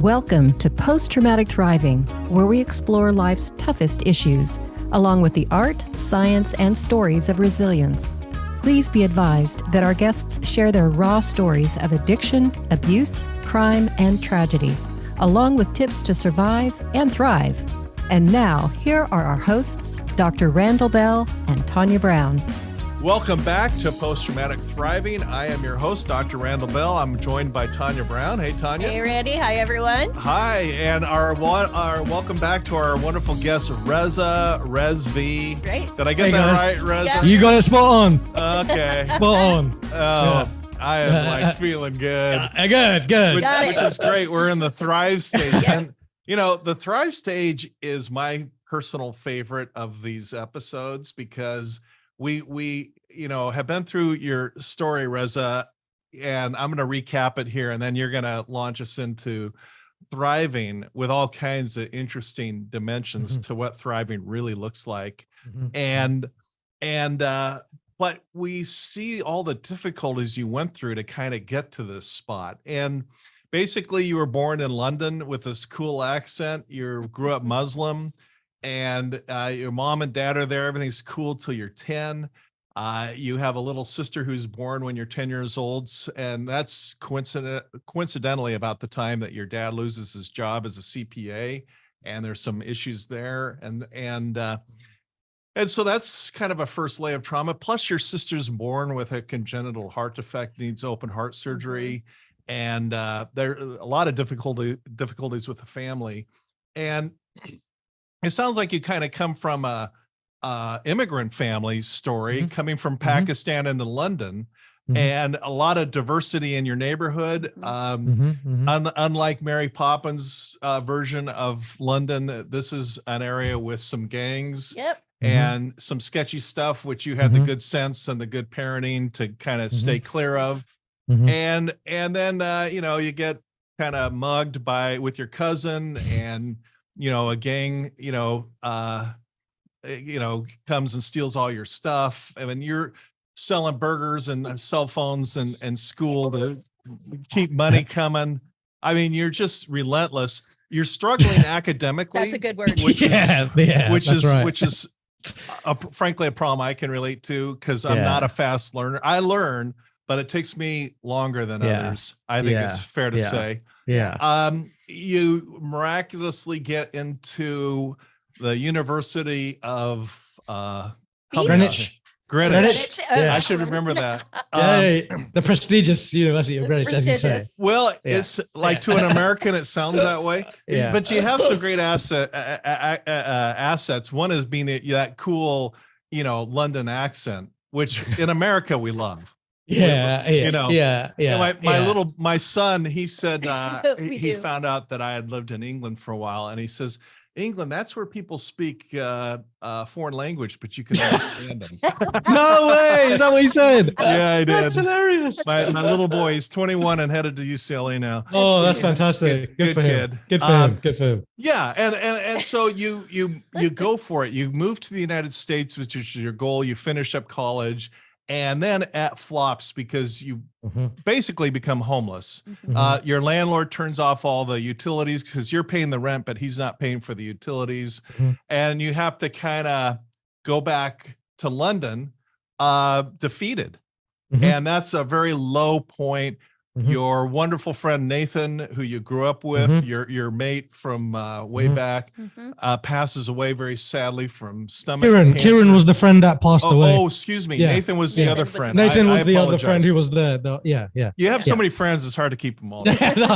Welcome to Post-Traumatic Thriving, where we explore life's toughest issues, along with the art, science, and stories of resilience. Please be advised that our guests share their raw stories of addiction, abuse, crime, and tragedy, along with tips to survive and thrive. And now, here are our hosts, Dr. RandallBell and Tanya Brown. Welcome back to Post-Traumatic Thriving. I am your host, Dr. RandallBell. I'm joined by Tanya Brown. Hey, Tanya. Hey, Randy. Hi, everyone. Hi, and our welcome back to our wonderful guest, Rezvi. Great. Did I get that right, Reza? Yeah. You got it spot on. Okay. Spot on. Oh, Yeah. I am like feeling good. Good. Which is great. We're in the Thrive stage. And, you know, the Thrive stage is my personal favorite of these episodes because we have been through your story, Reza, and I'm going to recap it here, and then you're going to launch us into thriving with all kinds of interesting dimensions to what thriving really looks like. And but we see all the difficulties you went through to kind of get to this spot. And basically, you were born in London with this cool accent. You grew up Muslim, and your mom and dad are there. Everything's cool till you're 10. You have a little sister who's born when you're 10 years old, and that's coincidentally about the time that your dad loses his job as a CPA, and there's some issues there, and so that's kind of a first layer of trauma. Plus, your sister's born with a congenital heart defect, needs open heart surgery, and there are a lot of difficulties with the family, and it sounds like you kind of come from a immigrant family story, coming from Pakistan into London, and a lot of diversity in your neighborhood. Unlike Mary Poppins' version of London, this is an area with some gangs and some sketchy stuff, which you had the good sense and the good parenting to kind of stay clear of. And then you get kind of mugged with your cousin, and a gang comes and steals all your stuff. I mean, you're selling burgers and cell phones and school to keep money coming. I mean, you're just relentless. You're struggling academically. That's a good word. Which is frankly a problem I can relate to, because I'm not a fast learner. I learn, but it takes me longer than others. I think it's fair to say. You miraculously get into the University of Greenwich. I should remember that. The prestigious University of Greenwich, as you say. Well, it's like to an American, it sounds that way. But you have some great assets. One is being that cool, London accent, which in America we love. My son, he said he found out that I had lived in England for a while, and he says, England, that's where people speak foreign language, but you can understand them. No way! Is that what he said? Yeah, I did. That's hilarious. My little boy, he's 21 and headed to UCLA now. Oh, that's fantastic. Good for him. Good for him. Yeah, and so you go for it. You move to the United States, which is your goal. You finish up college. And then at flops because you basically become homeless. Your landlord turns off all the utilities because you're paying the rent, but he's not paying for the utilities. And you have to kind of go back to London defeated. And that's a very low point. Your wonderful friend Nathan, who you grew up with, your mate from way back, passes away very sadly from stomach cancer. Kieran was the friend that passed away. Oh, excuse me. Yeah. Nathan was the other friend. Nathan was the other friend who was there. You have so many friends, it's hard to keep them all. Excuse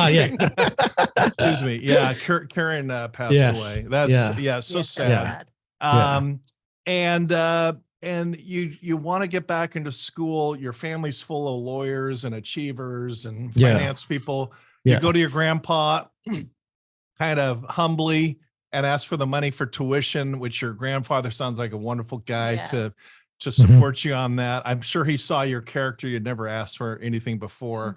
me. Yeah, Kieran passed away. That's so sad. And you want to get back into school. Your family's full of lawyers and achievers and finance people. You go to your grandpa kind of humbly and ask for the money for tuition, which your grandfather sounds like a wonderful guy to support you on that. I'm sure he saw your character. You'd never asked for anything before.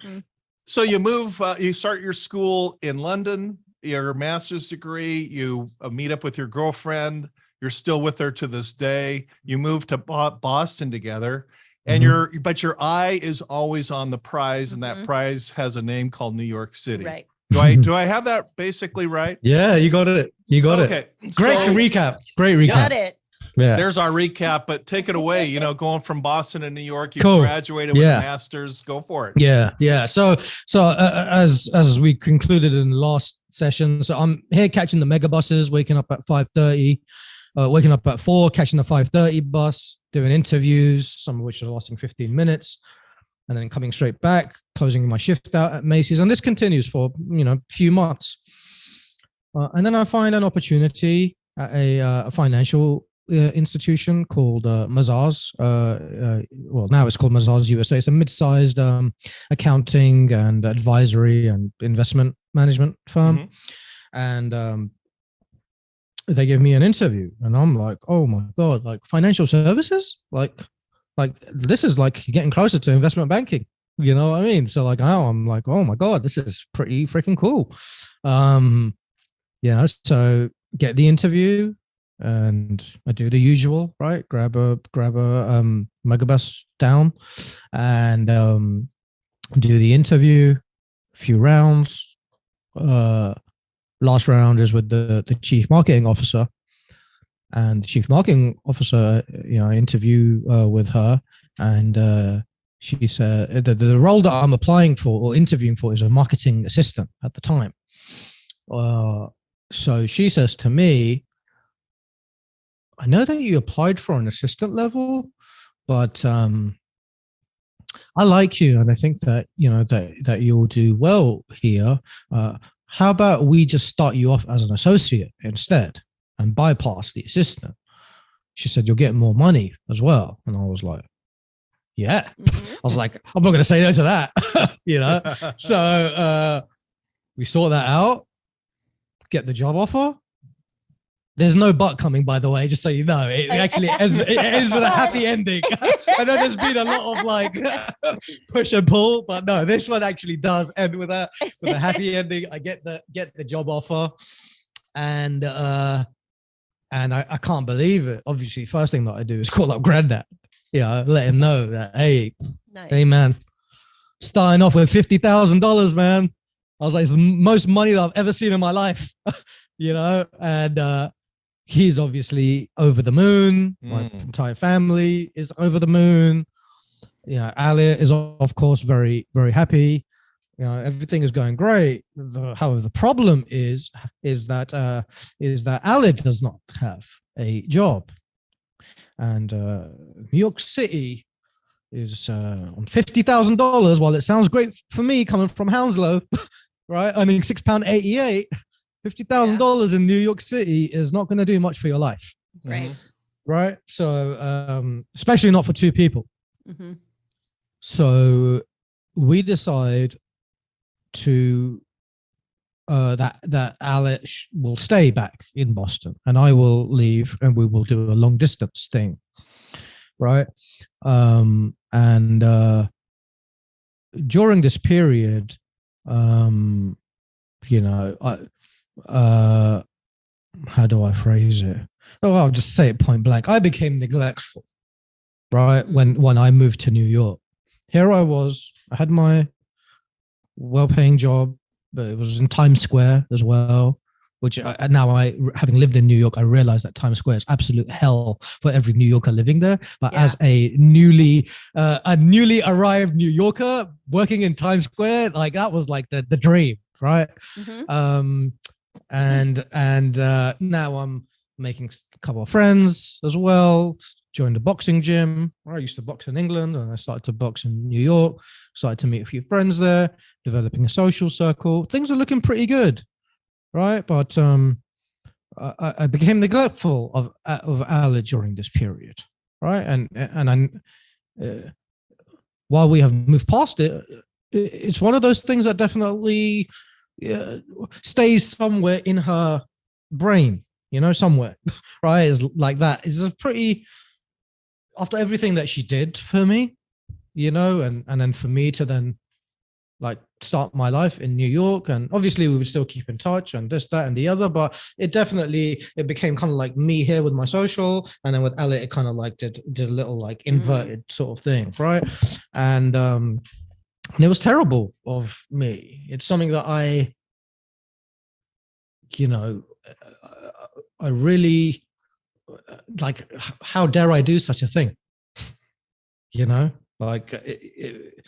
So you move, you start your school in London, your master's degree, you meet up with your girlfriend. You're still with her to this day. You moved to Boston together, and but your eye is always on the prize, and that prize has a name called New York City. Right. Do I have that basically right? Yeah, you got it. You got it. Okay. Great recap. Great recap. Got it. Yeah. There's our recap, but take it away. Going from Boston to New York, you Cool. graduated with a master's. Go for it. Yeah. So as we concluded in the last session, so I'm here catching the mega buses, waking up at 5:30, waking up at 4, catching the 5:30 bus, doing interviews, some of which are lasting 15 minutes, and then coming straight back, closing my shift out at Macy's, and this continues for a few months, and then I find an opportunity at a financial institution called Mazars. Well, now it's called Mazars USA. It's a mid-sized accounting and advisory and investment management firm. And they give me an interview, and I'm like, oh my God, like financial services? Like this is like getting closer to investment banking. You know what I mean? So I'm like, oh my God, this is pretty freaking cool. So get the interview, and I do the usual, right? Grab a megabus down, and do the interview, a few rounds. Last round is with the chief marketing officer, and the chief marketing officer, I interview with her, and she said the role that I'm applying for or interviewing for is a marketing assistant at the time. So she says to me, I know that you applied for an assistant level, but I like you, and I think that that you'll do well here. How about we just start you off as an associate instead and bypass the assistant? She said, you'll get more money as well. And I was like, yeah. I was like, I'm not going to say no to that, So we sort that out, get the job offer. There's no but coming, by the way, just so you know. It actually ends with a happy ending. I know there's been a lot of like push and pull, but no, this one actually does end with a happy ending. I get the job offer, and I can't believe it. Obviously, first thing that I do is call up Granddad. Let him know that, hey, hey man, starting off with $50,000, man. I was like, it's the most money that I've ever seen in my life, and he's obviously over the moon. My entire family is over the moon. Ali is, of course, very, very happy. Everything is going great. However, the problem is that Ali does not have a job, and New York City is on $50,000. While it sounds great for me coming from Hounslow, right? I mean, £6.88. $50,000 in New York City is not going to do much for your life. Right. So, especially not for two people. So we decide to, that Alex will stay back in Boston and I will leave, and we will do a long distance thing. Right. And during this period, how do I phrase it? I'll just say it point blank. I became neglectful, right? When I moved to New York. Here I was, I had my well-paying job, but it was in Times Square as well, which having lived in New York, I realized that Times Square is absolute hell for every New Yorker living there. But as a newly arrived New Yorker working in Times Square, like that was like the dream, right? And now I'm making a couple of friends as well. Joined a boxing gym. I used to box in England, and I started to box in New York. Started to meet a few friends there, developing a social circle. Things are looking pretty good, right? But I became neglectful of Ali during this period, right? And while we have moved past it, it's one of those things that definitely stays somewhere in her brain, somewhere, right? It's like that. It's a pretty, after everything that she did for me, and then for me to then like start my life in New York, and obviously we would still keep in touch and this, that, and the other, but it became kind of like me here with my social, and then with Ali, it kind of like did a little like inverted sort of thing, right? And it was terrible of me. It's something that I you know, I really, like, how dare I do such a thing? You know, like it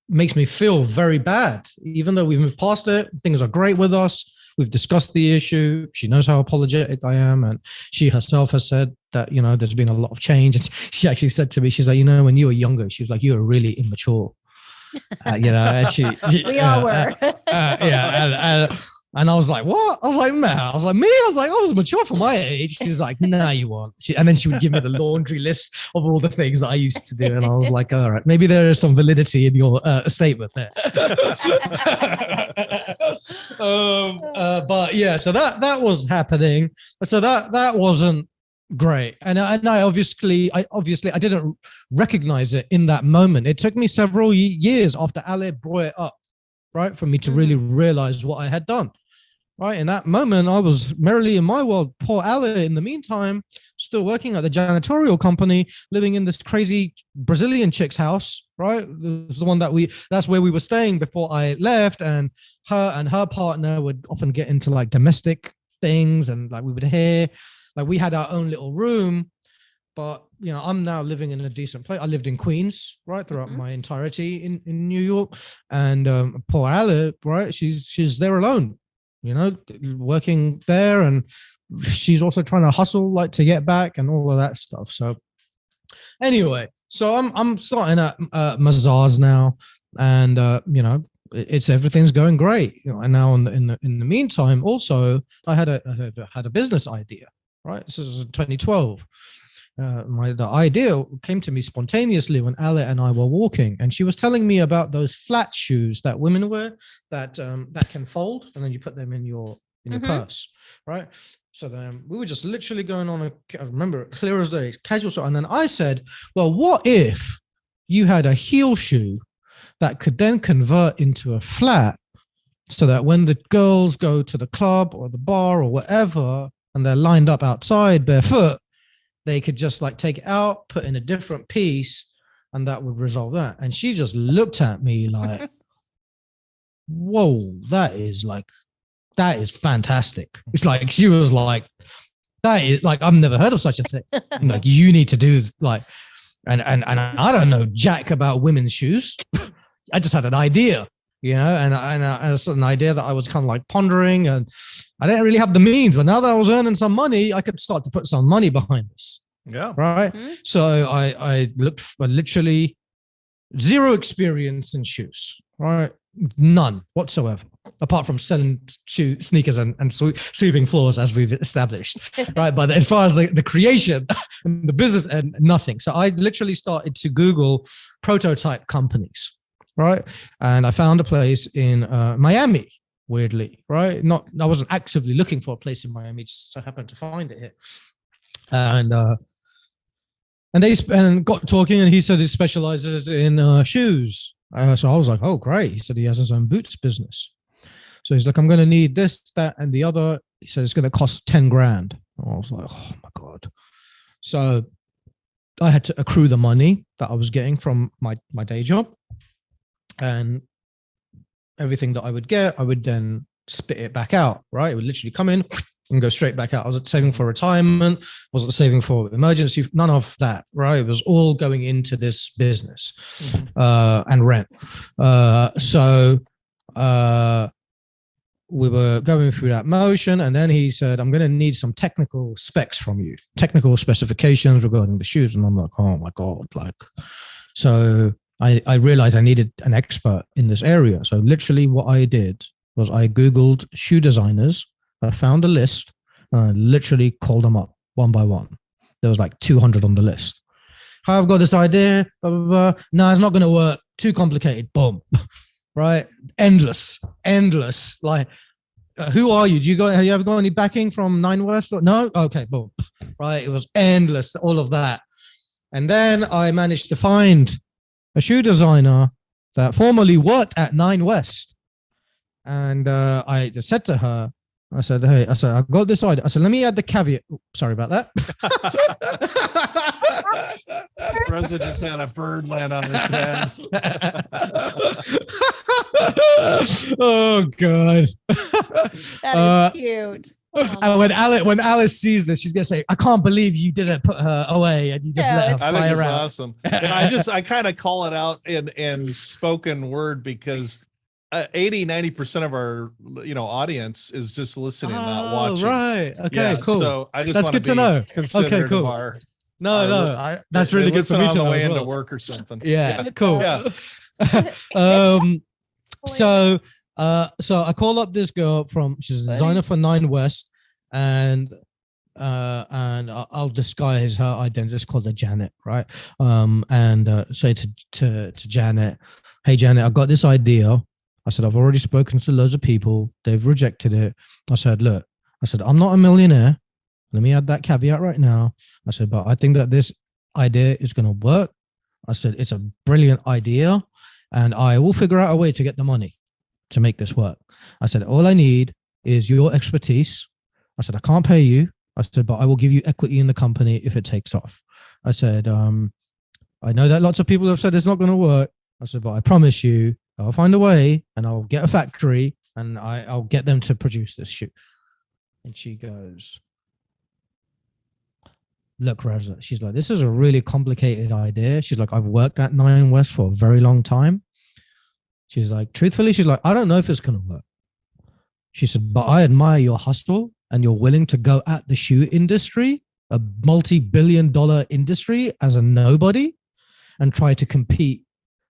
makes me feel very bad, even though we've moved past it. Things are great with us. We've discussed the issue. She knows how apologetic I am. And she herself has said that, you know, there's been a lot of change. And she actually said to me, she's like, you know, when you were younger, she was like, you were really immature. You know, and We all were. And I was like, what? I was like, man, I was like, me? I was like, I was mature for my age. She was like, no, you weren't. And then she would give me the laundry list of all the things that I used to do. And I was like, all right, maybe there is some validity in your statement there. But yeah, so that was happening. So that wasn't great. And I obviously I didn't recognize it in that moment. It took me several years after Ale brought it up, right, for me to really realize what I had done. Right, in that moment, I was merrily in my world. Poor Ale, in the meantime, still working at the janitorial company, living in this crazy Brazilian chick's house. Right, it was the one that's where we were staying before I left. And her partner would often get into like domestic things, and like we would hear, like we had our own little room. But you know, I'm now living in a decent place. I lived in Queens, right, throughout my entirety in New York. And poor Ale, right, she's there alone. You know, working there, and she's also trying to hustle, like, to get back and all of that stuff. So anyway, so I'm starting at Mazars now, and you know, everything's going great. You know, and now in the meantime, also I had a business idea. Right, this is 2012. The idea came to me spontaneously when Ale and I were walking, and she was telling me about those flat shoes that women wear that can fold, and then you put them in your purse, right? So then we were just literally going on I remember it clear as day, casual shop. And then I said, well, what if you had a heel shoe that could then convert into a flat, so that when the girls go to the club or the bar or whatever, and they're lined up outside barefoot, they could just like take it out, put in a different piece, and that would resolve that. And she just looked at me like, whoa, that is fantastic. It's like, she was like, that is like, I've never heard of such a thing. Like, you need to do like, and I don't know jack about women's shoes. I just had an idea, you know, and it's an idea that I was kind of like pondering, and I didn't really have the means, but now that I was earning some money, I could start to put some money behind this. Yeah. Right. So I looked for literally zero experience in shoes, right? None whatsoever, apart from selling sneakers and sweeping floors, as we've established, right? But as far as the creation and the business, and nothing. So I literally started to Google prototype companies, right? And I found a place in Miami, weirdly, right? I wasn't actively looking for a place in Miami, just so happened to find it here. And they got talking, and he said he specializes in shoes. So I was like, oh, great. He said he has his own boots business. So he's like, I'm going to need this, that, and the other. He said it's going to cost 10 grand. I was like, oh my God. So I had to accrue the money that I was getting from my day job, and everything that I would get, I would then spit it back out, right? It would literally come in and go straight back out. I wasn't saving for retirement, wasn't saving for emergency, none of that, right? It was all going into this business and rent. So we were going through that motion, and then he said, I'm going to need some technical specs from you, technical specifications regarding the shoes. And I'm like, oh my God, like, so I realized I needed an expert in this area. So literally what I did was I Googled shoe designers. I found a list, and I literally called them up one by one. There was like 200 on the list. I've got this idea. Blah, blah, blah. No, it's not going to work. Too complicated. Boom. Right? Endless. Like, who are you? Have you ever got any backing from 9 West? No? Okay, boom. Right? It was endless, all of that. And then I managed to find a shoe designer that formerly worked at 9 West. And I just said to her, I said, hey, I got this idea. I said, let me add the caveat. Sorry about that. Reza just had a bird land on his head. Oh God. That is cute. And when Alice sees this, she's gonna say, "I can't believe you didn't put her away and you just let her I fly think it's around." awesome. And I kind of call it out in spoken word because 80-90% of our audience is just listening, not watching. Right. Okay. Cool. So I just that's good to know. Okay. Cool. That's really good for me to know. On the way into work or something. Yeah. Cool. Yeah. So I call up this girl she's a designer for 9 West, and I'll disguise her identity. It's called her Janet, right? And say to Janet, "Hey Janet, I've got this idea." I said, "I've already spoken to loads of people. They've rejected it." I said, "Look," I said, "I'm not a millionaire. Let me add that caveat right now." I said, "But I think that this idea is going to work." I said, "It's a brilliant idea, and I will figure out a way to get the money to make this work." I said, "All I need is your expertise." I said, "I can't pay you." I said, "But I will give you equity in the company if it takes off." I said, "I know that lots of people have said it's not going to work." I said, "But I promise you, I'll find a way and I'll get a factory and I'll get them to produce this shoe." And she goes, "Look, Reza," she's like, "this is a really complicated idea." She's like, "I've worked at 9 West for a very long time." She's like, "Truthfully," she's like, "I don't know if it's going to work." She said, "But I admire your hustle and you're willing to go at the shoe industry, a multi-billion-dollar industry, as a nobody and try to compete."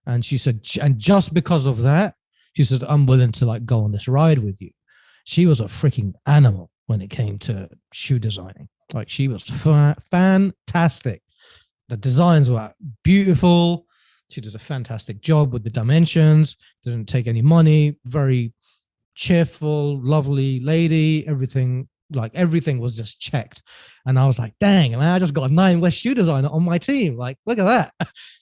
And she said, "And just because of that," she said, "I'm willing to go on this ride with you." She was a freaking animal when it came to shoe designing. She was fantastic. The designs were beautiful. She did a fantastic job with the dimensions. Didn't take any money. Very cheerful, lovely lady. Everything was just checked. And I was like, dang, man, I just got a 9 West shoe designer on my team. Look at that.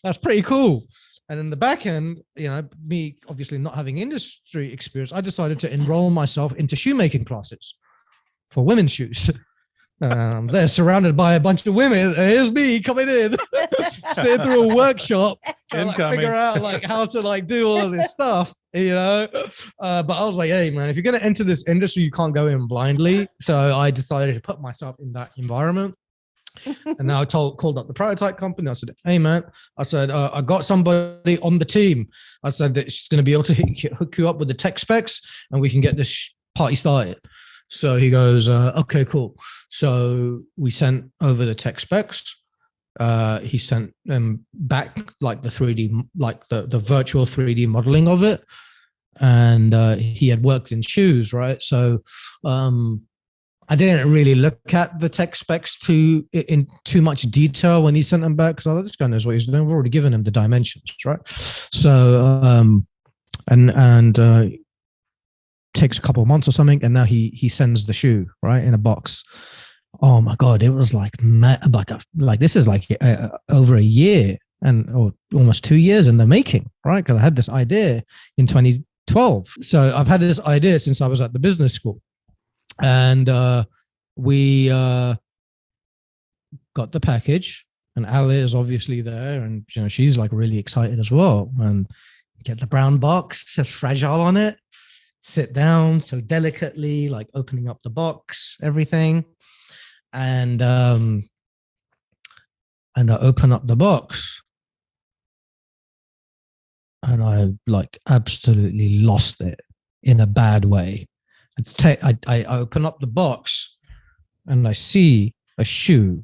That's pretty cool. And in the back end, me obviously not having industry experience, I decided to enroll myself into shoemaking classes for women's shoes. They're surrounded by a bunch of women. Here's me coming in, sitting through a workshop, trying to figure out how to do all of this stuff, But I was like, hey man, if you're gonna enter this industry, you can't go in blindly. So I decided to put myself in that environment. And now I called up the prototype company. I said, hey man, I said, I got somebody on the team. I said that she's going to be able to hook you up with the tech specs and we can get this party started. So he goes, okay, cool. So we sent over the tech specs. He sent them back the 3D, the virtual 3D modeling of it. And he had worked in shoes, right? So I didn't really look at the tech specs in too much detail when he sent them back because I was this guy knows what he's doing. We've already given him the dimensions, right? So and takes a couple of months or something, and now he sends the shoe right in a box. Oh my god, it was this is over a year or almost 2 years in the making, right? Because I had this idea in 2012. So I've had this idea since I was at the business school. And we got the package, and Ali is obviously there, and she's really excited as well. And get the brown box, says fragile on it. Sit down so delicately, opening up the box, everything, and I open up the box, and I absolutely lost it in a bad way. I open up the box and I see a shoe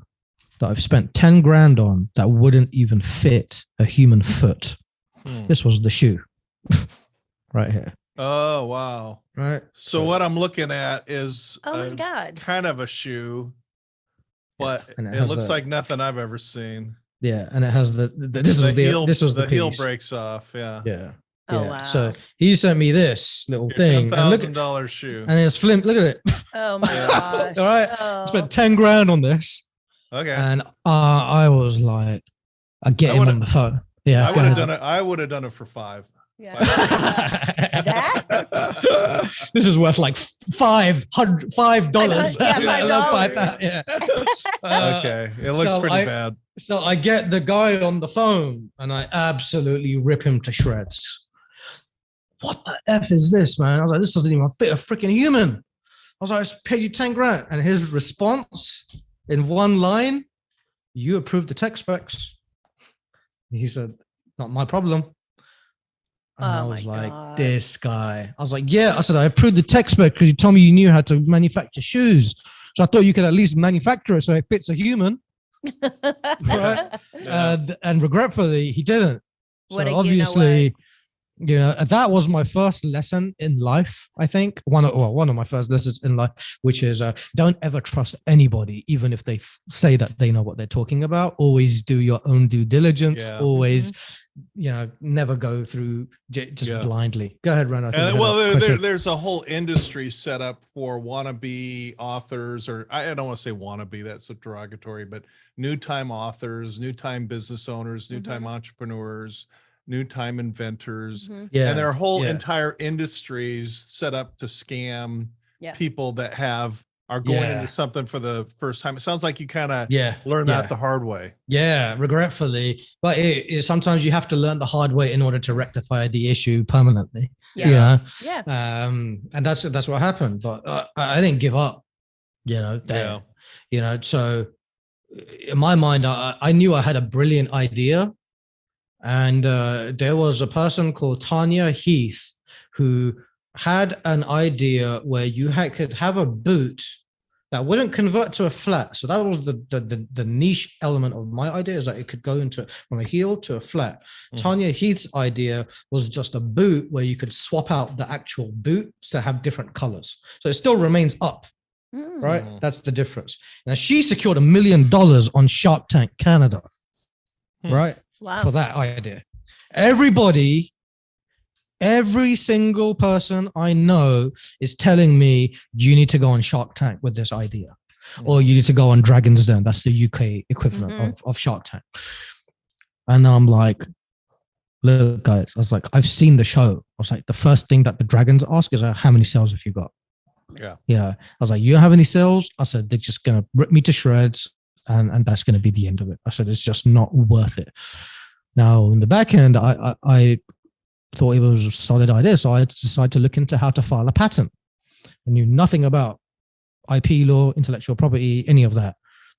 that I've spent 10 grand on that wouldn't even fit a human foot. This was the shoe right here. Oh, wow. Right. So what I'm looking at is oh my God, kind of a shoe, but and it looks like nothing I've ever seen. Yeah. And it has this was the heel piece. Breaks off. Yeah. Yeah. Oh, yeah. wow. So he sent me this little thing. $10,000 shoe. And it's flimp. Look at it. Oh my gosh. All right. Oh. Spent 10 grand on this. Okay. And I was like, I get him on the phone. Yeah. I would have done it for $5. Yeah. That? This is worth $5. Yeah, $5. Yeah. Okay, it looks so pretty bad. So I get the guy on the phone and I absolutely rip him to shreds. What the F is this, man? I was like, this doesn't even fit a freaking human. I was like, I paid you 10 grand. And his response in one line, you approved the tech specs. He said, not my problem. And I was like, God. this guy. I was like, yeah. I said, I approved the tech spec because you told me you knew how to manufacture shoes. So I thought you could at least manufacture it so it fits a human. Right? Yeah. And regretfully, he didn't. So What a obviously, that was my first lesson in life. I think one of my first lessons in life, which is don't ever trust anybody, even if they say that they know what they're talking about. Always do your own due diligence. Yeah. Always, never go through just blindly. Go ahead, Ren. I think And you had a question. there's a whole industry set up for wannabe authors, or I don't want to say wannabe, that's a derogatory, but new time authors, new time business owners, new time entrepreneurs, new time inventors. Yeah, And there are whole entire industries set up to scam people that are going into something for the first time. It sounds like you kind of learn that the hard way. Yeah, regretfully, but sometimes you have to learn the hard way in order to rectify the issue permanently. Yeah. And that's what happened. But I didn't give up. So in my mind, I knew I had a brilliant idea, and there was a person called Tanya Heath who had an idea where you could have a boot that wouldn't convert to a flat. So that was the niche element of my idea, is that it could go from a heel to a flat. Tanya Heath's idea was just a boot where you could swap out the actual boot to have different colors. So it still remains up, right? That's the difference. Now she secured $1 million on Shark Tank Canada, right? Wow. For that idea. Every single person I know is telling me you need to go on Shark Tank with this idea, or you need to go on Dragon's Den. That's the UK equivalent of Shark Tank. And I'm like, look, guys, I was like, I've seen the show. I was like, the first thing that the dragons ask is, how many sales have you got? Yeah. I was like, you don't have any sales? I said, they're just going to rip me to shreds, and that's going to be the end of it. I said, it's just not worth it. Now, in the back end, I thought it was a solid idea. So I decided to look into how to file a patent. I knew nothing about IP law, intellectual property, any of that.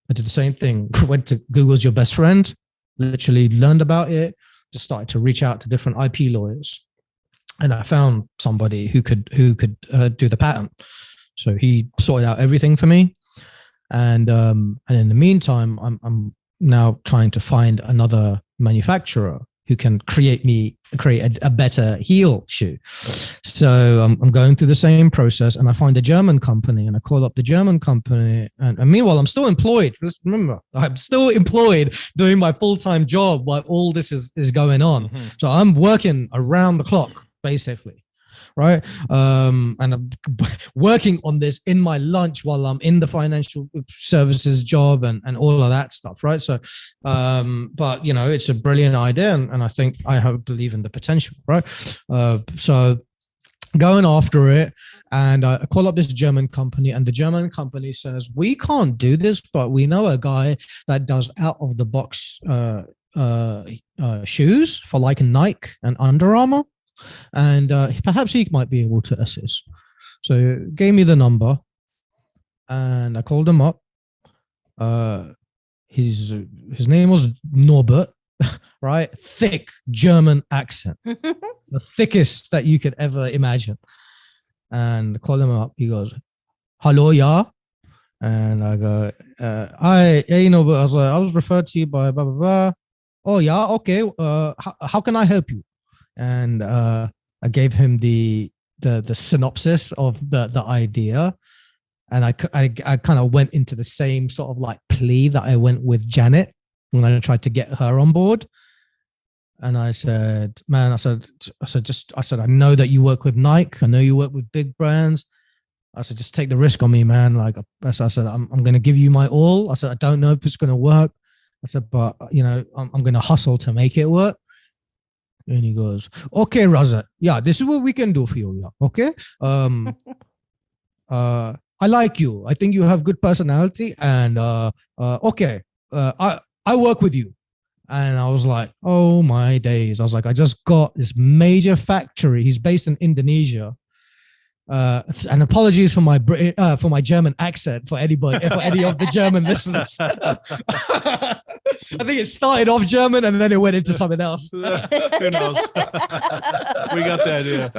I did the same thing. Went to Google's Your Best Friend, literally learned about it, just started to reach out to different IP lawyers. And I found somebody who could do the patent. So he sorted out everything for me. And in the meantime, I'm now trying to find another manufacturer who can create a better heel shoe. So I'm going through the same process, and I find a German company, and I call up the German company. And meanwhile, I'm still employed. Just remember, I'm still employed doing my full-time job while all this is going on. So I'm working around the clock, basically. Right. And I'm working on this in my lunch while I'm in the financial services job and all of that stuff. Right. So, but it's a brilliant idea, and I think I believe in the potential. Right. So going after it, and I call up this German company, and the German company says, we can't do this, but we know a guy that does out of the box shoes for like Nike and Under Armour. And perhaps he might be able to assist. So gave me the number, and I called him up. His name was Norbert, right? Thick German accent, the thickest that you could ever imagine. And I called him up. He goes, "Hello, yeah." And I go, but I was like, I was referred to you by blah blah blah. Oh yeah, okay. How can I help you? And I gave him the synopsis of the idea, and I kind of went into the same sort of like plea that I went with Janet when I tried to get her on board. And I said, man, I said, I know that you work with Nike. I know you work with big brands. I said, just take the risk on me, man. Like I said, I'm going to give you my all. I said, I don't know if it's going to work. I said, but I'm going to hustle to make it work. And he goes, okay, Reza, yeah, this is what we can do for you. Yeah. Okay. I like you. I think you have good personality, and okay, I work with you. And I was like, oh my days. I was like, I just got this major factory. He's based in Indonesia. And apologies for my German accent for anybody, for any of the German listeners. I think it started off German and then it went into something else. Who knows? We got the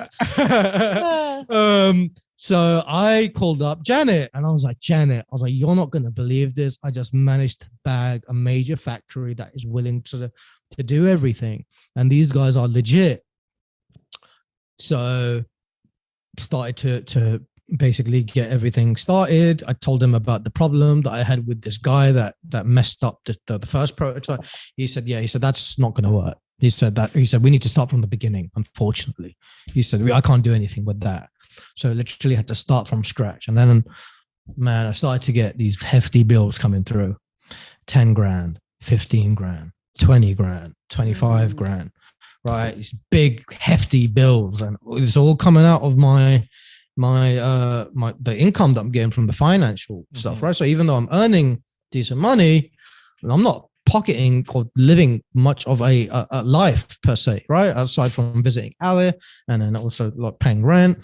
idea. So I called up Janet and I was like, you're not going to believe this. I just managed to bag a major factory that is willing to do everything. And these guys are legit. So started to basically get everything started. I told him about the problem that I had with this guy that messed up the first prototype. He said, that's not going to work. He said, we need to start from the beginning, unfortunately. He said, I can't do anything with that. So literally had to start from scratch. And then, man, I started to get these hefty bills coming through. 10 grand, 15 grand, 20 grand, 25 grand, right? These big, hefty bills. And it's all coming out of the income that I'm getting from the financial stuff, right? So even though I'm earning decent money, I'm not pocketing or living much of a life per se, right? Aside from visiting Ali and then also like paying rent.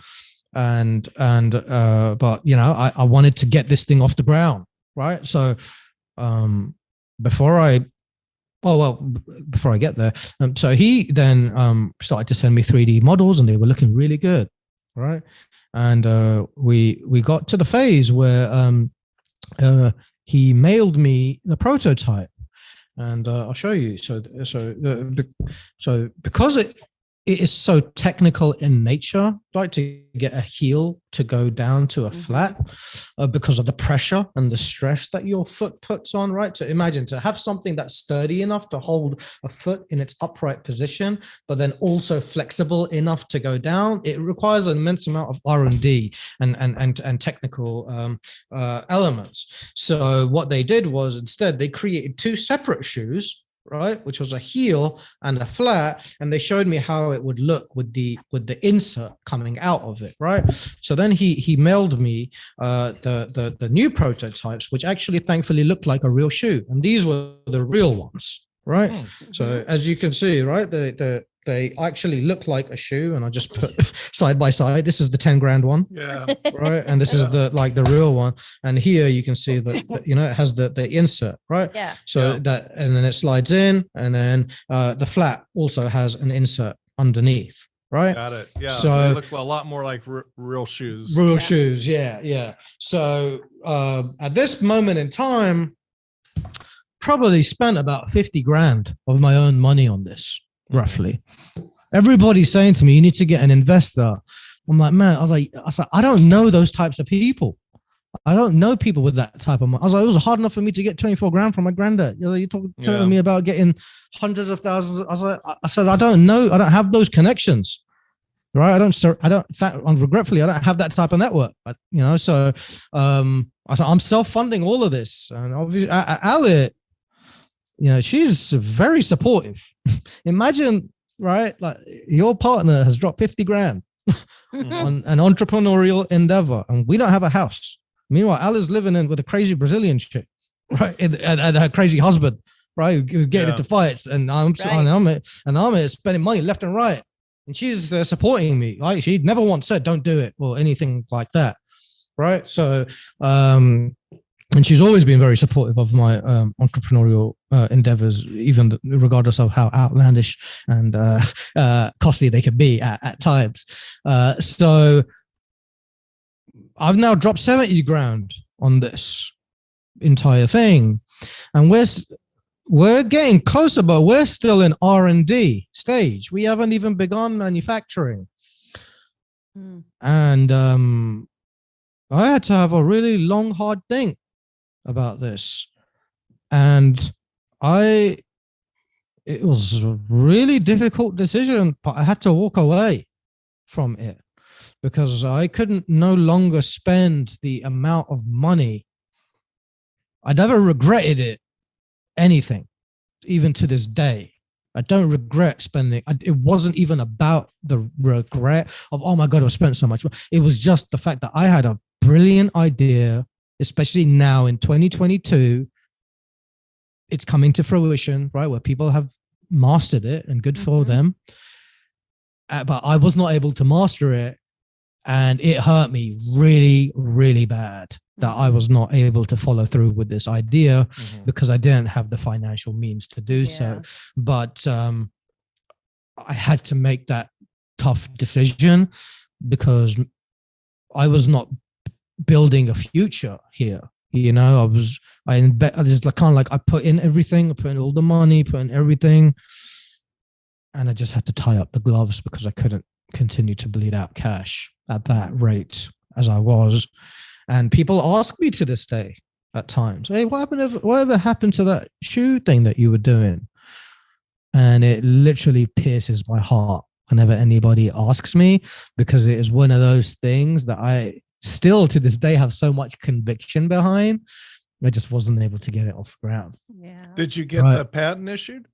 But I wanted to get this thing off the ground, right? So before I get there, so he then started to send me 3D models, and they were looking really good, right? And we got to the phase where he mailed me the prototype, and I'll show you. So because it is so technical in nature, like to get a heel to go down to a flat because of the pressure and the stress that your foot puts on, right? So imagine to have something that's sturdy enough to hold a foot in its upright position, but then also flexible enough to go down. It requires an immense amount of R&D and technical elements. So what they did was instead they created two separate shoes, right, which was a heel and a flat, and they showed me how it would look with the insert coming out of it, right? So then he mailed me the new prototypes, which actually thankfully looked like a real shoe, and these were the real ones, right? So as you can see, right, they actually look like a shoe, and I just put side by side. This is the 10 grand one, right, and this is the real one. And here you can see that it has the insert, right? So that, and then it slides in, and then the flat also has an insert underneath, right? Got it. Yeah. So they look a lot more like real shoes. Real shoes, yeah. So at this moment in time, probably spent about 50 grand of my own money on this. Roughly, everybody's saying to me, you need to get an investor. I'm like, man, I was like, I don't know those types of people. I don't know people with that type of money. I was like, it was hard enough for me to get 24 grand from my granddad. You're telling me about getting hundreds of thousands. I said, I don't know. I don't have those connections, right? Regretfully, I don't have that type of network, so I'm self-funding all of this. And obviously, Ali, she's very supportive. Imagine, right? Like your partner has dropped 50 grand on an entrepreneurial endeavor, and we don't have a house. Meanwhile, Ali's living in with a crazy Brazilian chick, right? And her crazy husband, right? Who get into fights, and I'm spending money left and right, and she's supporting me. Like she never once said don't do it or anything like that, right? So, and she's always been very supportive of my entrepreneurial endeavors, even regardless of how outlandish and costly they can be at times. So I've now dropped 70 grand on this entire thing, and we're getting closer, but we're still in R&D stage. We haven't even begun manufacturing. And I had to have a really long, hard think about this, and it was a really difficult decision, but I had to walk away from it because I couldn't no longer spend the amount of money. I never regretted anything, even to this day. I don't regret spending. It wasn't even about the regret of, oh my God, I spent so much. It was just the fact that I had a brilliant idea, especially now in 2022. It's coming to fruition, right? Where people have mastered it, and good for them. But I was not able to master it. And it hurt me really, really bad that I was not able to follow through with this idea because I didn't have the financial means to do so. But I had to make that tough decision because I was not building a future here. You know, I just like, kind of like I put in everything, I put in all the money, put in everything. And I just had to tie up the gloves because I couldn't continue to bleed out cash at that rate as I was. And people ask me to this day at times, hey, whatever happened to that shoe thing that you were doing? And it literally pierces my heart whenever anybody asks me, because it is one of those things that I still to this day have so much conviction behind. I just wasn't able to get it off the ground. Yeah. Did you get the patent issued?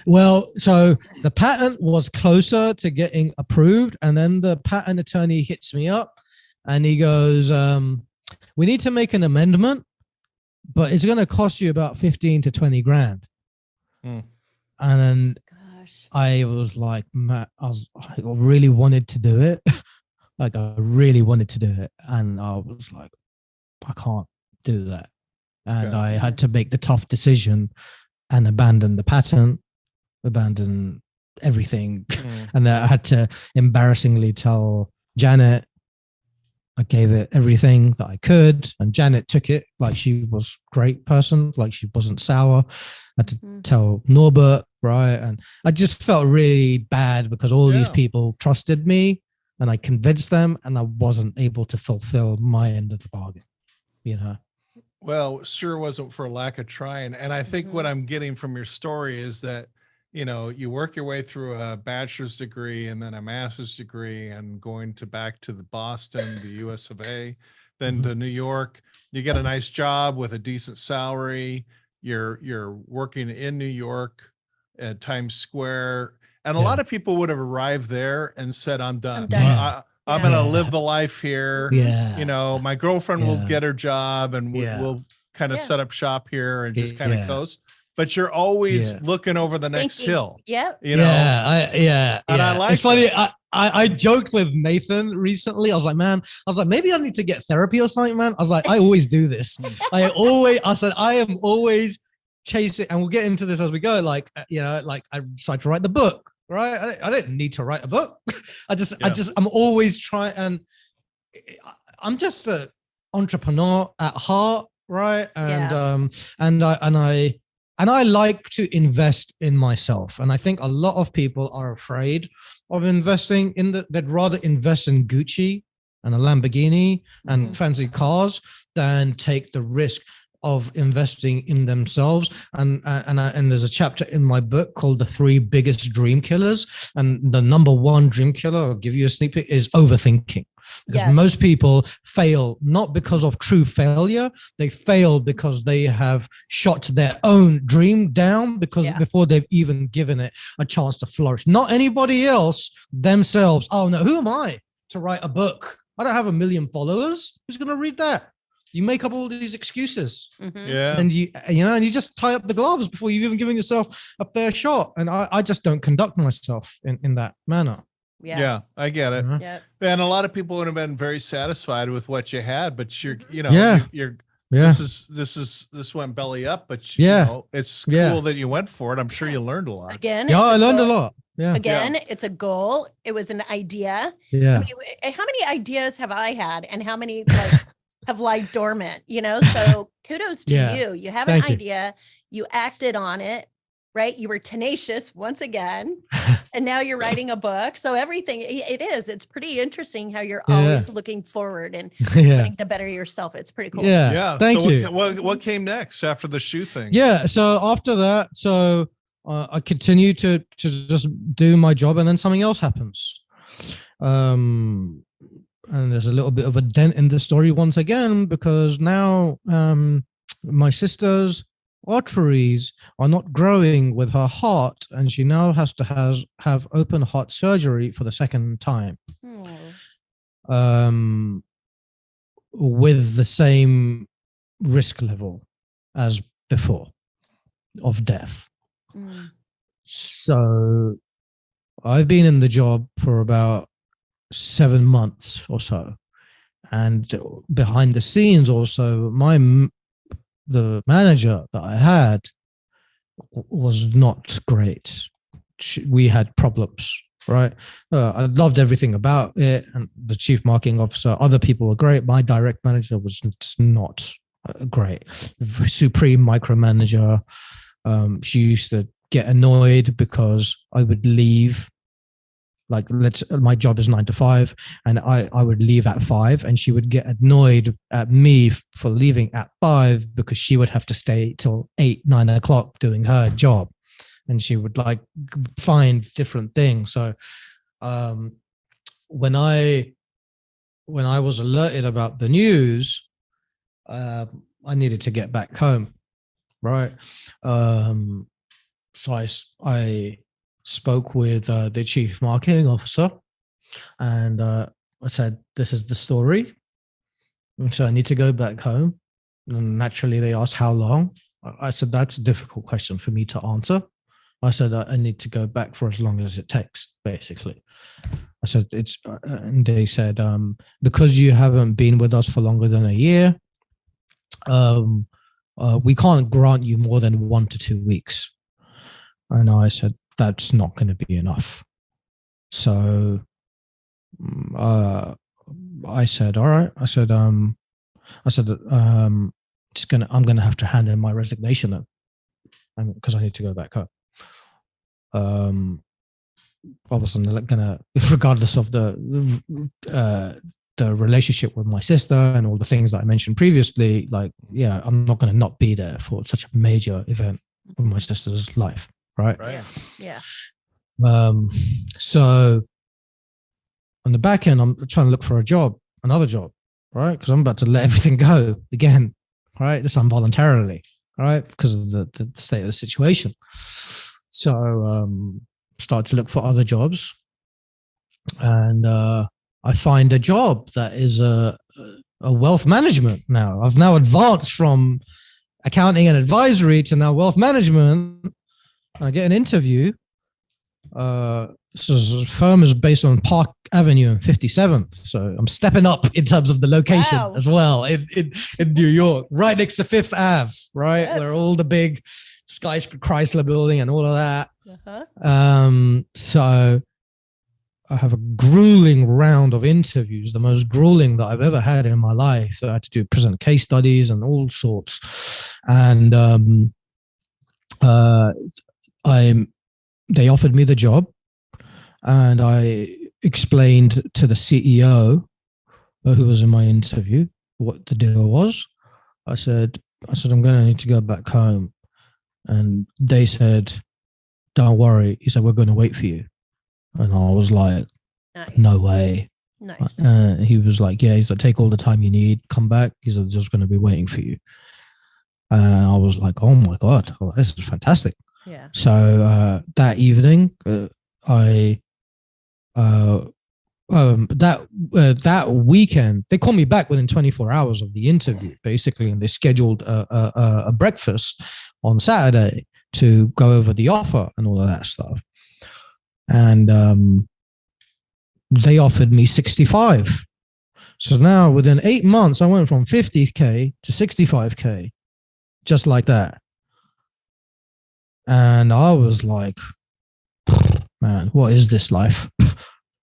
Well, so the patent was closer to getting approved, and then the patent attorney hits me up and he goes, we need to make an amendment, but it's going to cost you about 15 to 20 grand. And then I was like, I really wanted to do it. Like, I really wanted to do it. And I was like, I can't do that. And I had to make the tough decision and abandon the patent, abandon everything. And I had to embarrassingly tell Janet. I gave it everything that I could, and Janet took it like she was a great person, like she wasn't sour. I had to tell Norbert, right? And I just felt really bad because all these people trusted me and I convinced them, and I wasn't able to fulfill my end of the bargain, you know? Well, sure wasn't for lack of trying. And I think what I'm getting from your story is that, you know, you work your way through a bachelor's degree and then a master's degree and going back to the Boston, the US of A, then to New York. You get a nice job with a decent salary. You're working in New York at Times Square. And a lot of people would have arrived there and said, I'm done. I'm going to live the life here. You know, my girlfriend will get her job and we'll kind of set up shop here and just kind of coast. But you're always looking over the next hill. You know? And I like it's funny. I joked with Nathan recently. I was like, maybe I need to get therapy or something, man. I was like, I always do this. I said, I am always chasing, and we'll get into this as we go. Like, you know, like I decided to write the book, right? I didn't need to write a book. I'm always trying, and I'm just an entrepreneur at heart, right? And I like to invest in myself. And I think a lot of people are afraid of investing they'd rather invest in Gucci and a Lamborghini and fancy cars than take the risk of investing in themselves. And there's a chapter in my book called The 3 Biggest Dream Killers. And the number 1 dream killer, I'll give you a sneak peek, is overthinking. Because most people fail not because of true failure. They fail because they have shot their own dream down before they've even given it a chance to flourish. Not anybody else, themselves. Oh no, who am I to write a book? I don't have 1 million followers. Who's going to read that? You make up all these excuses. And you just tie up the gloves before you've even given yourself a fair shot. And I just don't conduct myself in that manner. Yeah, I get it. And a lot of people would have been very satisfied with what you had, but this went belly up, but you know, it's cool that you went for it. I'm sure you learned a lot. Again, I learned a lot. Again, it's a goal. It was an idea. How many ideas have I had, and how many have lied dormant? You know, so kudos to you. You have an idea. You acted on it. Right. You were tenacious once again, and now you're writing a book. So everything it's pretty interesting how you're always looking forward and wanting to better yourself. It's pretty cool. Thank you. What came next after the shoe thing? So after that, I continue to just do my job, and then something else happens. And there's a little bit of a dent in the story once again, because now my sister's arteries are not growing with her heart, and she now has to have open heart surgery for the second time. with the same risk level as before of death. So I've been in the job for about 7 months or so, and behind the scenes also the manager that I had was not great. We had problems, right? I loved everything about it, and the chief marketing officer, other people were great. My direct manager was not great. Supreme micromanager. She used to get annoyed because I would leave. Like, my job is 9 to 5, and I would leave at 5, and she would get annoyed at me for leaving at 5 because she would have to stay till 8, 9 o'clock doing her job, and she would like find different things. So, when I was alerted about the news, I needed to get back home, right? So I spoke with the chief marketing officer, and I said, this is the story. And so I need to go back home. And naturally, they asked how long. I said, that's a difficult question for me to answer. I said, I need to go back for as long as it takes, basically. I said, and they said, because you haven't been with us for longer than a year, we can't grant you more than 1 to 2 weeks. And I said, that's not going to be enough. So I said, all right. I said, I'm going to have to hand in my resignation then, because I need to go back home. I wasn't going to, regardless of the relationship with my sister and all the things that I mentioned previously, like, yeah, I'm not going to not be there for such a major event in my sister's life. Right. Yeah. So on the back end, I'm trying to look for another job, right? Because I'm about to let everything go again, right? This involuntarily, right? Because of the state of the situation. So start to look for other jobs, and I find a job that is a wealth management. Now I've now advanced from accounting and advisory to now wealth management. I get an interview. This firm is based on Park Avenue and 57th. So I'm stepping up in terms of the location as well in New York, right next to Fifth Ave, right? Yes. Where all the big Chrysler building and all of that. So I have a grueling round of interviews, the most grueling that I've ever had in my life. So I had to present case studies and all sorts. And they offered me the job, and I explained to the CEO who was in my interview what the deal was. I said, I'm going to need to go back home. And they said, don't worry. He said, we're going to wait for you. And I was like, nice. No way. Nice. He was like, yeah, he's like, take all the time you need, come back. He's like, just going to be waiting for you. And I was like, oh my God, this is fantastic. Yeah. So that evening, that weekend, they called me back within 24 hours of the interview, basically, and they scheduled a breakfast on Saturday to go over the offer and all of that stuff. And they offered me 65. So now within 8 months, I went from 50K to 65K, just like that. And I was like, man, what is this life?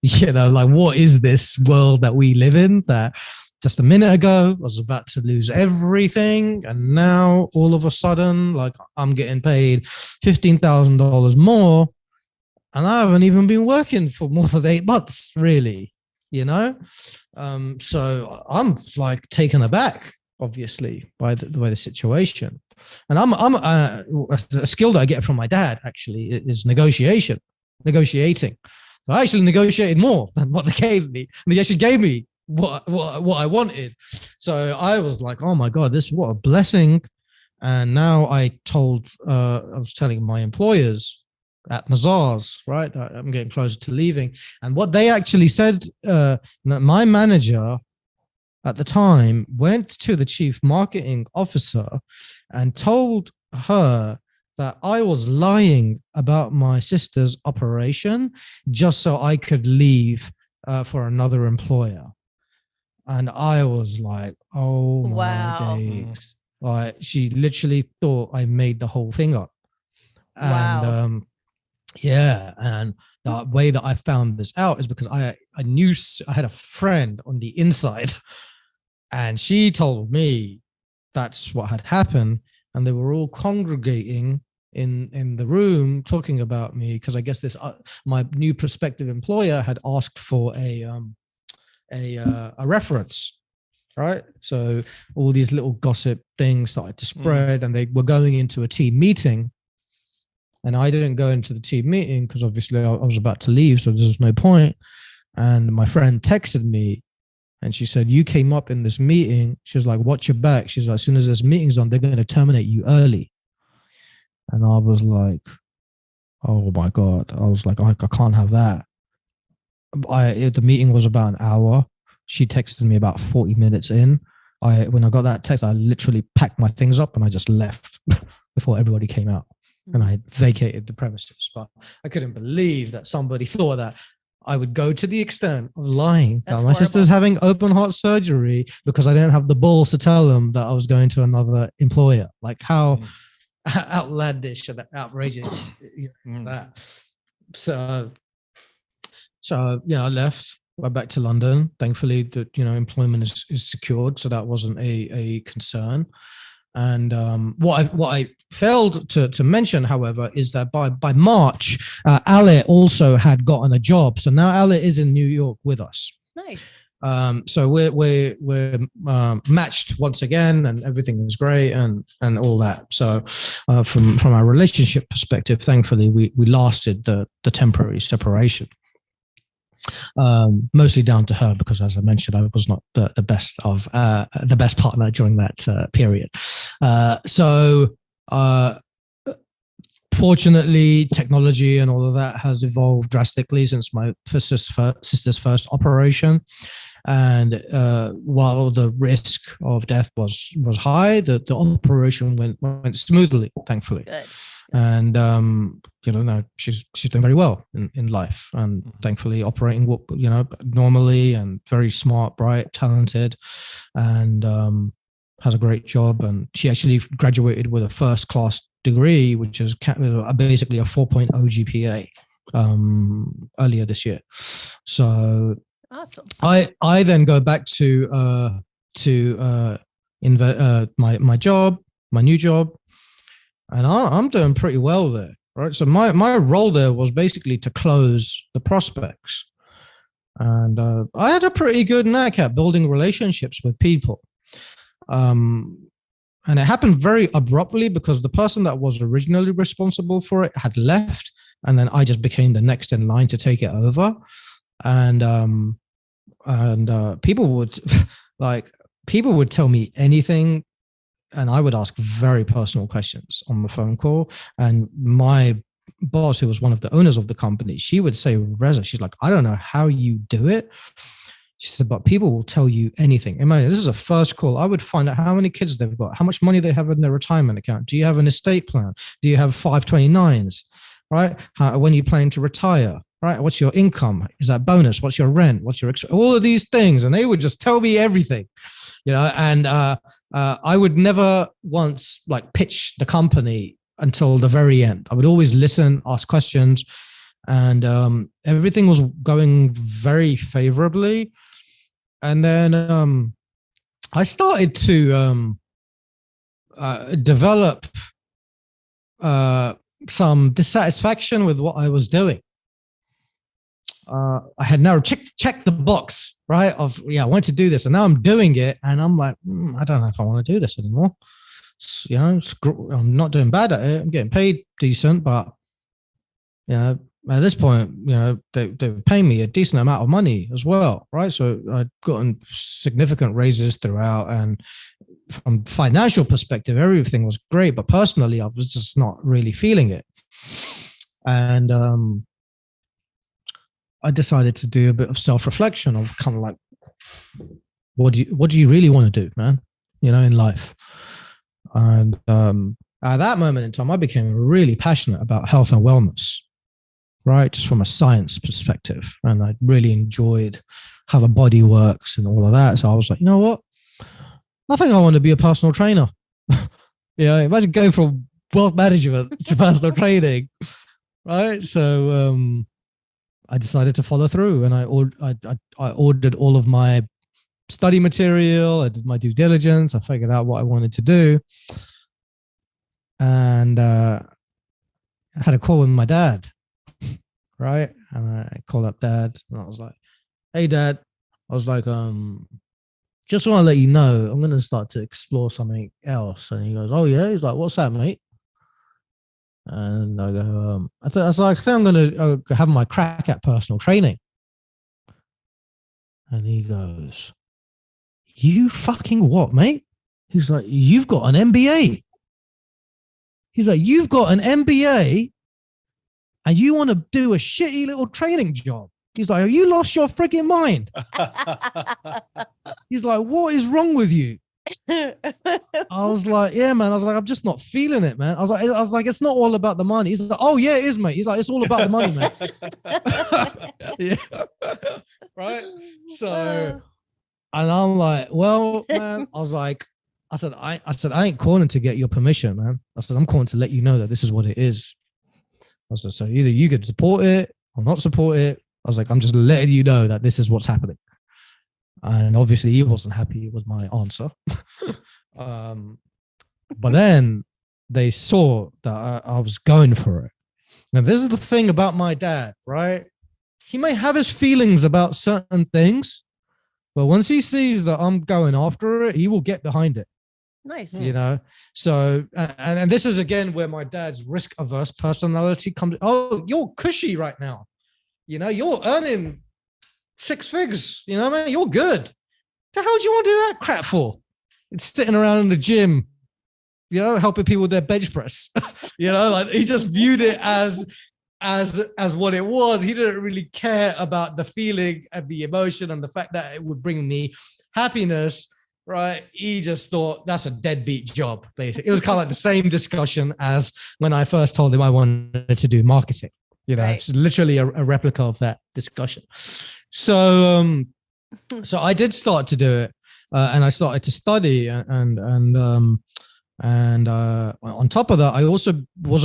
Like, what is this world that we live in? That just a minute ago I was about to lose everything, and now all of a sudden, like, I'm getting paid $15,000 more, and I haven't even been working for more than 8 months, really, So I'm like taken aback, obviously, by the situation. And I'm a skill that I get from my dad, actually, is negotiating. So I actually negotiated more than what they gave me, and they actually gave me what I wanted. So I was like, oh my God, what a blessing. And now I was telling my employers at Mazars, right, that I'm getting closer to leaving. And what they actually said, my manager at the time went to the chief marketing officer and told her that I was lying about my sister's operation just so I could leave for another employer. And I was like, oh my days. Like, she literally thought I made the whole thing up. And yeah, and the way that I found this out is because I knew I had a friend on the inside, and she told me that's what had happened, and they were all congregating in the room talking about me because I guess this my new prospective employer had asked for a reference, right? So all these little gossip things started to spread, and they were going into a team meeting. And I didn't go into the team meeting because obviously I was about to leave, so there was no point. And my friend texted me and she said, you came up in this meeting. She was like, watch your back. She's like, as soon as this meeting's on, they're going to terminate you early. And I was like, oh my God. I was like, I can't have that. The meeting was about an hour. She texted me about 40 minutes in. When I got that text, I literally packed my things up and I just left before everybody came out. And I vacated the premises. But I couldn't believe that somebody thought that I would go to the extent of lying that my sister's having open heart surgery because I didn't have the balls to tell them that I was going to another employer. Like, how outlandish and outrageous is that? So yeah, I left. Went back to London. Thankfully, the employment is secured, so that wasn't a concern. And what I failed to mention, however, is that by March, Ale also had gotten a job. So now Ale is in New York with us. Nice. So we're matched once again, and everything is great and all that. So from our relationship perspective, thankfully we lasted the temporary separation. Mostly down to her because, as I mentioned, I was not the best partner during that period. Fortunately, technology and all of that has evolved drastically since my sister's first operation. And while the risk of death was high, the operation went smoothly, thankfully. Good. And now she's doing very well in life, and thankfully operating normally, and very smart, bright, talented, and has a great job. And she actually graduated with a first-class degree, which is basically a 4.0 GPA earlier this year. So awesome. I then go back to my job, my new job. And I'm doing pretty well there, right? So my role there was basically to close the prospects. And I had a pretty good knack at building relationships with people. And it happened very abruptly because the person that was originally responsible for it had left. And then I just became the next in line to take it over. And people would tell me anything. And I would ask very personal questions on the phone call. And my boss, who was one of the owners of the company, she would say, Reza, she's like, I don't know how you do it. She said, but people will tell you anything. Imagine, this is a first call. I would find out how many kids they've got, how much money they have in their retirement account. Do you have an estate plan? Do you have 529s? Right? When are you planning to retire? Right? What's your income? Is that bonus? What's your rent? What's your all of these things? And they would just tell me everything. And I would never once pitch the company until the very end. I would always listen, ask questions, and everything was going very favorably. And then I started to develop some dissatisfaction with what I was doing. I had now checked the box, right? I want to do this, and now I'm doing it, and I'm like, I don't know if I want to do this anymore. I'm not doing bad at it. I'm getting paid decent, but at this point, they were paying me a decent amount of money as well, right? So I'd gotten significant raises throughout, and from a financial perspective, everything was great. But personally, I was just not really feeling it, and I decided to do a bit of self-reflection of kind of what do you really want to do, man? In life. And at that moment in time, I became really passionate about health and wellness, right? Just from a science perspective. And I really enjoyed how the body works and all of that. So I was like, you know what? I think I want to be a personal trainer. Imagine going from wealth management to personal training, right? So I decided to follow through, and I ordered all of my study material. I did my due diligence. I figured out what I wanted to do, and I had a call with my dad, right? And I called up Dad, and I was like, "Hey, Dad," I was like, just want to let you know, I'm going to start to explore something else. And he goes, "Oh yeah." He's like, "What's that, mate?" And I go, I think I'm going to have my crack at personal training. And he goes, "You fucking what, mate?" He's like, "You've got an MBA." He's like, "You've got an MBA and you want to do a shitty little training job?" He's like, "Have you lost your freaking mind?" He's like, "What is wrong with you?" I was like, "Yeah, man." I was like, "I'm just not feeling it, man." I was like, "It's not all about the money." He's like, "Oh yeah, it is, mate." He's like, "It's all about the money, mate." Yeah. Right. So, and I'm like, "Well, man," I said, I ain't calling to get your permission, man. I said, "I'm calling to let you know that this is what it is." I said, "So either you could support it or not support it." I was like, "I'm just letting you know that this is what's happening." And obviously he wasn't happy with my answer. But then they saw that I was going for it. Now, this is the thing about my dad, right? He may have his feelings about certain things, but once he sees that I'm going after it, he will get behind it. Nice. So, and this is again where my dad's risk averse personality comes. "Oh, you're cushy right now. You're earning 6 figures, man, you're good. The hell do you want to do that crap for? It's sitting around in the gym, helping people with their bench press." Like he just viewed it as what it was. He didn't really care about the feeling and the emotion and the fact that it would bring me happiness, right? He just thought that's a deadbeat job, basically. It was kind of like the same discussion as when I first told him I wanted to do marketing. Right. It's literally a replica of that discussion. So I did start to do it, and I started to study, and on top of that, I also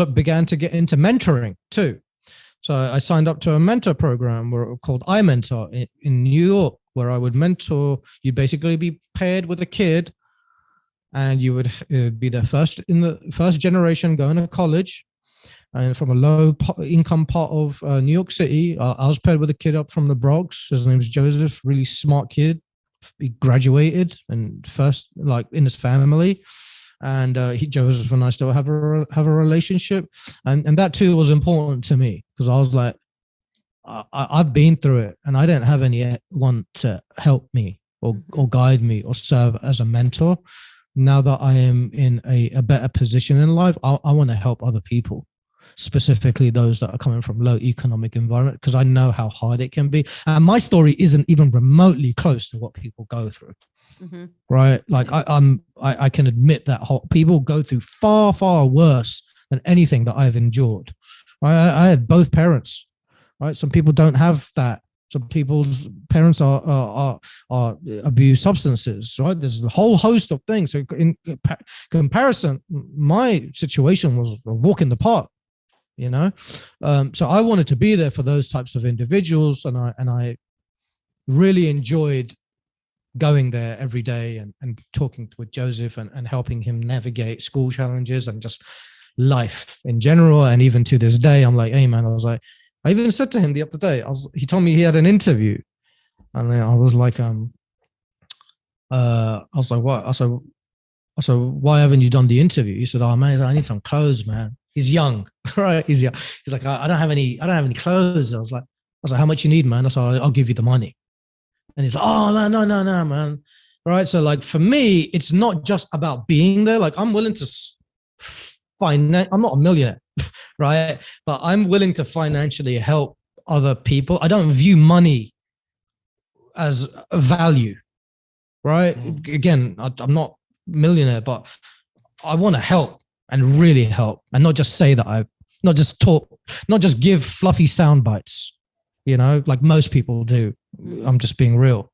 began to get into mentoring too. So I signed up to a mentor program called iMentor in New York, where I would mentor. You'd basically be paired with a kid, and you would be the first generation going to college. And from a low income part of New York City, I was paired with a kid up from the Bronx. His name was Joseph, really smart kid. He graduated and first, like, in his family. And Joseph and I still have a relationship. And that too was important to me, because I was like, I've been through it and I didn't have anyone to help me or guide me or serve as a mentor. Now that I am in a better position in life, I want to help other people, specifically those that are coming from low economic environment, because I know how hard it can be. And my story isn't even remotely close to what people go through. Mm-hmm. Right? Like I can admit that people go through far, far worse than anything that I've endured. I had both parents, right? Some people don't have that. Some people's parents are abuse substances, right? There's a whole host of things. So in comparison, my situation was a walk in the park. So I wanted to be there for those types of individuals, and I really enjoyed going there every day and talking with Joseph and helping him navigate school challenges and just life in general. And even to this day, I'm like, "Hey man," I even said to him the other day, he told me he had an interview, and I was like, "What?" I said, "Why haven't you done the interview?" He said, "Oh man, I need some clothes, man." He's young, right? He's young. He's like, I don't have any clothes. I was like, "How much you need, man?" I said, "I'll give you the money." And he's like, "Oh, no, man." Right. So like for me, it's not just about being there. Like I'm willing to I'm not a millionaire, right? But I'm willing to financially help other people. I don't view money as a value. right? Again, I'm not millionaire, but I want to help and really help, and not just say that not just talk, not just give fluffy sound bites, like most people do. I'm just being real.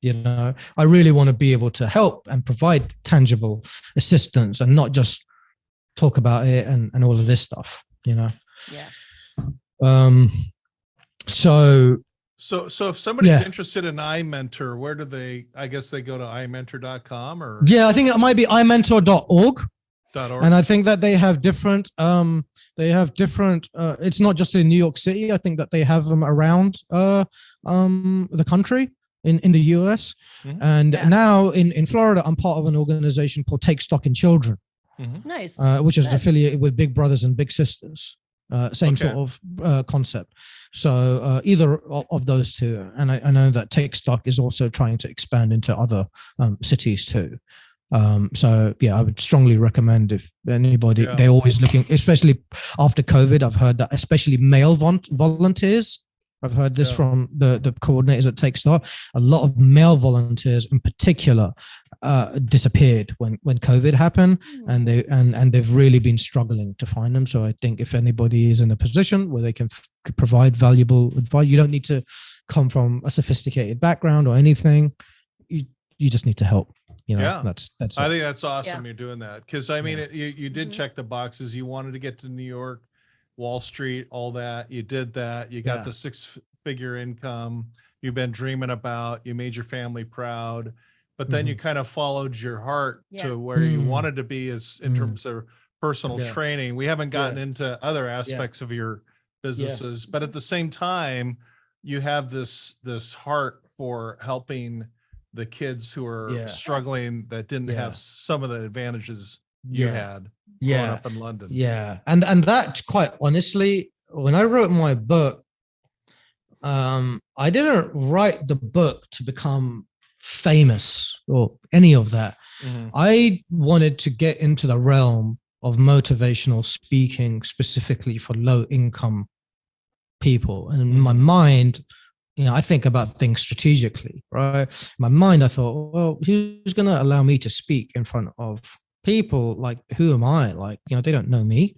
I really want to be able to help and provide tangible assistance and not just talk about it and all of this stuff, Yeah. So if somebody's interested in iMentor, where do I guess they go to iMentor.com or? Yeah, I think it might be iMentor.org. And I think that they have different, it's not just in New York City. I think that they have them around the country in the US. And now in Florida, I'm part of an organization called Take Stock in Children. Nice. Which is affiliated with Big Brothers and Big Sisters. Same sort of concept. So either of those two. And I know that Take Stock is also trying to expand into other cities too. So yeah, I would strongly recommend if anybody, they're always looking, especially after COVID, I've heard that especially male volunteers, I've heard this from the coordinators at Take Stock, a lot of male volunteers in particular disappeared when COVID happened, and they've really been struggling to find them. So I think if anybody is in a position where they can provide valuable advice, you don't need to come from a sophisticated background or anything. You just need to help. That's I think that's awesome. You're doing that because I mean, you did check the boxes. You wanted to get to New York, Wall Street, all that. You did that. You got the 6-figure income you've been dreaming about. You made your family proud, but then you kind of followed your heart to where you wanted to be as in terms of personal training. We haven't gotten into other aspects of your businesses, but at the same time, you have this heart for helping the kids who are struggling that didn't have some of the advantages you had growing up in London. And that, quite honestly, when I wrote my book, I didn't write the book to become famous or any of that. I wanted to get into the realm of motivational speaking specifically for low income people. And in my mind, I think about things strategically, right? In my mind, I thought, well, who's going to allow me to speak in front of people? Like, who am I? Like, they don't know me.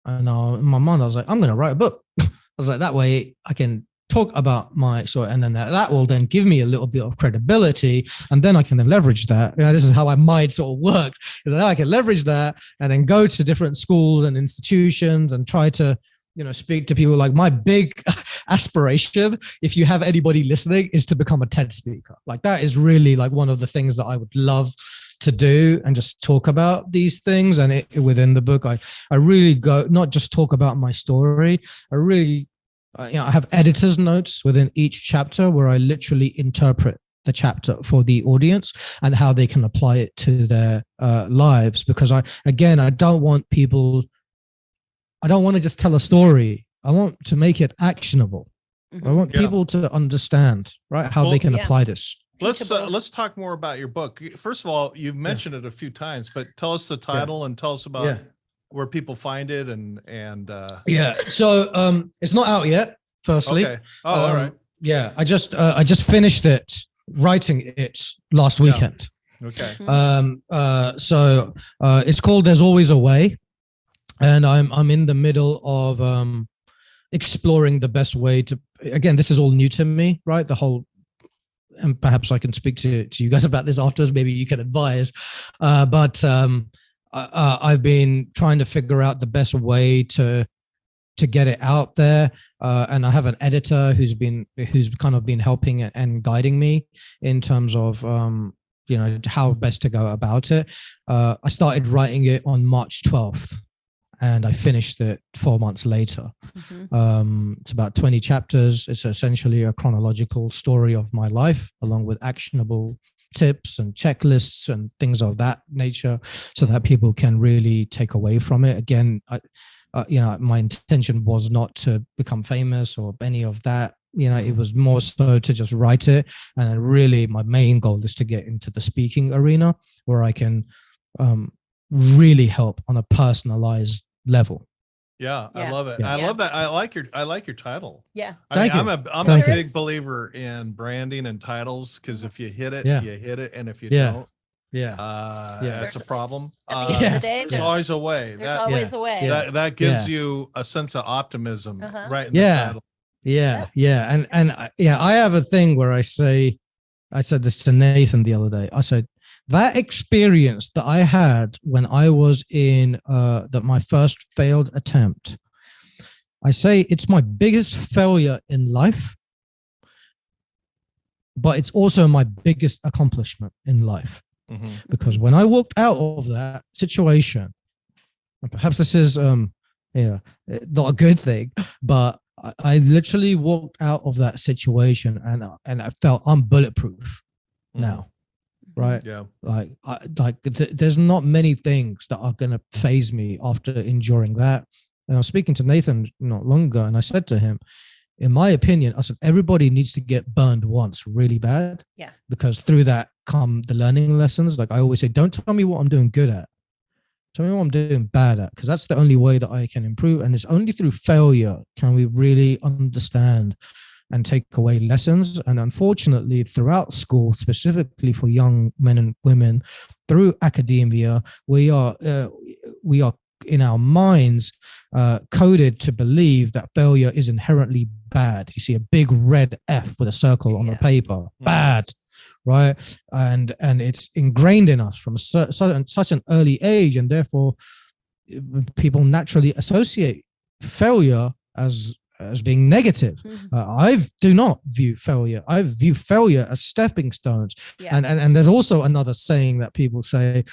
And in my mind, I was like, I'm going to write a book. I was like, that way I can talk about my story, and then that will then give me a little bit of credibility, and then I can then leverage that. This is how my mind sort of worked. Is that I can leverage that and then go to different schools and institutions and try to speak to people. Like, my big aspiration, if you have anybody listening, is to become a TED speaker. Like, that is really like one of the things that I would love to do, and just talk about these things. And within the book, I really go, not just talk about my story. I really, I have editor's notes within each chapter where I literally interpret the chapter for the audience and how they can apply it to their lives. Because I don't want to just tell a story. I want to make it actionable. I want people to understand, right, how they can apply this. Let's talk more about your book. First of all, you've mentioned it a few times, but tell us the title and tell us about where people find it and So it's not out yet. Firstly, all right. I just finished it, writing it last weekend. So it's called "There's Always a Way." And I'm in the middle of exploring the best way to, again, this is all new to me, right? The whole, and perhaps I can speak to you guys about this afterwards. Maybe you can advise. But I've been trying to figure out the best way to get it out there. And I have an editor who's kind of been helping and guiding me in terms of, how best to go about it. I started writing it on March 12th. And I finished it 4 months later. It's about 20 chapters. It's essentially a chronological story of my life, along with actionable tips and checklists and things of that nature, so that people can really take away from it. Again, my intention was not to become famous or any of that. It was more so to just write it. And really, my main goal is to get into the speaking arena, where I can really help on a personalized level. Yeah, I Yeah. love it. Yeah. I Yeah. love that. I like your title. Yeah. Thank you. I'm a Thank you. big believer in branding and titles, because if you hit it, Yeah. you hit it, and if you Yeah. don't, Yeah. Yeah. that's a problem. At the end of the day, There's always a way. there's always Yeah. a way. Yeah. That gives you a sense of optimism, Uh-huh. right in the Yeah. title. Yeah. Yeah. And I have a thing where I said this to Nathan the other day. I said, that experience that I had when I was in my first failed attempt, I say it's my biggest failure in life, but it's also my biggest accomplishment in life. Mm-hmm. Because when I walked out of that situation, and perhaps this is not a good thing, but I literally walked out of that situation and I felt I'm bulletproof now. Right. Yeah. There's not many things that are going to phase me after enduring that. And I was speaking to Nathan not long ago, and I said to him, in my opinion, I said, everybody needs to get burned once really bad. Yeah. Because through that come the learning lessons. Like I always say, don't tell me what I'm doing good at. Tell me what I'm doing bad at, because that's the only way that I can improve. And it's only through failure can we really understand and take away lessons. And unfortunately, throughout school, specifically for young men and women, through academia, we are in our minds coded to believe that failure is inherently bad. You see a big red F with a circle on the paper, bad, right? And it's ingrained in us from such an early age, and therefore people naturally associate failure as being negative. I do not view failure. I view failure as stepping stones. Yeah. And there's also another saying that people say,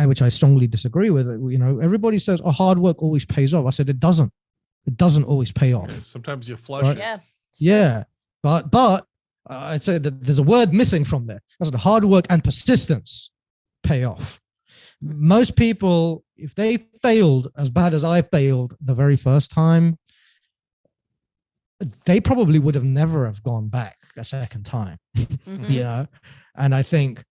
which I strongly disagree with. You know, everybody says, "Oh, hard work always pays off." I said it doesn't. It doesn't always pay off. Yeah, sometimes you flush it. Yeah. Yeah. But I'd say that there's a word missing from there. That's the hard work and persistence pay off. Most people, if they failed as bad as I failed the very first time, they probably would have never have gone back a second time. Yeah. And I think,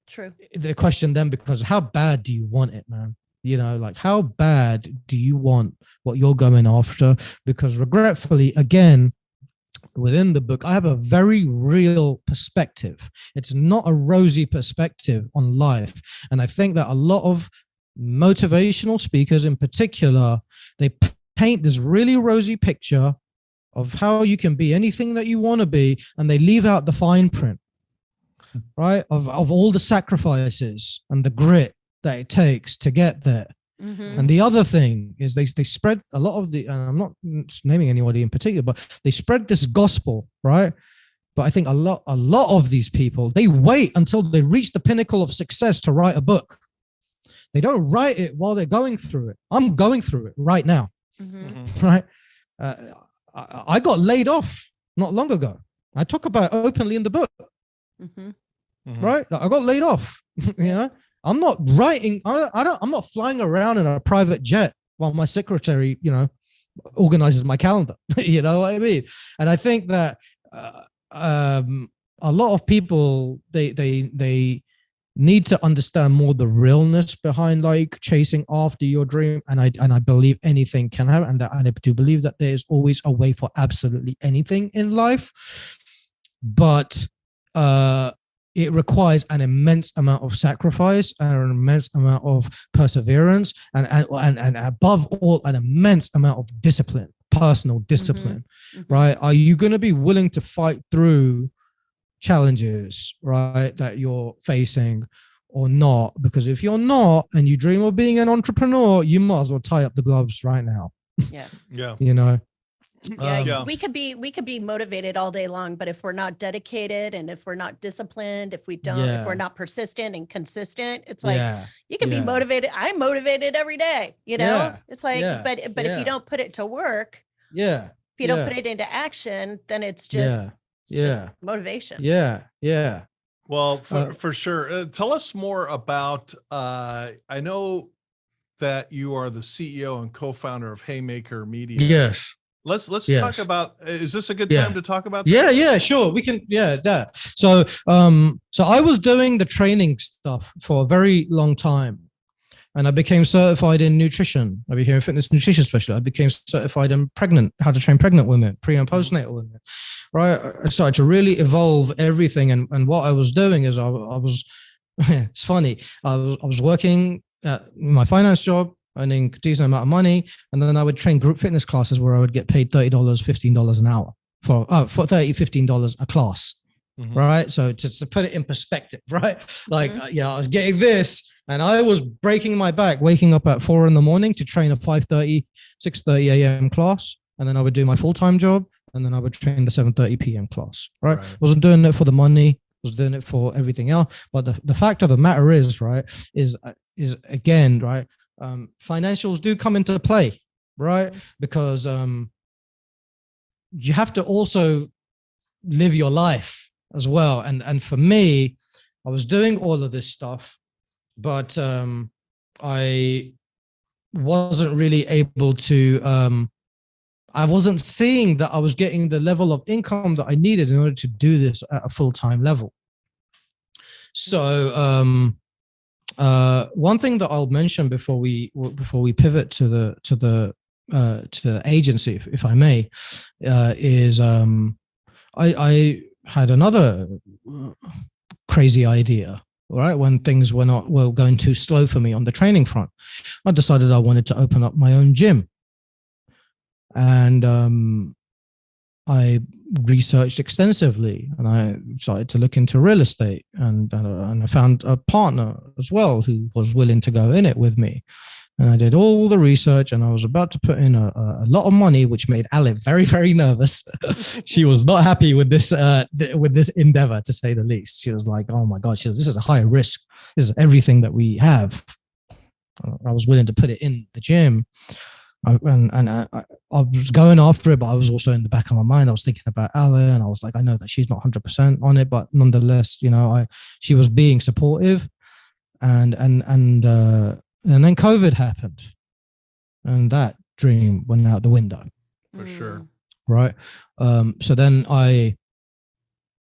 true. The question then becomes, how bad do you want it, man? You know, like how bad do you want what you're going after? Because regretfully, again, within the book, I have a very real perspective. It's not a rosy perspective on life. And I think that a lot of motivational speakers in particular, they paint this really rosy picture of how you can be anything that you want to be, and they leave out the fine print, right? Of all the sacrifices and the grit that it takes to get there. And the other thing is they spread a lot of the, and I'm not naming anybody in particular, but they spread this gospel, right? But I think a lot of these people, they wait until they reach the pinnacle of success to write a book. They don't write it while they're going through it. I'm going through it right now, right? I got laid off not long ago. I talk about it openly in the book, right? I got laid off. You know, I'm not writing. I'm not flying around in a private jet while my secretary, organizes my calendar. You know what I mean? And I think that a lot of people they need to understand more the realness behind like chasing after your dream. And I believe anything can happen, and I do believe that there is always a way for absolutely anything in life. But it requires an immense amount of sacrifice and an immense amount of perseverance, and above all, an immense amount of discipline, personal discipline, right? Are you going to be willing to fight through challenges, right, that you're facing or not? Because if you're not, and you dream of being an entrepreneur, you might as well tie up the gloves right now. Yeah. We could be motivated all day long, but if we're not dedicated, and if we're not disciplined, if we're not persistent and consistent, it's like you can be motivated. I'm motivated every day, it's like, but if you don't put it to work, if you don't put it into action, then it's just motivation. Well, for sure. Tell us more about, I know that you are the CEO and co-founder of Haymaker Media. Yes. Let's talk about, is this a good time to talk about that? Yeah, sure. We can, that. So I was doing the training stuff for a very long time. And I became certified in nutrition. I became a fitness nutrition specialist. I became certified in how to train pregnant women, pre and postnatal women, right? I started to really evolve everything. And what I was doing is I was, it's funny. I was working at my finance job, earning a decent amount of money. And then I would train group fitness classes where I would get paid $30, $15 an hour for $30, $15 a class. Mm-hmm. Right. So to put it in perspective, right? Like, I was getting this and I was breaking my back, waking up at 4 a.m. to train a 5:30, 6:30 a.m. class. And then I would do my full-time job. And then I would train the 7:30 p.m. class. Right. Wasn't doing it for the money, was doing it for everything else. But the fact of the matter is, right, is again, right, financials do come into play, right? Because you have to also live your life as well. And for me, I was doing all of this stuff, but I wasn't really able to, I wasn't seeing that I was getting the level of income that I needed in order to do this at a full-time level. So one thing that I'll mention before we pivot to the agency, if I may, is I had another crazy idea, right? When things were going too slow for me on the training front, I decided I wanted to open up my own gym. And I researched extensively and I started to look into real estate and I found a partner as well who was willing to go in it with me. And I did all the research and I was about to put in a lot of money, which made Ali very, very nervous. She was not happy with this endeavor, to say the least. She was like, oh my God, this is a high risk. This is everything that we have. I was willing to put it in the gym. I was going after it, but I was also in the back of my mind, I was thinking about Ali and I was like, I know that she's not 100% on it, but nonetheless, she was being supportive and then COVID happened and that dream went out the window. For sure. Right. So then I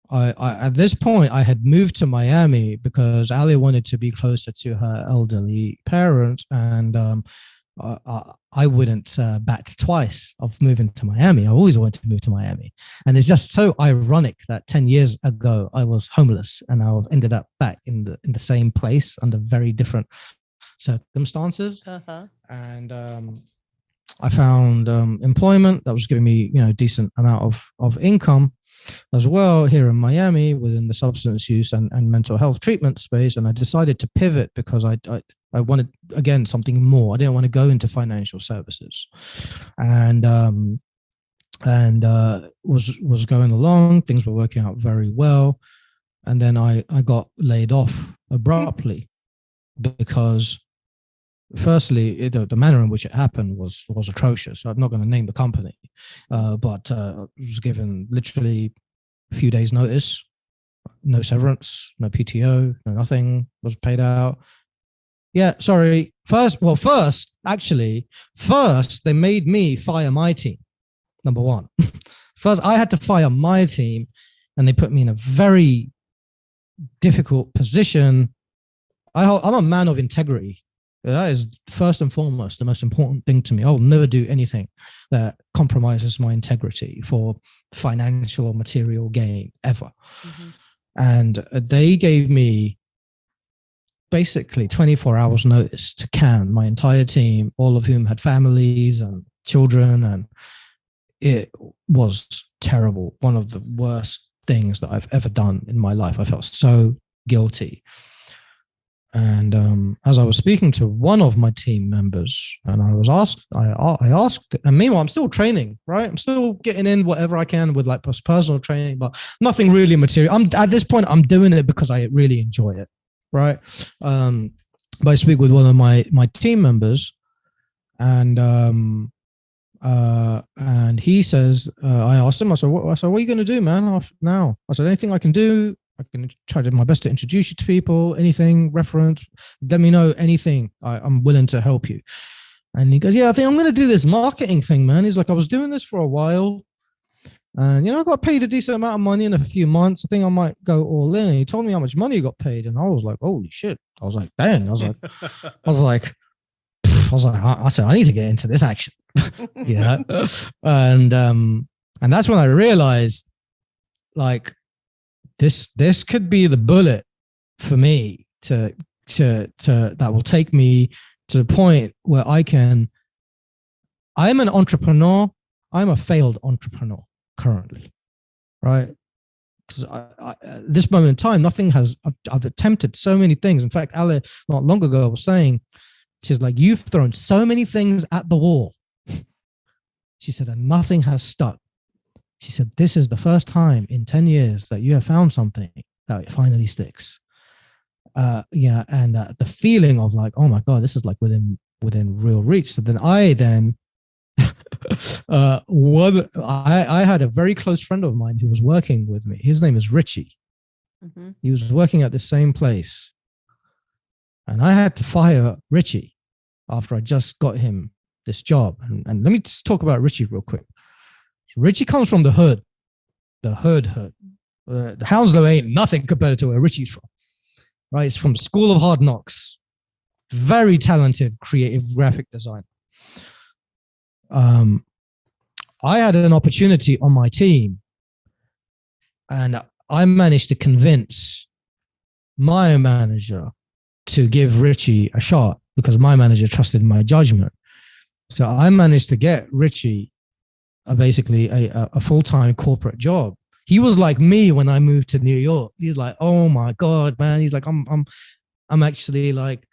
at this point I had moved to Miami because Ali wanted to be closer to her elderly parents and I wouldn't bat twice of moving to Miami. I always wanted to move to Miami. And it's just so ironic that 10 years ago I was homeless and I ended up back in the same place under very different circumstances. And I found employment that was giving me a decent amount of income as well here in Miami within the substance use and mental health treatment space. And I decided to pivot because I wanted, again, something more. I didn't want to go into financial services, and was going along. Things were working out very well, and then I got laid off abruptly because, firstly, the manner in which it happened was atrocious. I'm not going to name the company, but I was given literally a few days' notice, no severance, no PTO, no nothing was paid out. Yeah, sorry. First, they made me fire my team. Number one. First, I had to fire my team and they put me in a very difficult position. I'm a man of integrity. That is first and foremost the most important thing to me. I'll never do anything that compromises my integrity for financial or material gain ever. Mm-hmm. And they gave me basically 24 hours notice to can my entire team, all of whom had families and children, and it was terrible. One of the worst things that I've ever done in my life. I felt so guilty. And as I was speaking to one of my team members, and I asked, and meanwhile I'm still training, right? I'm still getting in whatever I can with like personal training, but nothing really material. At this point, I'm doing it because I really enjoy it, right? But I speak with one of my team members, and he says, I asked him, I said, what are you going to do, man? Now, I said, anything I can do. I can try to do my best to introduce you to people, anything, reference, let me know anything. I'm willing to help you. And he goes, yeah, I think I'm going to do this marketing thing, man. He's like, I was doing this for a while and, I got paid a decent amount of money in a few months. I think I might go all in. He told me how much money he got paid. And I was like, holy shit. I was like, dang. I was like, was like, I said, I need to get into this action. And that's when I realized, like, this could be the bullet for me to that will take me to the point where I'm an entrepreneur. I'm a failed entrepreneur currently, right? Because at this moment in time, I've attempted so many things. In fact, Ali, not long ago, was saying, she's like, you've thrown so many things at the wall. She said, and nothing has stuck. She said, this is the first time in 10 years that you have found something that finally sticks. And the feeling of like, oh my God, this is like within real reach. So then I had a very close friend of mine who was working with me. His name is Richie. Mm-hmm. He was working at the same place. And I had to fire Richie after I just got him this job. And let me just talk about Richie real quick. Richie comes from the hood. The hood. The Hounslow ain't nothing compared to where Richie's from. Right? It's from the School of Hard Knocks. Very talented, creative graphic designer. I had an opportunity on my team, and I managed to convince my manager to give Richie a shot because my manager trusted my judgment. So I managed to get Richie basically a full-time corporate job. He was like me when I moved to New York. He's like, oh my God, man. He's like, I'm actually like,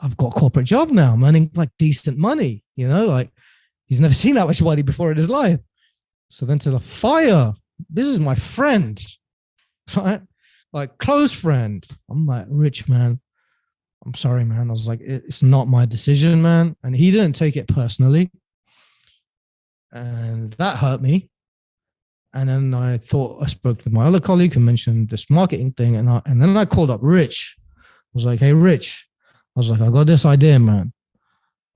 I've got a corporate job now. I'm earning like decent money, like he's never seen that much money before in his life. So then to fire, this is my friend, right? Like close friend. I'm like, Rich, man, I'm sorry, man. I was like, it's not my decision, man. And he didn't take it personally. And that hurt me. And then I spoke to my other colleague who mentioned this marketing thing. And then I called up Rich. I was like, hey, Rich. I was like, I got this idea, man.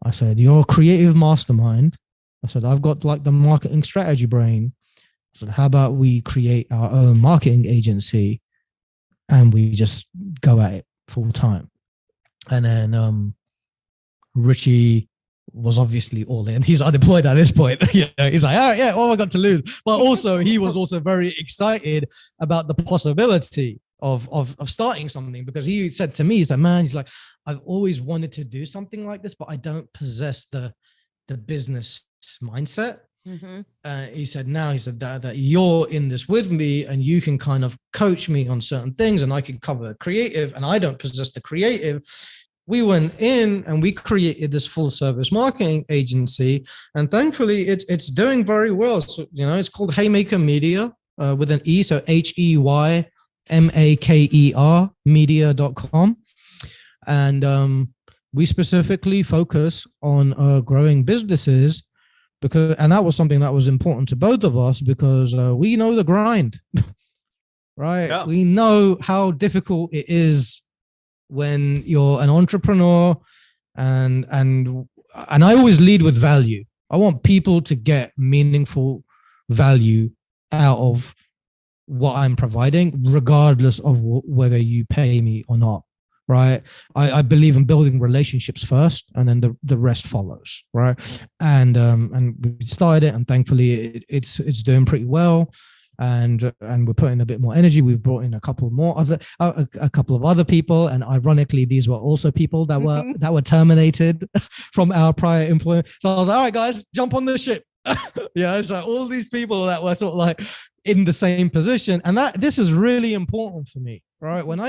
I said, you're a creative mastermind. I said, I've got like the marketing strategy brain. I said, how about we create our own marketing agency and we just go at it full time? And then Richie was obviously all in. He's unemployed at this point. He's like, all right, yeah, what have I got to lose? But also he was also very excited about the possibility of starting something, because he said to me, he's like, I've always wanted to do something like this, but I don't possess the business mindset. Mm-hmm. He said that you're in this with me and you can kind of coach me on certain things and I can cover the creative and I don't possess the creative. We went in and we created this full service marketing agency, and thankfully it's doing very well. So, it's called Haymaker Media with an E. So HEYMAKER media.com. And we specifically focus on growing businesses and that was something that was important to both of us because we know the grind, right? Yeah. We know how difficult it is when you're an entrepreneur, and I always lead with value. I want people to get meaningful value out of what I'm providing, regardless of whether you pay me or not, right? I believe in building relationships first, and then the rest follows, right? And we started it, and thankfully it's doing pretty well. And we're putting a bit more energy. We've brought in a couple of other people, and ironically, these were also people that were terminated from our prior employment. So I was like, all right, guys, jump on the ship. So all these people that were sort of like in the same position, and this is really important for me, right? When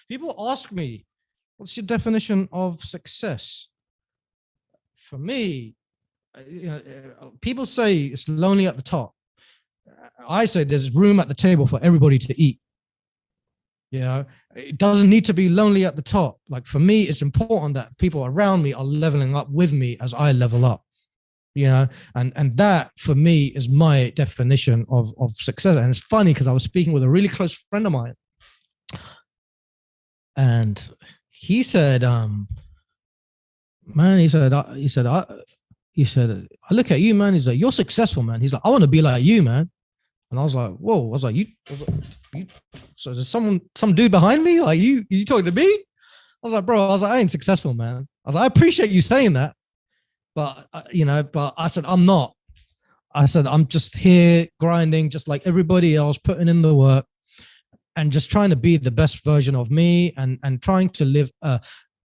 people ask me, what's your definition of success? For me, people say it's lonely at the top. I say there's room at the table for everybody to eat. It doesn't need to be lonely at the top. Like for me, it's important that people around me are leveling up with me as I level up. And that for me is my definition of success. And it's funny because I was speaking with a really close friend of mine, and he said, man, he said, I look at you, man. He's like, you're successful, man. He's like, I want to be like you, man. And I was like, whoa. I was like, you so there's some dude behind me? Like you talking to me? I was like, bro, I ain't successful, man. I was like, I appreciate you saying that. but but I said, I'm not. I said, I'm just here grinding, just like everybody else, putting in the work and just trying to be the best version of me, and trying to live a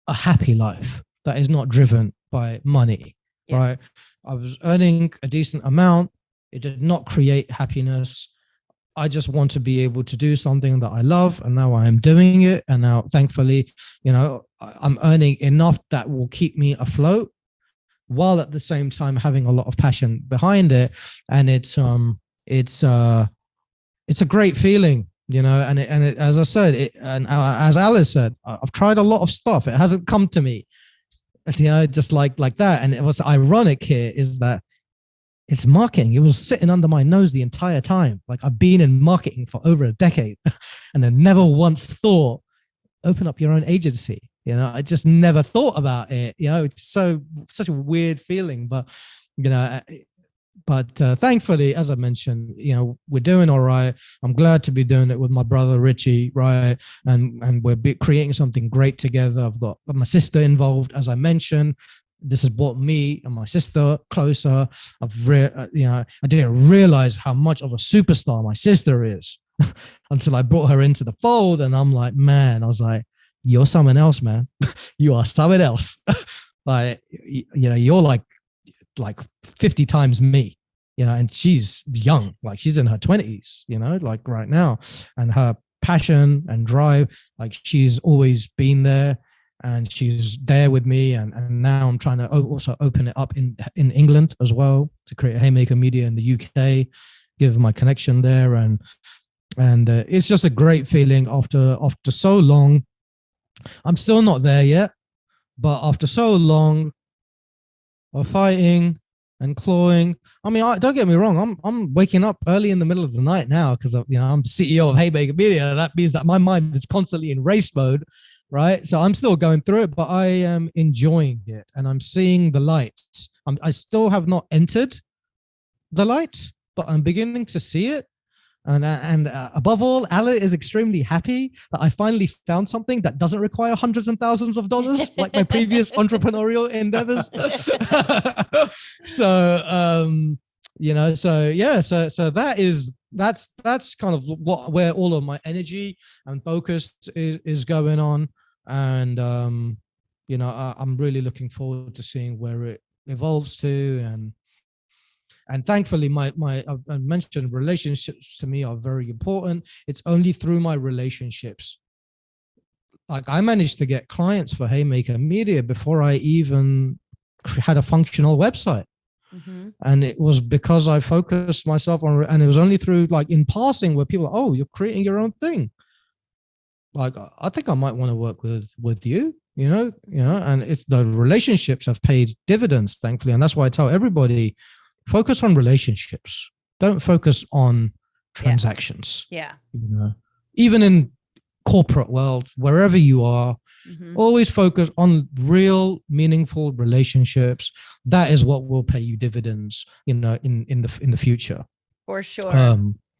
happy life that is not driven by money, right? I was earning a decent amount. It did not create happiness. I just want to be able to do something that I love, and now I am doing it. And now, thankfully, I'm earning enough that will keep me afloat, while at the same time having a lot of passion behind it. And it's a great feeling, and as I said, and as Alice said, I've tried a lot of stuff. It hasn't come to me, just like that. And what's ironic here is that it's marketing. It was sitting under my nose the entire time. Like, I've been in marketing for over a decade and I never once thought, open up your own agency. I just never thought about it. It's such a weird feeling, but thankfully, as I mentioned, we're doing all right. I'm glad to be doing it with my brother Richie, right? And we're creating something great together. I've got my sister involved, as I mentioned. This has brought me and my sister closer. I didn't realize how much of a superstar my sister is until I brought her into the fold. And I'm like, man, I was like, you're someone else, man. You are someone else. Like, you're like 50 times me, and she's young, like she's in her 20s, like right now. And her passion and drive, like she's always been there. And she's there with me, and now I'm trying to also open it up in England as well, to create a Haymaker Media in the UK, give my connection there, and it's just a great feeling after so long. I'm still not there yet, but after so long of fighting and clawing, I mean, don't get me wrong, I'm waking up early in the middle of the night now because I'm the CEO of Haymaker Media. That means that my mind is constantly in race mode. Right. So I'm still going through it, but I am enjoying it and I'm seeing the light. I still have not entered the light, but I'm beginning to see it. And above all, Allah is extremely happy that I finally found something that doesn't require hundreds and thousands of dollars like my previous entrepreneurial endeavors. So, that's kind of where all of my energy and focus is going on. And, I'm really looking forward to seeing where it evolves to. And thankfully, I mentioned relationships to me are very important. It's only through my relationships. Like, I managed to get clients for Haymaker Media before I even had a functional website. Mm-hmm. And it was because I focused myself on, and it was only through, like, in passing, where people, oh, you're creating your own thing. Like, I think I might want to work with you, and if the relationships have paid dividends, thankfully. And that's why I tell everybody, focus on relationships. Don't focus on transactions. Yeah. Even in corporate world, wherever you are, always focus on real, meaningful relationships. That is what will pay you dividends, in the future. For sure.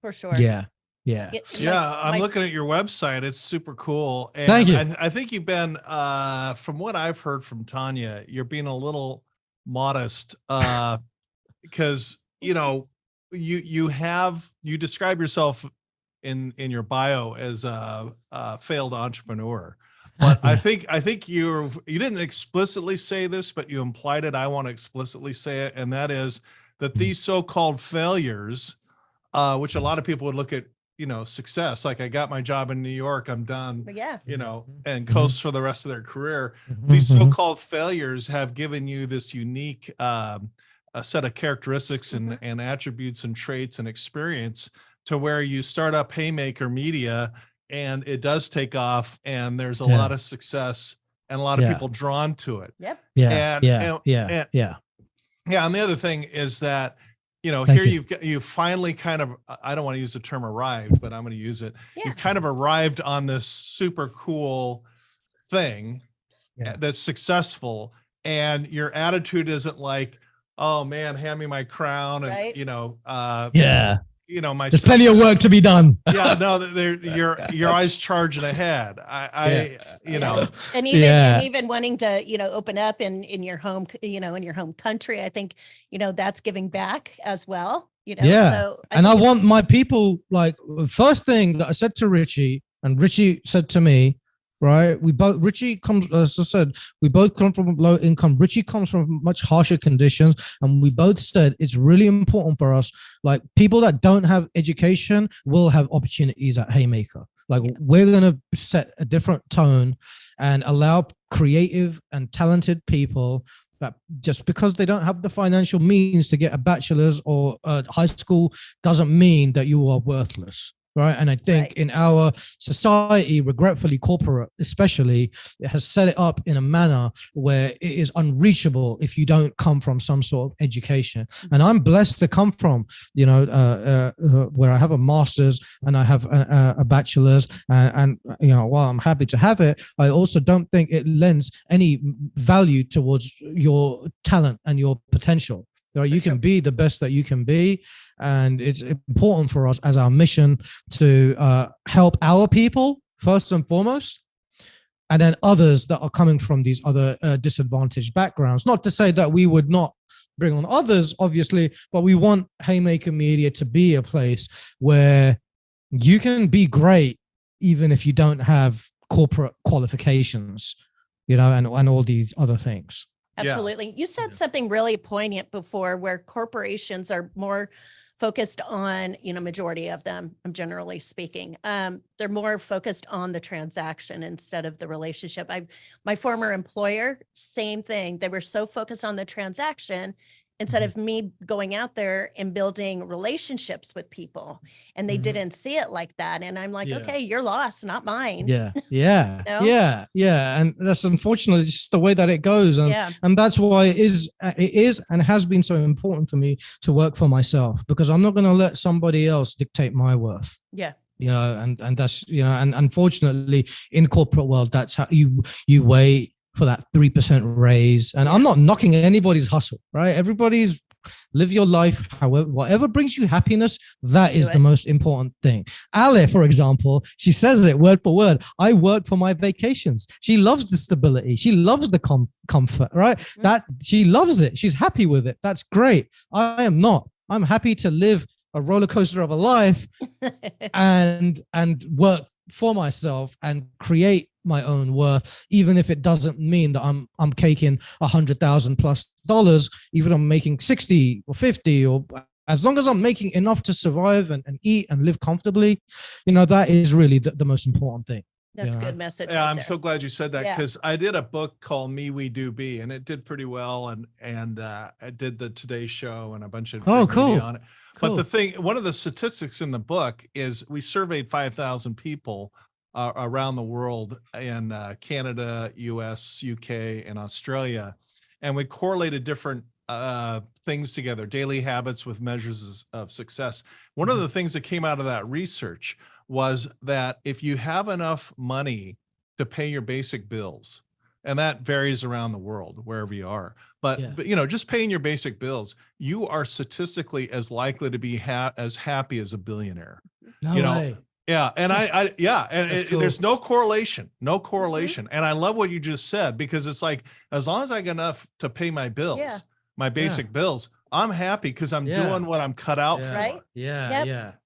For sure. Yeah. I'm looking at your website. It's super cool. And thank you. I think you've been, from what I've heard from Tanya, you're being a little modest, because you describe yourself in your bio as a failed entrepreneur. But I think you didn't explicitly say this, but you implied it. I want to explicitly say it, and that is that these so-called failures, which a lot of people would look at, success, like, I got my job in New York, I'm done, and coast for the rest of their career. These so-called failures have given you this unique a set of characteristics and attributes and traits and experience, to where you start up Haymaker Media and it does take off, and there's a lot of success and a lot of people drawn to it. Yep. And the other thing is that, you finally kind of, I don't want to use the term arrived, but I'm going to use it. You've kind of arrived on this super cool thing that's successful, and your attitude isn't like, oh man, hand me my crown, and my there's plenty of work to be done. Yeah, no, you're always charging ahead. and even wanting to, open up in your home, in your home country. I think, that's giving back as well. So I want my people, like, first thing that I said to Richie, and Richie said to me, right? Richie comes, as I said, we both come from low income. Richie comes from much harsher conditions. And we both said it's really important for us. Like, people that don't have education will have opportunities at Haymaker. Like, we're going to set a different tone and allow creative and talented people that just because they don't have the financial means to get a bachelor's or high school doesn't mean that you are worthless. Right. And I think in our society, regretfully corporate, especially, it has set it up in a manner where it is unreachable if you don't come from some sort of education. And I'm blessed to come from, where I have a master's and I have a bachelor's. And while I'm happy to have it, I also don't think it lends any value towards your talent and your potential. You can be the best that you can be. And it's important for us as our mission to help our people first and foremost, and then others that are coming from these other disadvantaged backgrounds. Not to say that we would not bring on others, obviously, but we want Haymaker Media to be a place where you can be great even if you don't have corporate qualifications, and all these other things. Absolutely. You said something really poignant before, where corporations are more focused on, majority of them, I'm generally speaking, they're more focused on the transaction instead of the relationship. My former employer, same thing. They were so focused on the transaction instead of me going out there and building relationships with people, and they didn't see it like that. And I'm like, okay, your loss, not mine. Yeah. And that's unfortunately just the way that it goes. And that's why it is and has been so important for me to work for myself, because I'm not going to let somebody else dictate my worth. And that's, and unfortunately in corporate world, that's how you wait for that 3% raise. And I'm not knocking anybody's hustle, right? Everybody's live your life, however, whatever brings you happiness, that is the most important thing. Ale, for example, she says it word for word. I work for my vacations. She loves the stability. She loves the comfort, right? That she loves it. She's happy with it. That's great. I am not. I'm happy to live a roller coaster of a life and work for myself and create my own worth, even if it doesn't mean that I'm caking $100,000+ even if I'm making 60 or 50, or as long as I'm making enough to survive and eat and live comfortably, that is really the most important thing. That's a good message. Yeah, I'm so glad you said that, because I did a book called Me, We, Do, Be, and it did pretty well. And I did the Today Show and a bunch of media on it. But one of the statistics in the book is we surveyed 5,000 people around the world in Canada, US, UK, and Australia. And we correlated different things together, daily habits with measures of success. One of the things that came out of that research was that if you have enough money to pay your basic bills, and that varies around the world, wherever you are, but just paying your basic bills, you are statistically as likely to be as happy as a billionaire. No way. Yeah. And cool. There's no correlation. And I love what you just said, because it's like, as long as I get enough to pay my bills, my basic bills, I'm happy because I'm doing what I'm cut out for. Right? Yeah.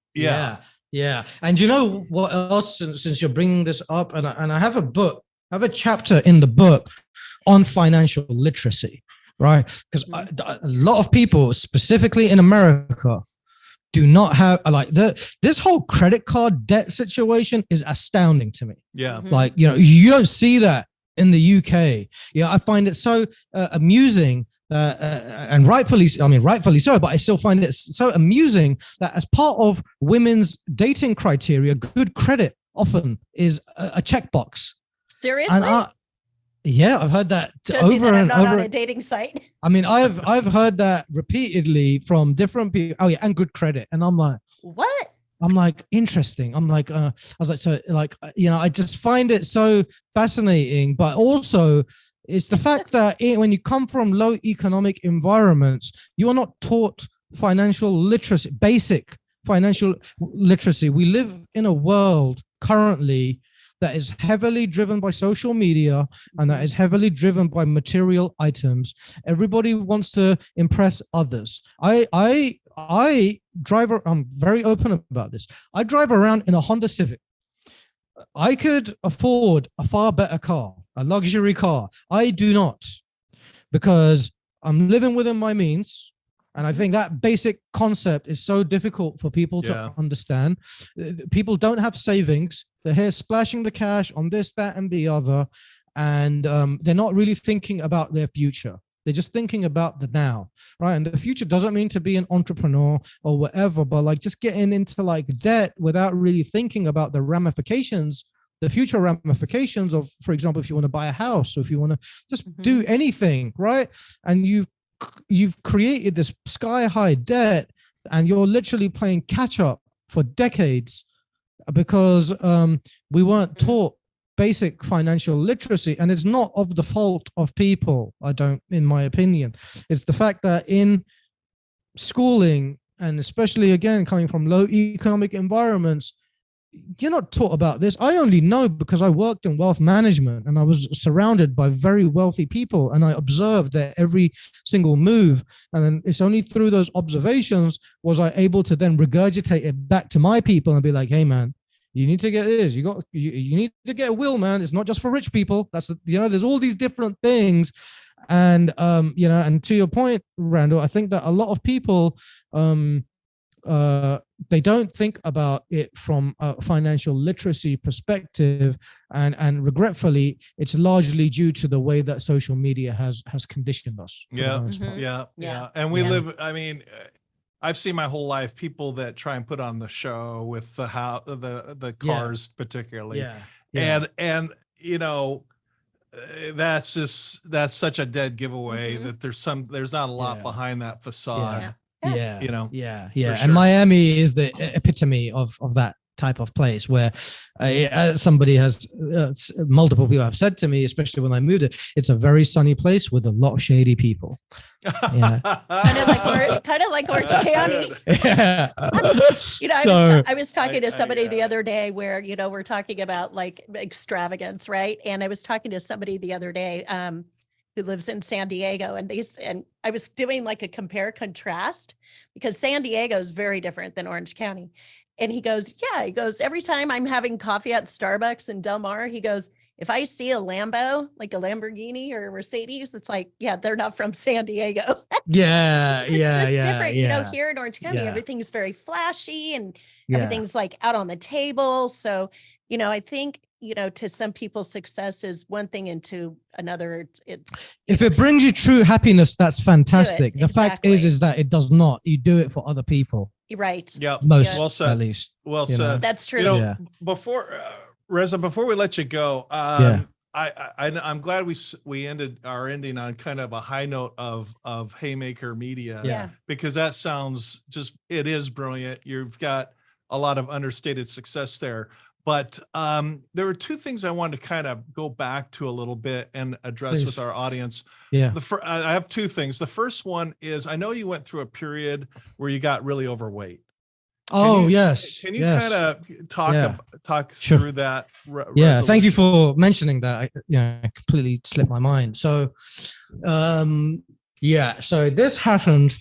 And you know what else, since you're bringing this up, and I have a chapter in the book on financial literacy, right? Because a lot of people, specifically in America, do not have this whole credit card debt situation is astounding to me. Yeah. Like, you don't see that in the UK. I find it so amusing. And rightfully so, but I still find it so amusing that as part of women's dating criteria, good credit often is a checkbox. Seriously? And I've heard that over and over. On a dating site. I mean, I've heard that repeatedly from different people. Oh yeah, and good credit. And I'm like, what? I'm like, interesting. I'm like, I was like, so like, I just find it so fascinating, but also it's the fact that when you come from low economic environments, you are not taught financial literacy, basic financial literacy. We live in a world currently that is heavily driven by social media and that is heavily driven by material items. Everybody wants to impress others. I drive, I'm very open about this. I drive around in a Honda Civic. I could afford a far better car, a luxury car. I do not, because I'm living within my means. And I think that basic concept is so difficult for people to understand. People don't have savings. They're here splashing the cash on this, that, and the other. And they're not really thinking about their future. They're just thinking about the now, right? And the future doesn't mean to be an entrepreneur or whatever, but like just getting into like debt without really thinking about the ramifications, the future ramifications of, for example, if you want to buy a house or if you want to just do anything, right? And you've created this sky-high debt and you're literally playing catch-up for decades because we weren't taught basic financial literacy. And it's not of the fault of people, in my opinion. It's the fact that in schooling, and especially again coming from low economic environments, you're not taught about this. I only know because I worked in wealth management and I was surrounded by very wealthy people and I observed their every single move. And then it's only through those observations was I able to then regurgitate it back to my people and be like, hey man, you need to get this. You need to get a will, man. It's not just for rich people. That's, there's all these different things. And, and to your point, Randall, I think that a lot of people, they don't think about it from a financial literacy perspective, and regretfully, it's largely due to the way that social media has conditioned us. Yeah. And we live. I mean, I've seen my whole life people that try and put on the show with the house, the cars, particularly. And that's such a dead giveaway that there's not a lot behind that facade. Yeah. Sure. And Miami is the epitome of that type of place where somebody has multiple people have said to me, especially when I moved it, it's a very sunny place with a lot of shady people. Yeah. kind of like Orange County. Yeah. I was talking to somebody the other day where, we're talking about like extravagance, right? And I was talking to somebody the other day who lives in San Diego, and I was doing like a compare contrast because San Diego is very different than Orange County. And he goes, every time I'm having coffee at Starbucks in Del Mar, he goes, if I see a Lambo, like a Lamborghini or a Mercedes, it's like, they're not from San Diego. It's just different. Here in Orange County, everything's very flashy and everything's like out on the table. So, I think, to some people, success is one thing, and to another, it's if it brings you true happiness, that's fantastic. The fact is that it does not. You do it for other people. Right. Yeah. Most, well said. at least. Well said. That's true. Before Reza, before we let you go, I'm glad we ended our ending on kind of a high note of Haymaker Media, because that sounds it is brilliant. You've got a lot of understated success there. But there were two things I wanted to kind of go back to a little bit and address with our audience. Yeah. I have two things. The first one is, I know you went through a period where you got really overweight. Yes. Can you kind of talk Sure. through that? Yeah. Thank you for mentioning that. I completely slipped my mind. So, so this happened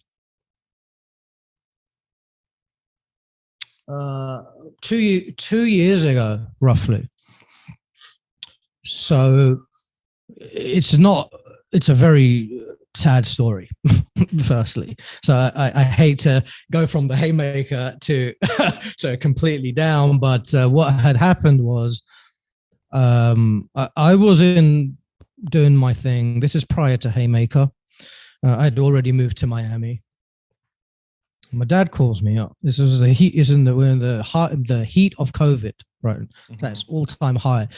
2 years ago, roughly. So it's a very sad story, firstly. So I hate to go from the Haymaker to completely down, but what had happened was I was doing my thing. This is prior to Haymaker. I'd already moved to Miami. My dad calls me up. This is we're in the heat of COVID, right? That's all-time high,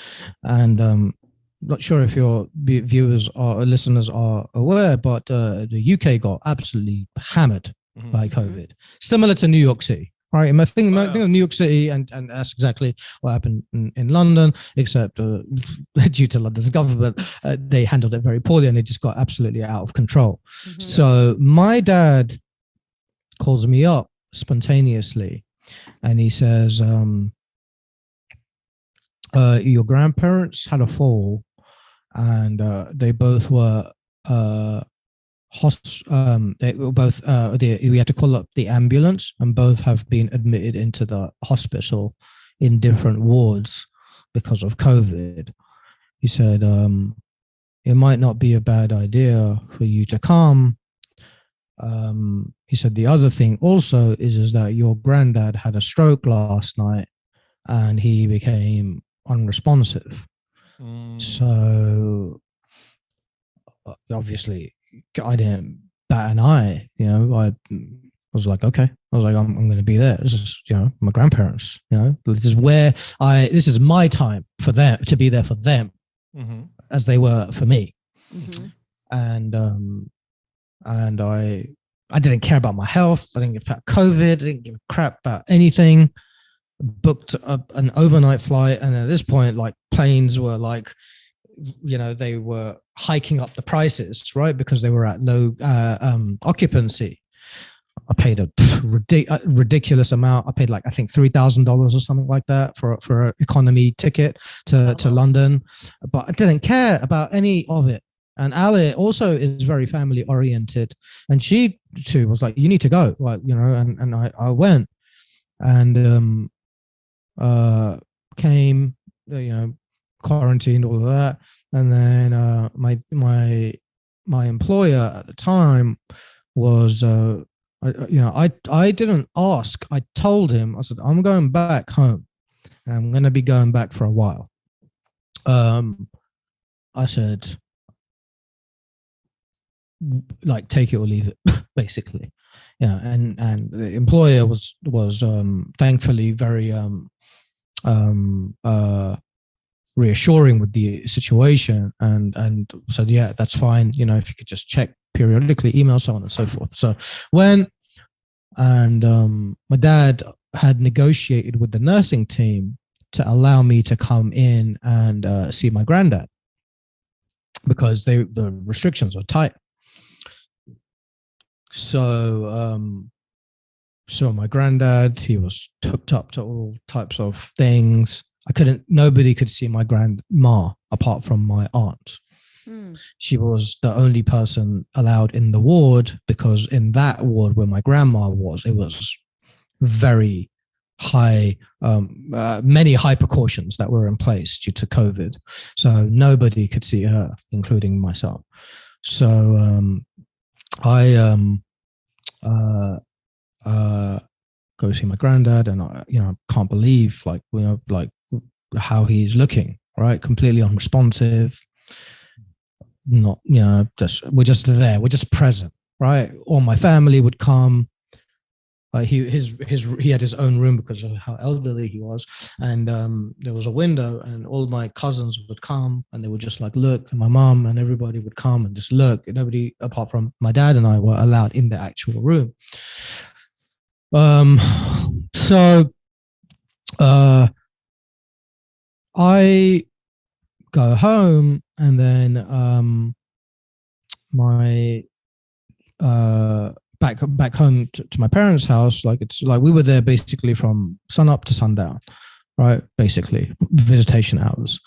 and not sure if your viewers or listeners are aware, but the UK got absolutely hammered by COVID, similar to New York City, right? And I think of New York City, and that's exactly what happened in London, except due to London's government, they handled it very poorly, and it just got absolutely out of control. So my dad calls me up spontaneously and he says, your grandparents had a fall, and they both were they were both we had to call up the ambulance, and both have been admitted into the hospital in different wards because of COVID. He said, it might not be a bad idea for you to come. He said the other thing also is that your granddad had a stroke last night and he became unresponsive. So obviously I didn't bat an eye, I was like, okay. I was like, I'm going to be there. This is, my grandparents, this is my time for them to be there for them, as they were for me. And I didn't care about my health. I didn't give about COVID. I didn't give a crap about anything. Booked an overnight flight. And at this point, like, planes were like, they were hiking up the prices, right? Because they were at low occupancy. I paid a ridiculous amount. I paid like, I think $3,000 or something like that for an economy ticket to London, but I didn't care about any of it. And Ali also is very family oriented, and she too was like, "You need to go," like, and I went, and came, quarantined, all of that, and then my employer at the time was I didn't ask. I told him, I said, I'm going back home. I'm going to be going back for a while. I said, like, take it or leave it, basically. Yeah. And the employer was thankfully very reassuring with the situation, and said, yeah, that's fine. If you could just check periodically, email, so on and so forth. So my dad had negotiated with the nursing team to allow me to come in and see my granddad, because the restrictions were tight. So my granddad, he was hooked up to all types of things. Nobody could see my grandma apart from my aunt. She was the only person allowed in the ward, because in that ward where my grandma was, it was very high, many high precautions that were in place due to COVID. So nobody could see her, including myself. So I go see my granddad, and I can't believe, like, how he's looking, right? Completely unresponsive. Not, we're just there, we're just present, right? All my family would come. He had his own room because of how elderly he was, and there was a window, and all my cousins would come, and they would just like look, and my mom and everybody would come and just look. And nobody apart from my dad and I were allowed in the actual room. So I go home, and then my back home to my parents' house, like, it's like we were there basically from sun up to sundown, right? Basically visitation hours.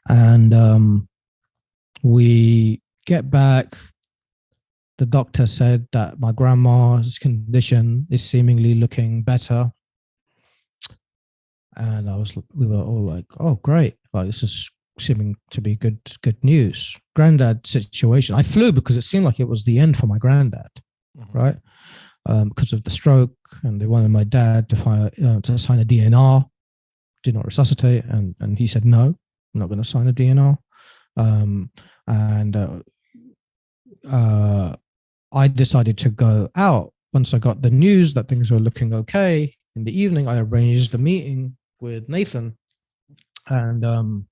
And we get back. The doctor said that my grandma's condition is seemingly looking better. And we were all like, oh, great. Like, this is seeming to be good news. Granddad situation. I flew because it seemed like it was the end for my granddad, right? Because of the stroke, and they wanted my dad to sign a DNR, did not resuscitate, and he said, no, I'm not going to sign a DNR. I decided to go out. Once I got the news that things were looking okay, in the evening, I arranged a meeting with Nathan and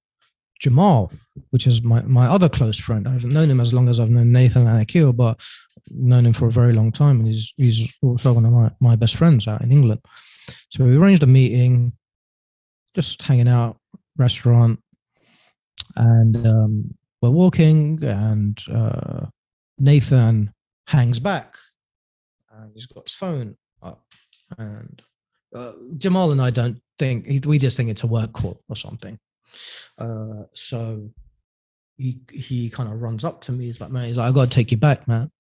Jamal, which is my other close friend. I haven't known him as long as I've known Nathan and Akil, but known him for a very long time, and he's also one of my best friends out in England. So we arranged a meeting, just hanging out, restaurant, and we're walking, and Nathan hangs back, and he's got his phone up, and Jamal and I don't think, we just think it's a work call or something. So he kind of runs up to me. He's like, man, I got to take you back, man.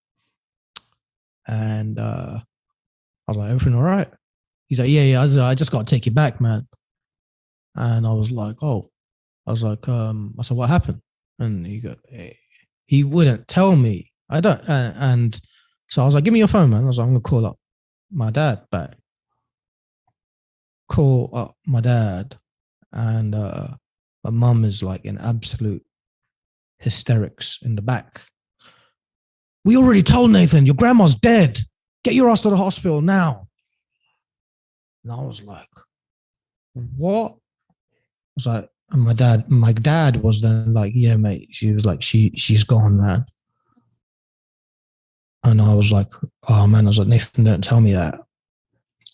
And I was like, everything all right? He's like, yeah. I just got to take you back, man. And I was like, oh. I was like, I said, what happened? And he wouldn't tell me. I don't. And so I was like, give me your phone, man. I was like, I'm going to call up my dad back. Call up my dad. And my mum is like in absolute hysterics in the back. We already told Nathan, your grandma's dead. Get your ass to the hospital now. And I was like, what? I was like, and my dad was then like, yeah, mate. She was like, she's gone, man. And I was like, oh man, I was like, Nathan didn't tell me that.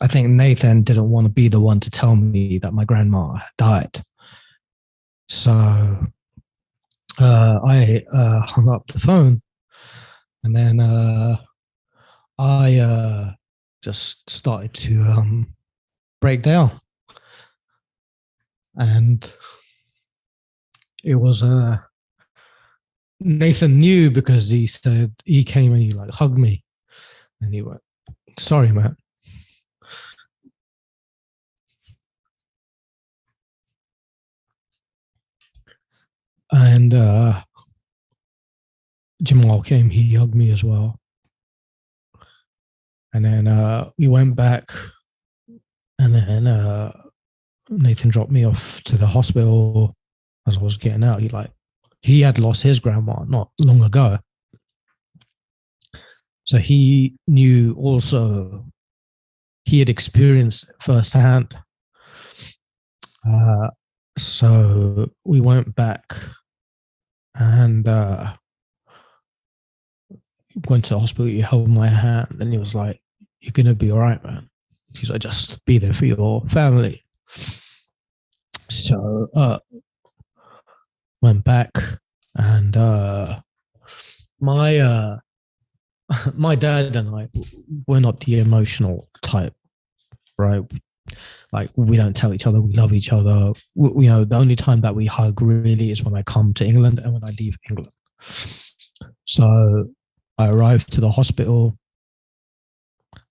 I think Nathan didn't want to be the one to tell me that my grandma had died. So I hung up the phone, and then I just started to break down. And it was Nathan knew, because he said, he came and he like hugged me and he went, sorry, man. And Jamal came, he hugged me as well. And then we went back, and then Nathan dropped me off to the hospital. As I was getting out, he had lost his grandma not long ago. So he knew also, he had experienced it firsthand. So we went back and went to the hospital. He held my hand and he was like, you're going to be all right, man. He's like, just be there for your family. So went back, and my my dad and I, we're not the emotional type, right? Like, we don't tell each other we love each other. You know, the only time that we hug really is when I come to England and when I leave England. So I arrived to the hospital,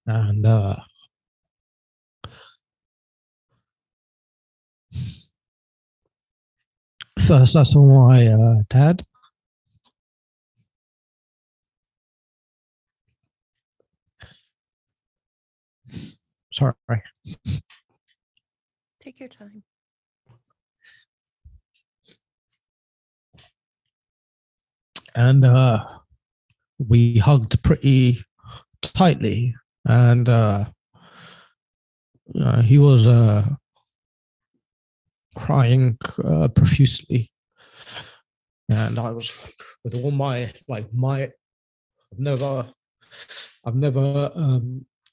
and first I saw my dad. Sorry. Take your time. And we hugged pretty tightly, and he was crying profusely, and I was like, with all my I've never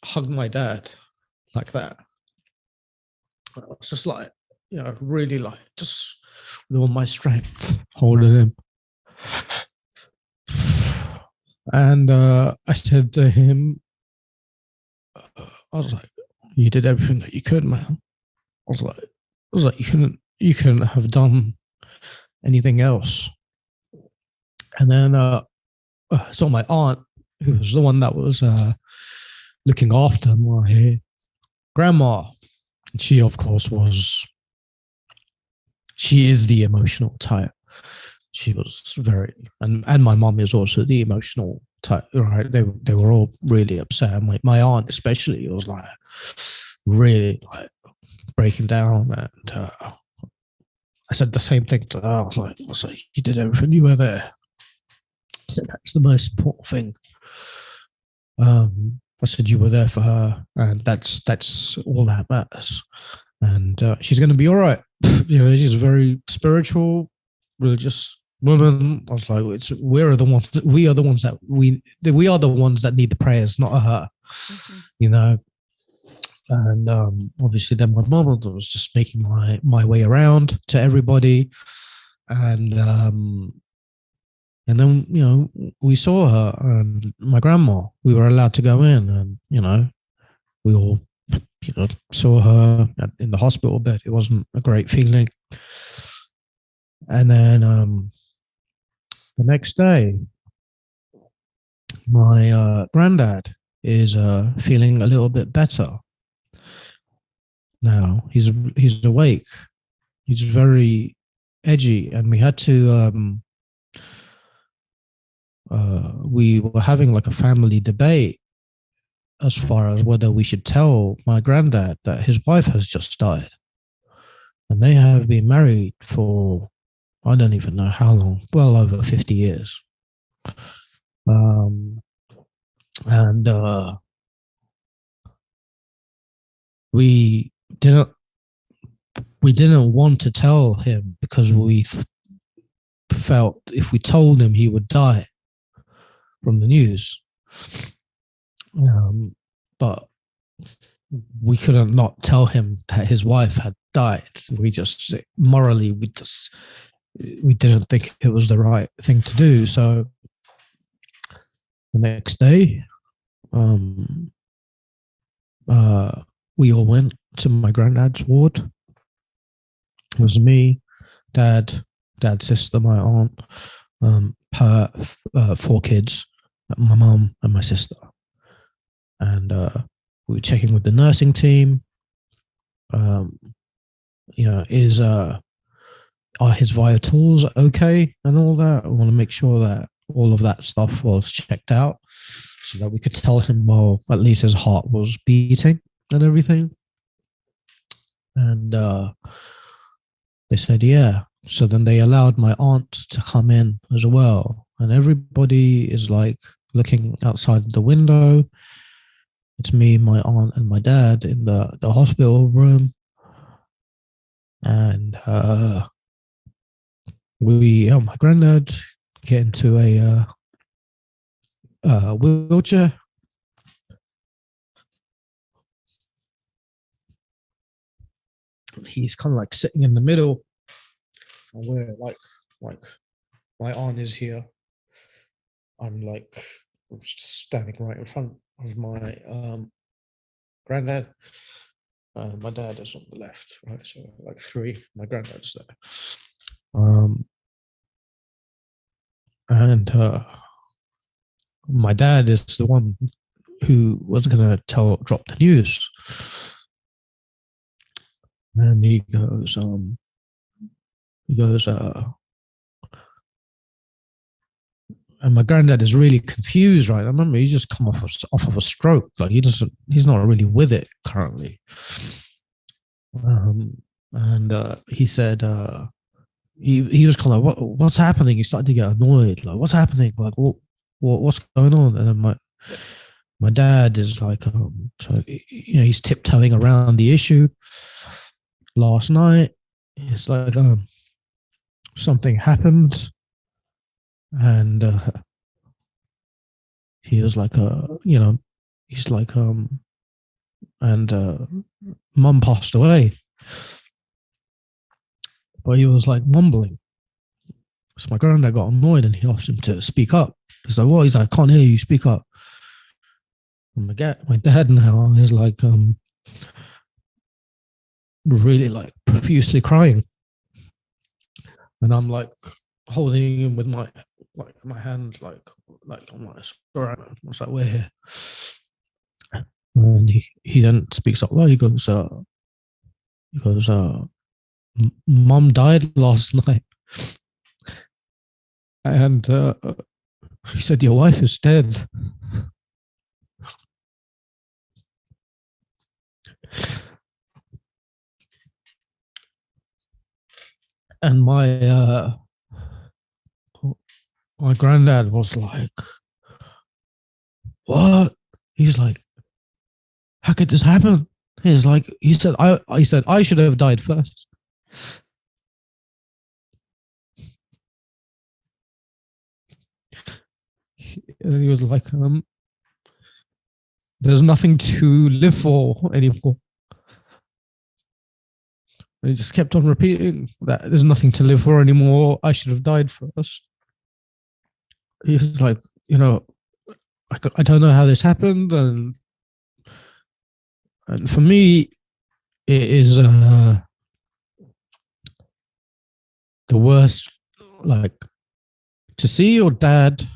hugged my dad like that. I was just like, really like, just with all my strength holding him. And I said to him, I was like, you did everything that you could, man. I was like, you couldn't have done anything else. And then I saw my aunt, who was the one that was looking after my grandma. She, of course, she is the emotional type. She was very, and my mom is also the emotional type, right? They were all really upset. My aunt especially was like really like breaking down, and I said the same thing to her. I was like, you did everything, you were there. I said, that's the most important thing. I said, you were there for her, and that's all that matters. And she's going to be all right. She's a very spiritual, religious woman. I was like, we are the ones that need the prayers, not her. Mm-hmm. And obviously then my mom was just making my way around to everybody, and then we saw her and my grandma. We were allowed to go in, and we all saw her in the hospital bed. It wasn't a great feeling. And then the next day, my granddad is feeling a little bit better. Now he's awake. He's very edgy, and we had to. We were having like a family debate as far as whether we should tell my granddad that his wife has just died, and they have been married for I don't even know how long, well over 50 years. And we didn't want to tell him because we felt if we told him he would die from the news. But we couldn't not tell him that his wife had died. We just morally, we didn't think it was the right thing to do. So the next day, we all went to my granddad's ward. It was me, dad's sister, my aunt, her 4 kids, my mum and my sister. And we were checking with the nursing team. Are his vitals okay and all that? I want to make sure that all of that stuff was checked out so that we could tell him, well, at least his heart was beating and everything. And they said, yeah. So then they allowed my aunt to come in as well. And everybody is like looking outside the window. It's me, my aunt, and my dad in the hospital room. And my granddad get into a wheelchair. He's kind of like sitting in the middle, and we're like my aunt is here. I'm like standing right in front of my granddad. My dad is on the left, right? So like 3, my granddad's there. And my dad is the one who was going to drop the news. And he goes, and my granddad is really confused, right? I remember he just come off of a stroke. Like he's not really with it currently. And he said, he was kind of like, what's happening? He started to get annoyed. Like, what's happening? Like, what's going on? And then my dad is like, so he's tiptoeing around the issue. Last night, it's like something happened, and he was like, he's like, and mum passed away, but he was like mumbling. So my granddad got annoyed and he asked him to speak up. He's like, "What?" He's like, "I can't hear you. Speak up." And my dad now is like, really like profusely crying, and I'm like holding him with my hand like I'm like, sorry. I was like, we're here. And he then speaks up loud. He goes, Mum died last night, and he said, your wife is dead. And my granddad was like, what? He's like, how could this happen? He said I should have died first. And he was like, there's nothing to live for anymore. And he just kept on repeating that there's nothing to live for anymore. I should have died first. He was like, I don't know how this happened, and And for me, it is the worst, like, to see your dad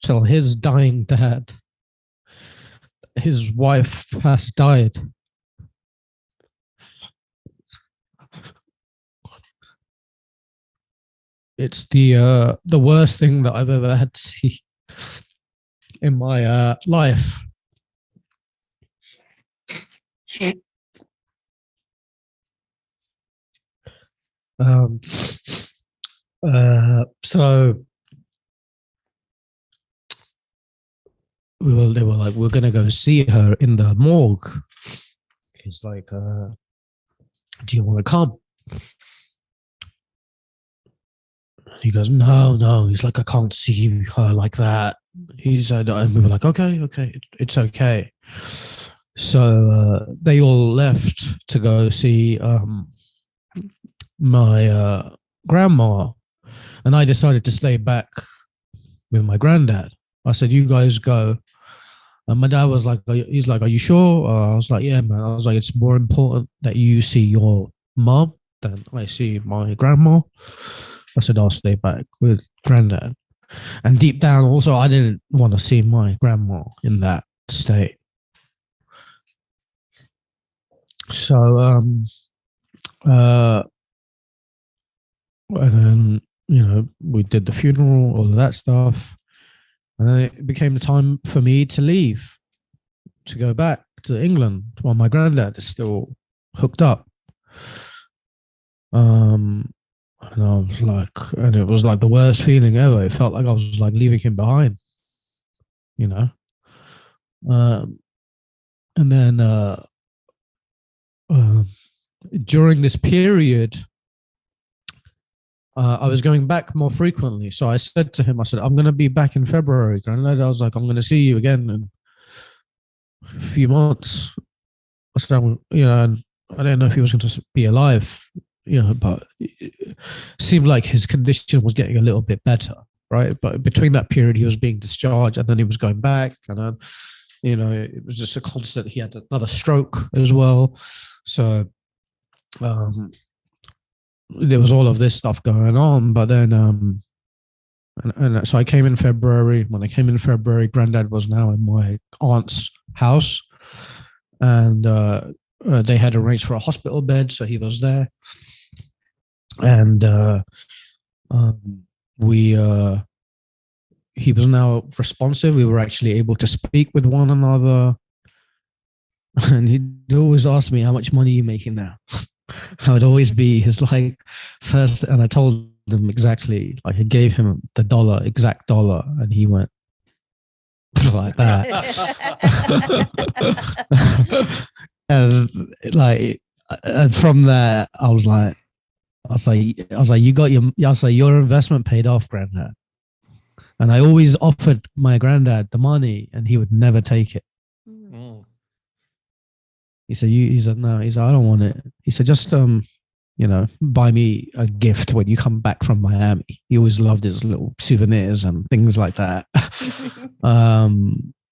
tell his dying dad his wife has died. It's the worst thing that I've ever had to see in my life. So they were like, we're gonna go see her in the morgue. He's like, do you want to come? He goes, no. He's like, I can't see her like that. He said, and we were like, okay, it's okay. So they all left to go see my grandma, and I decided to stay back with my granddad. I said, you guys go. And my dad was like, he's like, are you sure? I was like, yeah, man. I was like, it's more important that you see your mom than I see my grandma. I said, I'll stay back with granddad. And deep down, also, I didn't want to see my grandma in that state. So, and then, we did the funeral, all of that stuff. And then it became the time for me to leave, to go back to England while my granddad is still hooked up. And I was like, and it was like the worst feeling ever. It felt like I was like leaving him behind, And then during this period, I was going back more frequently. So I said to him, I said, I'm going to be back in February, Granddad. I was like, I'm going to see you again in a few months. I said, I didn't know if he was going to be alive, but it seemed like his condition was getting a little bit better, right? But between that period, he was being discharged and then he was going back. And then, it was just a constant. He had another stroke as well. So, there was all of this stuff going on, but then and so I came in February. When I came in February, Granddad was now in my aunt's house, and they had arranged for a hospital bed, so he was there, and he was now responsive. We were actually able to speak with one another, and he'd always ask me, how much money are you making now? I would always be his like first, and I told him exactly, like I gave him the exact dollar, and he went like that. and from there, I was like, you got your investment paid off, Granddad. And I always offered my granddad the money, and he would never take it. Mm. He said, no. He said, I don't want it. He said, just, buy me a gift when you come back from Miami. He always loved his little souvenirs and things like that.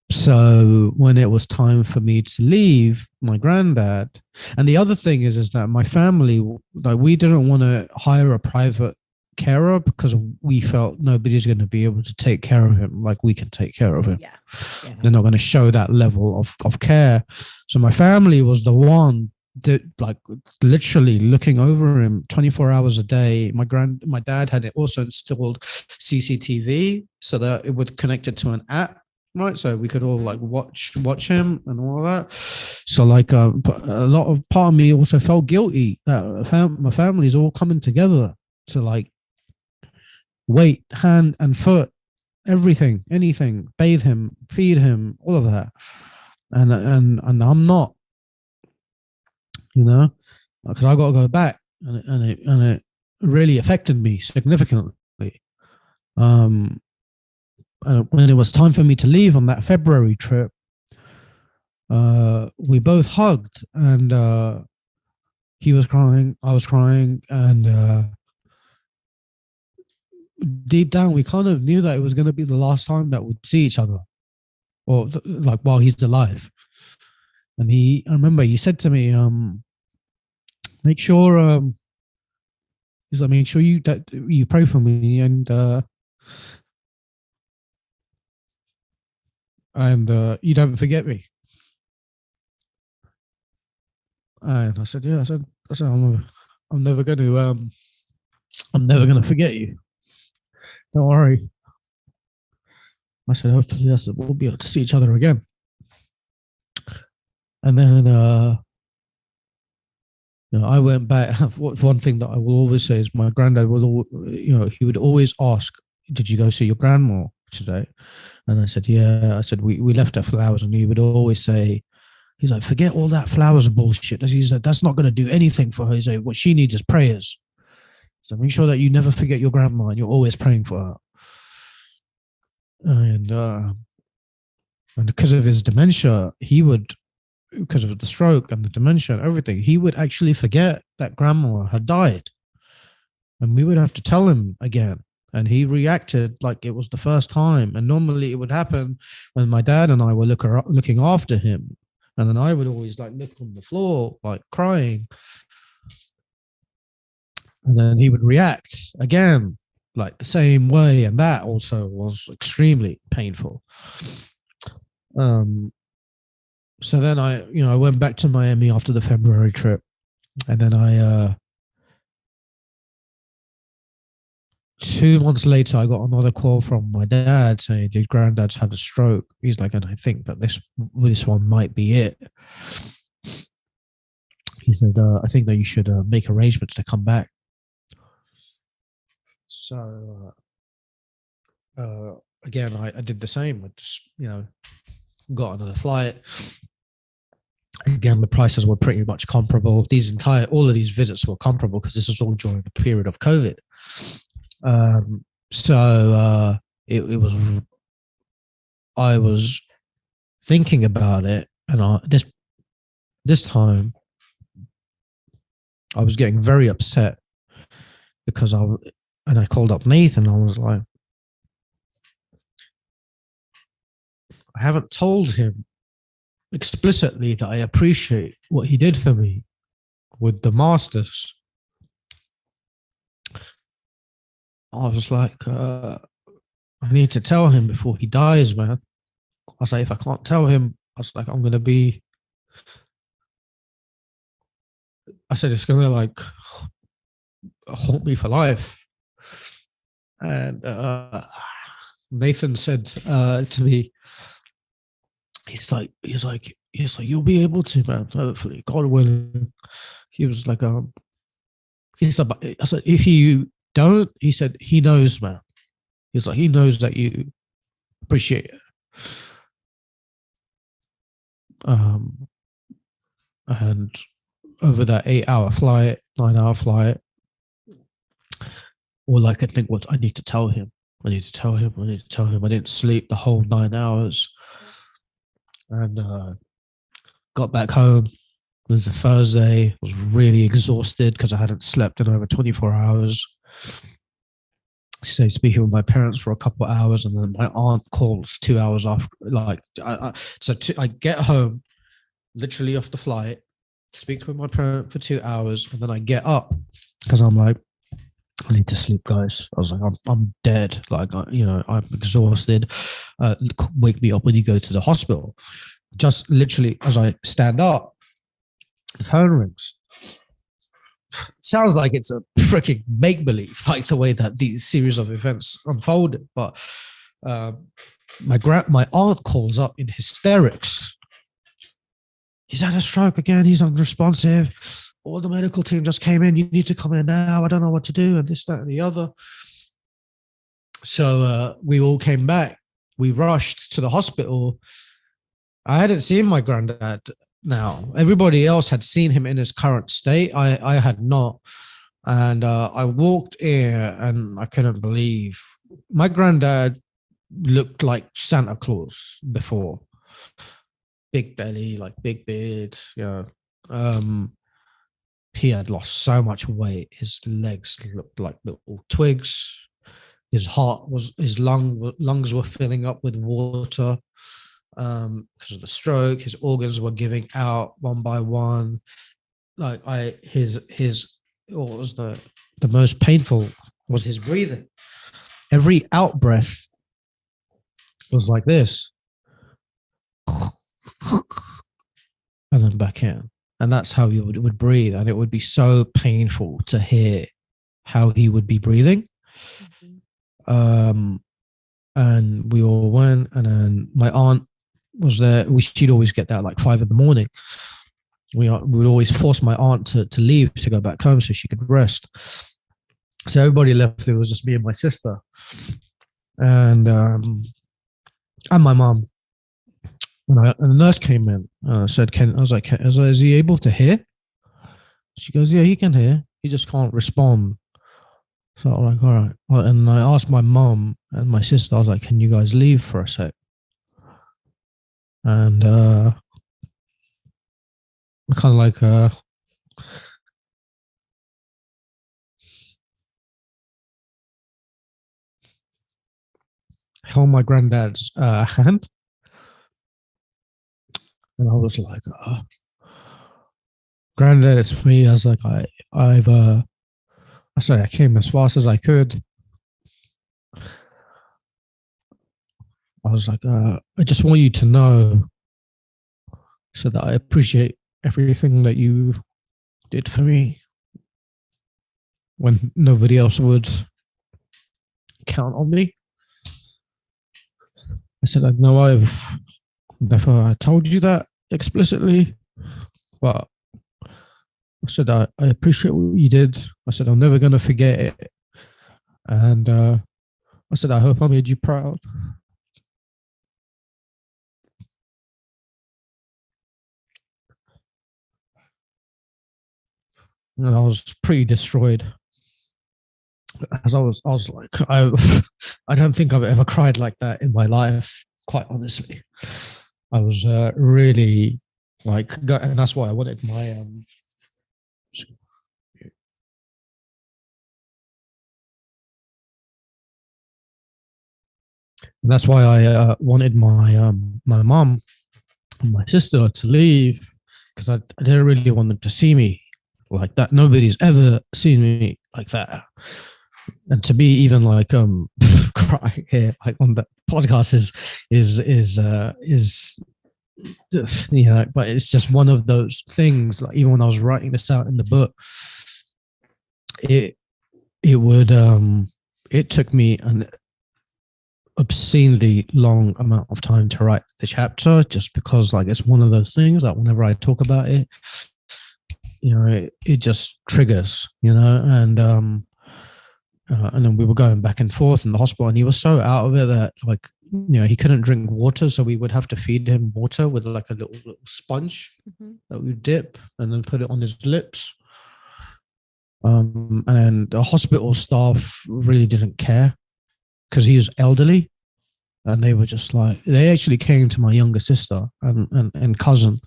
So when it was time for me to leave my granddad, and the other thing is that my family, like, we didn't want to hire a private carer because we felt nobody's going to be able to take care of him like we can take care of him. Yeah. They're not going to show that level of care. So my family was the one that, like, literally looking over him 24 hours a day. My dad had also installed CCTV so that it would connect it to an app, right? So we could all like watch him and all of that. So like a lot of part of me also felt guilty that my family's all coming together to like wait, hand and foot, everything, anything, bathe him, feed him, all of that. And I'm not, because I got to go back, and it really affected me significantly. And when it was time for me to leave on that February trip, we both hugged, and he was crying, I was crying, and deep down we kind of knew that it was going to be the last time that we'd see each other, or like while he's alive. And I remember he said to me, make sure, he's like, make sure you pray for me and you don't forget me. And I said, yeah, I said, I'm never going to forget you. Don't worry. I said, hopefully we'll be able to see each other again. And then, I went back. One thing that I will always say is my granddad he would always ask, did you go see your grandma today? And I said, yeah. I said, we left her flowers. And he would always say, he's like, forget all that flowers bullshit. He's like, that's not going to do anything for her. He's like, what she needs is prayers. So make sure that you never forget your grandma and you're always praying for her. And because of his dementia, because of the stroke and the dementia and everything, he would actually forget that grandma had died. And we would have to tell him again. And he reacted like it was the first time. And normally it would happen when my dad and I were looking after him. And then I would always look on the floor, crying. And then he would react again, the same way. And that also was extremely painful. So then I went back to Miami after the February trip. And then 2 months later, I got another call from my dad saying, "Your granddad's had a stroke." He's like, and I think that this one might be it. He said, "I think that you should make arrangements to come back." So again, I did the same. I just got another flight. Again, the prices were pretty much comparable. All of these visits were comparable because this was all during the period of COVID. So it was. I was thinking about it, and this time I was getting very upset because I called up Nathan. I was like, I haven't told him explicitly that I appreciate what he did for me with the masters. I was like, I need to tell him before he dies, man. I was like, if I can't tell him, I was like, I said, it's going to haunt me for life. And Nathan said to me, he's like, you'll be able to, man, hopefully, God willing. He was like, I said, if you don't, he said, he knows, man. He's like, he knows that you appreciate it. And over that 8-hour flight, 9-hour flight, all I could think was, I need to tell him. I didn't sleep the whole 9 hours. And got back home. It was a Thursday. I was really exhausted because I hadn't slept in over 24 hours. So speaking with my parents for a couple of hours, and then my aunt calls 2 hours off. I get home, literally off the flight, speak with my parent for 2 hours, and then I get up because I'm like, I need to sleep, guys. I was like, I'm dead. I'm exhausted. Wake me up when you go to the hospital. Just literally as I stand up, the phone rings. It sounds like it's a freaking make-believe, like the way that these series of events unfolded. But my aunt calls up in hysterics. He's had a stroke again. He's unresponsive. All the medical team just came in. You need to come in now. I don't know what to do, and this, that, and the other. So we all came back. We rushed to the hospital. I hadn't seen my granddad now. Everybody else had seen him in his current state. I had not. And I walked in and I couldn't believe. My granddad looked like Santa Claus before. Big belly, big beard. He had lost so much weight. His legs looked like little twigs. His lungs were filling up with water. because of the stroke. His organs were giving out one by one. Like what was the most painful was his breathing. Every out breath was like this, and then back in. And that's how he would breathe. And it would be so painful to hear how he would be breathing. And we all went, and then my aunt was there. She'd always get there at like 5 a.m. We would always force my aunt to leave to go back home so she could rest. So everybody left. It was just me and my sister, and my mom. And the nurse came in, said, I was like, is he able to hear? She goes, yeah, he can hear. He just can't respond. So I'm like, all right. Well, and I asked my mom and my sister, I was like, can you guys leave for a sec? And I kind of like, held my granddad's hand. And I was like, Granddad, it's me. I was like, I said, I came as fast as I could. I was like, I just want you to know so that I appreciate everything that you did for me when nobody else would count on me. I said, I know I've never told you that explicitly, but I said, I appreciate what you did. I said, I'm never going to forget it. And I said, I hope I made you proud. And I was pretty destroyed. As I was like, I don't think I've ever cried like that in my life, quite honestly. I was really like, and that's why I wanted my and that's why I wanted my my mom and my sister to leave, because I didn't really want them to see me like that. Nobody's ever seen me like that. And to be even like crying here like on the podcast is you know, but it's just one of those things. Like even when I was writing this out in the book, it took me an obscenely long amount of time to write the chapter, just because like it's one of those things that whenever I talk about it, you know, it just triggers, you know. And then we were going back and forth in the hospital, and he was so out of it that, like, you know, he couldn't drink water, so we would have to feed him water with like a little sponge that we would dip and then put it on his lips. And then the hospital staff really didn't care because he was elderly, and they were just like, they actually came to my younger sister and cousin,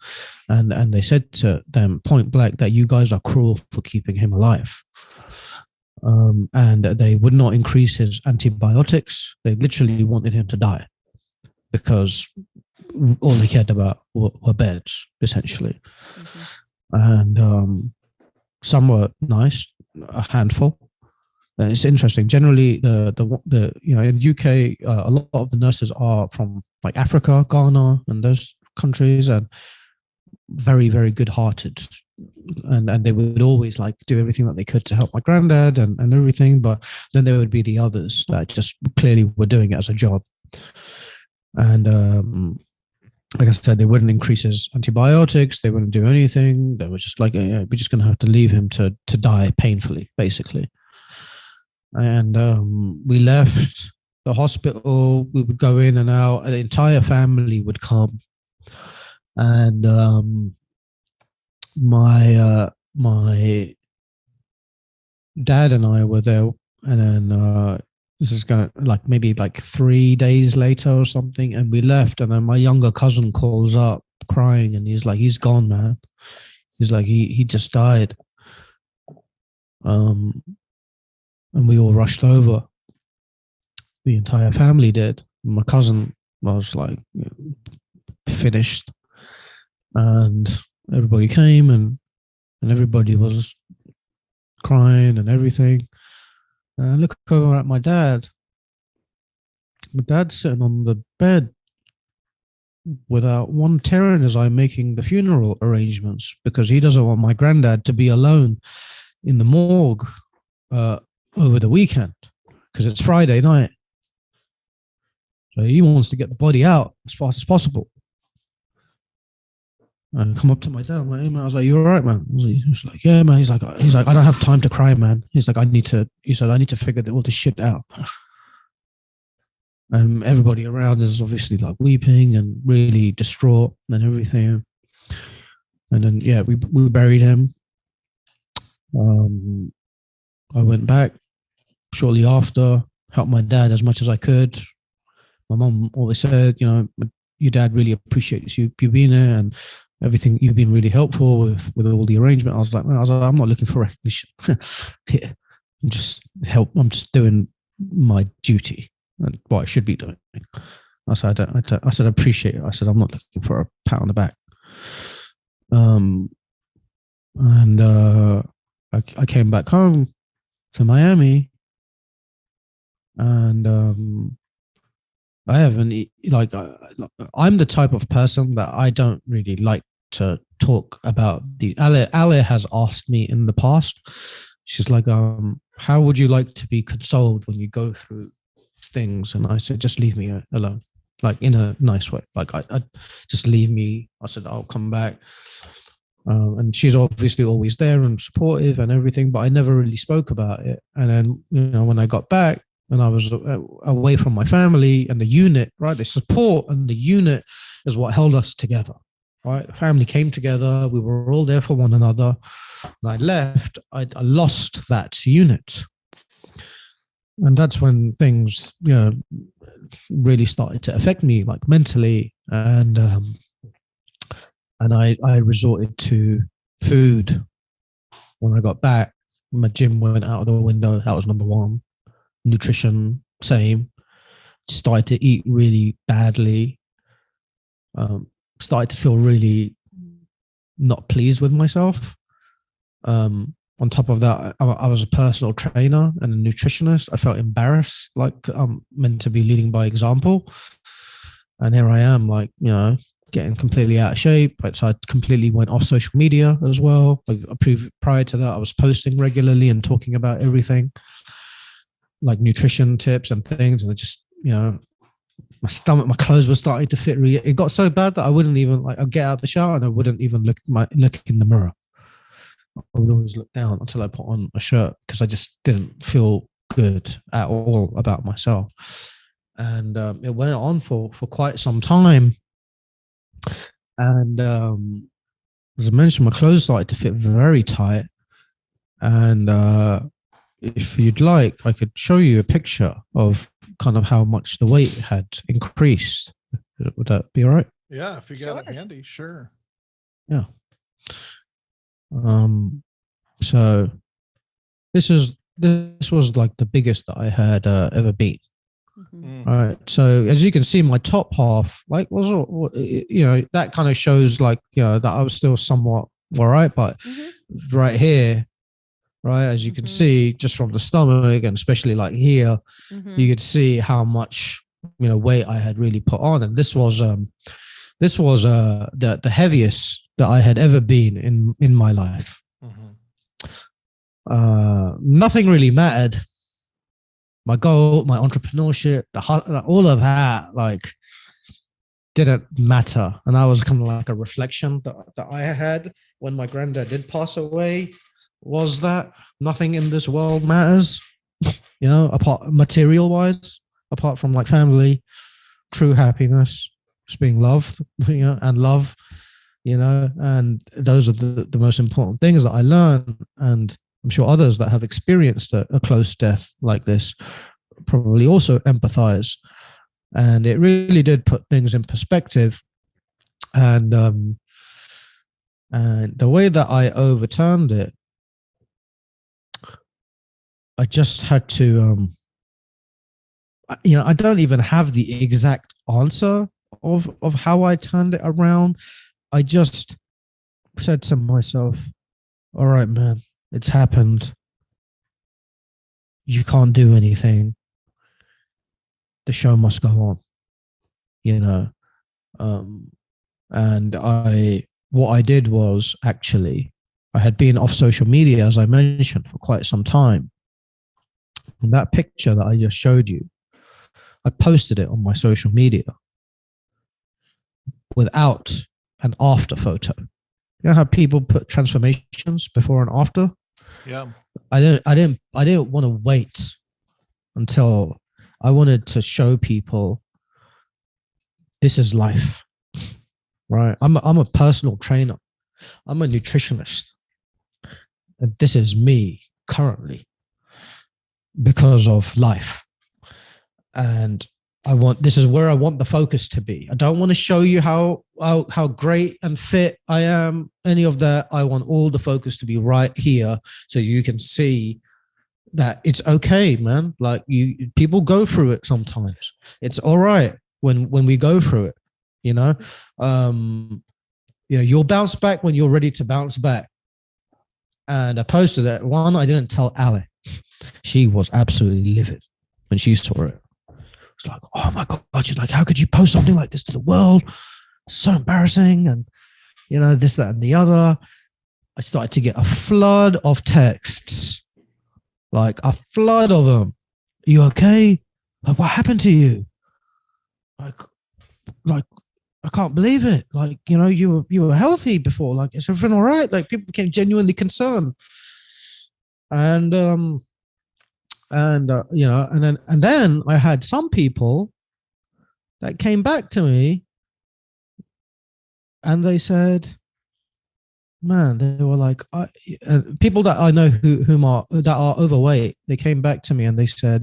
and they said to them point blank that you guys are cruel for keeping him alive. And they would not increase his antibiotics. They literally wanted him to die because all they cared about were beds, essentially. And some were nice, a handful. And it's interesting. Generally, the you know, in the UK, a lot of the nurses are from like Africa, Ghana, and those countries, and very, very good-hearted. And they would always like do everything that they could to help my granddad and everything. But then there would be the others that just clearly were doing it as a job. And like I said, they wouldn't increase his antibiotics. They wouldn't do anything. They were just like, yeah, we're just going to have to leave him to die painfully, basically. And we left the hospital. We would go in and out. The entire family would come. And my dad and I were there, and then this is going like maybe like 3 days later or something, and we left, and then my younger cousin calls up crying, and he's like, he's gone, man. He's like, he just died. And we all rushed over. The entire family did. My cousin was like finished, and everybody came, and everybody was crying and everything. And I look over at my dad. My dad's sitting on the bed without one tear in his eye, making the funeral arrangements because he doesn't want my granddad to be alone in the morgue over the weekend because it's Friday night. So he wants to get the body out as fast as possible. And I come up to my dad. I'm like, hey, man. I was like, you all right, man? He's like, yeah, man. He's like, I don't have time to cry, man. He's like, I need to figure all this shit out. And everybody around is obviously like weeping and really distraught and everything. And then, yeah, we buried him. I went back shortly after, helped my dad as much as I could. My mom always said, you know, your dad really appreciates you being there and everything. You've been really helpful with all the arrangement. I was like, I'm not looking for recognition. Yeah, I'm just doing my duty and what I should be doing. I said, I appreciate it. I said, I'm not looking for a pat on the back. I came back home to Miami, and I haven't I'm the type of person that I don't really like to talk about Ale has asked me in the past. She's like, how would you like to be consoled when you go through things? And I said, just leave me alone, like in a nice way. Like I just leave me. I said, I'll come back. And she's obviously always there and supportive and everything, but I never really spoke about it. And then, you know, when I got back and I was away from my family and the unit, right? The support and the unit is what held us together, right? The family came together. We were all there for one another. When I left, I lost that unit. And that's when things, you know, really started to affect me, like mentally. And I resorted to food. When I got back, my gym went out of the window. That was number one. Nutrition, same. Started to eat really badly. Started to feel really not pleased with myself. On top of that, I was a personal trainer and a nutritionist. I felt embarrassed, like I'm meant to be leading by example. And here I am, like, you know, getting completely out of shape. So I completely went off social media as well. Like prior to that, I was posting regularly and talking about everything, like nutrition tips and things. And it just, you know, my clothes were starting to fit. It got so bad that I wouldn't even I'd get out of the shower and I wouldn't even look in the mirror. I would always look down until I put on a shirt because I just didn't feel good at all about myself. And it went on for quite some time. And as I mentioned, my clothes started to fit very tight. And if you'd like, I could show you a picture of kind of how much the weight had increased. Would that be all right? Yeah, if you got it handy, sure. Yeah. So this was like the biggest that I had ever been. Mm-hmm. All right. So as you can see, my top half, like, was, you know, that kind of shows, like, you know, that I was still somewhat all right, but right here, right, as you can see, just from the stomach and especially like here, you could see how much, you know, weight I had really put on, and this was the heaviest that I had ever been in my life. Nothing really mattered. My goal, my entrepreneurship, all of that, like, didn't matter. And that was kind of like a reflection that I had when my granddad did pass away, was that nothing in this world matters, you know, material wise, apart from like family, true happiness, just being loved, you know, and love, you know, and those are the most important things that I learned. And I'm sure others that have experienced a close death like this probably also empathize. And it really did put things in perspective. And the way that I overturned it, I just had to, you know, I don't even have the exact answer of how I turned it around. I just said to myself, all right, man, it's happened. You can't do anything. The show must go on, you know. And what I did was, actually, I had been off social media, as I mentioned, for quite some time. And that picture that I just showed you, I posted it on my social media without an after photo. You know how people put transformations before and after? Yeah. I didn't want to wait until I wanted to show people this is life, right? I'm a personal trainer. I'm a nutritionist. And this is me currently because of life. And this is where I want the focus to be. I don't want to show you how great and fit I am, any of that. I want all the focus to be right here so you can see that it's okay, man. Like people go through it sometimes. It's all right when we go through it, you know. You'll bounce back when you're ready to bounce back. And I posted that one. I didn't tell Ali. She was absolutely livid when she saw it. It's like, oh my God. She's like, how could you post something like this to the world? So embarrassing. And, this, that, and the other. I started to get a flood of texts. Like a flood of them. Are you okay? Like, what happened to you? Like, I can't believe it. Like, you were healthy before. Like, is everything all right? Like, people became genuinely concerned. And then I had some people that came back to me and they said, man, they were like, people that I know that are overweight, they came back to me and they said,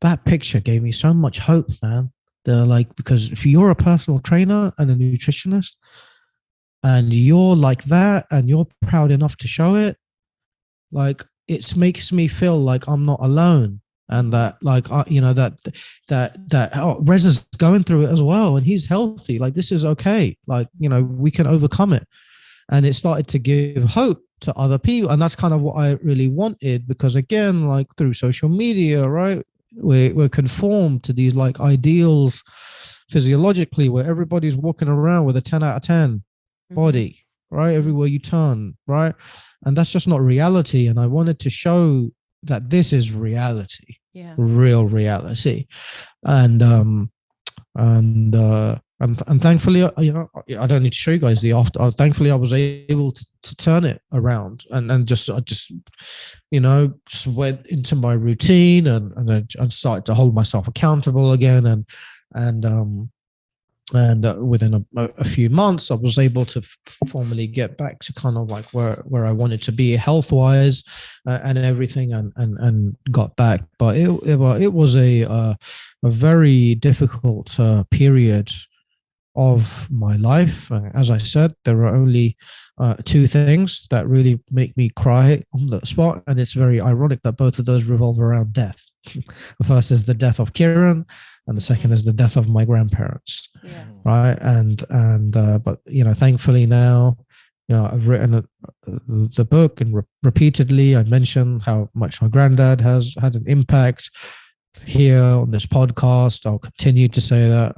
that picture gave me so much hope, man. They're like, because if you're a personal trainer and a nutritionist and you're like that and you're proud enough to show it, like, it makes me feel like I'm not alone. And that, like, Reza's going through it as well and he's healthy. Like, this is okay. Like, we can overcome it. And it started to give hope to other people. And that's kind of what I really wanted, because again, like, through social media, right, we're conformed to these like ideals physiologically, where everybody's walking around with a 10 out of 10 body, right, everywhere you turn, right? And that's just not reality. And I wanted to show that this is reality, real reality. And thankfully, I don't need to show you guys the after. Thankfully, I was able to turn it around and just went into my routine and I started to hold myself accountable again. And within a few months, I was able to formally get back to kind of like where I wanted to be health wise and everything, and got back. But it was a very difficult period of my life. As I said, there are only two things that really make me cry on the spot, and it's very ironic that both of those revolve around death. The first is the death of Kieran, and the second is the death of my grandparents. Right, but thankfully now, I've written the book, and repeatedly I mentioned how much my granddad has had an impact here on this podcast. I'll continue to say that.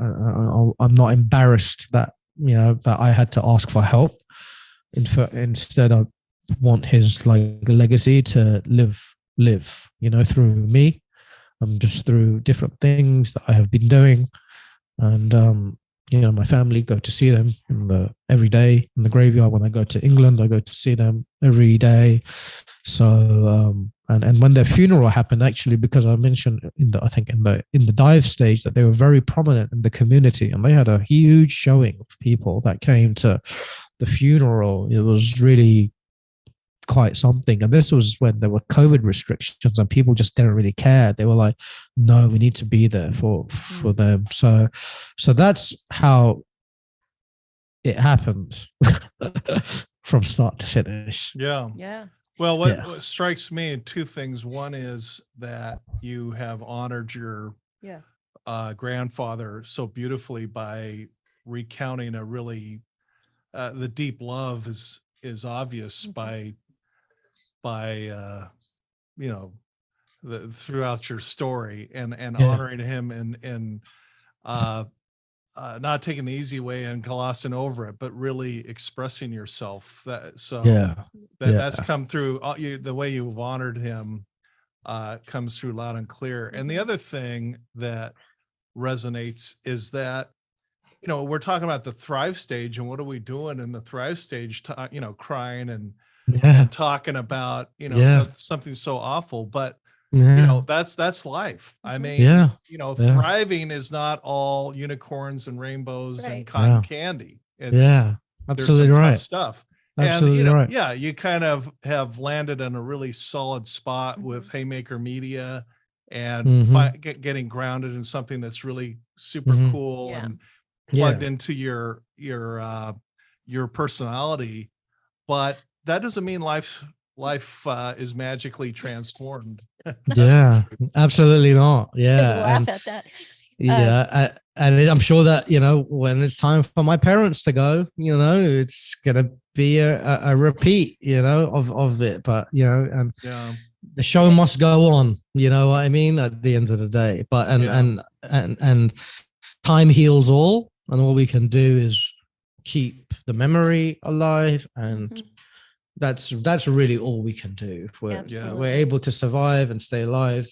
I'm not embarrassed that that I had to ask for help. Instead, I want his legacy to live through me, just through different things that I have been doing. And my family, go to see them every day in the graveyard. When I go to England, I go to see them every day. So and when their funeral happened, actually, because I mentioned in the dive stage that they were very prominent in the community, and they had a huge showing of people that came to the funeral. It was really quite something. And this was when there were COVID restrictions and people just didn't really care. They were like, no, we need to be there for them. So that's how it happened from start to finish. Yeah. Well, what strikes me, two things. One is that you have honored your grandfather so beautifully by recounting a really the deep love is obvious by you know throughout your story, and honoring him, and not taking the easy way and glossing over it, but really expressing yourself. That's come through the way you've honored him comes through loud and clear. And the other thing that resonates is that, we're talking about the thrive stage, and what are we doing in the thrive stage, crying and talking about, something so awful, but that's life. I mean, thriving is not all unicorns and rainbows and cotton candy. It's absolutely there's some right tough stuff. Absolutely and right. you kind of have landed in a really solid spot with Haymaker Media, and getting grounded in something that's really super cool and plugged into your personality. But that doesn't mean life is magically transformed. Absolutely not. Laugh at that. And I'm sure that when it's time for my parents to go, it's gonna be a repeat of it, but and the show must go on, you know what I mean, at the end of the day. But and time heals all, and all we can do is keep the memory alive, and that's really all we can do. If we're able to survive and stay alive,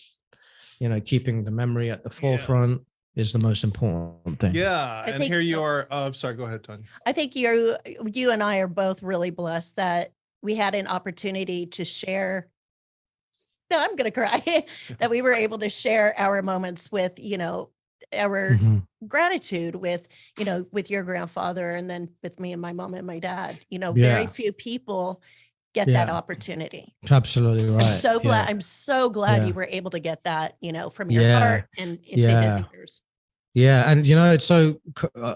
keeping the memory at the forefront is the most important thing. And here you are. I'm sorry, go ahead, Tanya. I think you and I are both really blessed that we had an opportunity to share. No, I'm gonna cry. That we were able to share our moments with our gratitude with with your grandfather, and then with me and my mom and my dad. Very few people get that opportunity. Absolutely right. I'm so glad you were able to get that from your heart and into his ears. And it's so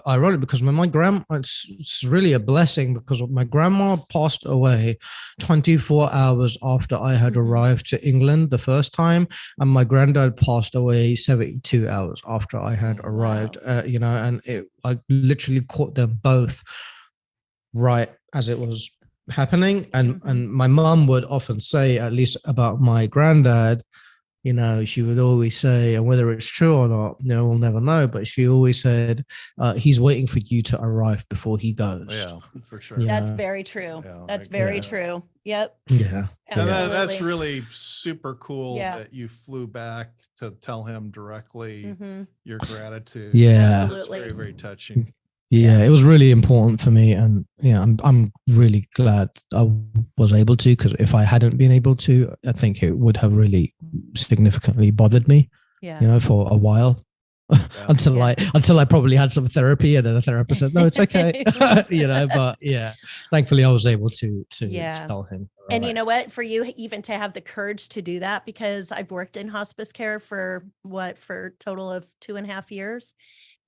ironic because when my grandma, it's really a blessing, because my grandma passed away 24 hours after I had arrived to England the first time, and my granddad passed away 72 hours after I had arrived. And I literally caught them both right as it was happening. And my mom would often say, at least about my granddad, she would always say, and whether it's true or not, we'll never know, but she always said, he's waiting for you to arrive before he goes. Yeah, for sure. That's very true. That's very true. Yep. Yeah. And that's really super cool that you flew back to tell him directly your gratitude. Absolutely. It's very, very touching. It was really important for me, and I'm really glad I was able to, because if I hadn't been able to, I think it would have really significantly bothered me for a while. until I probably had some therapy, and then the therapist said, no, it's okay. But thankfully I was able to tell him. And you know what, for you even to have the courage to do that, because I've worked in hospice care for a total of 2.5 years.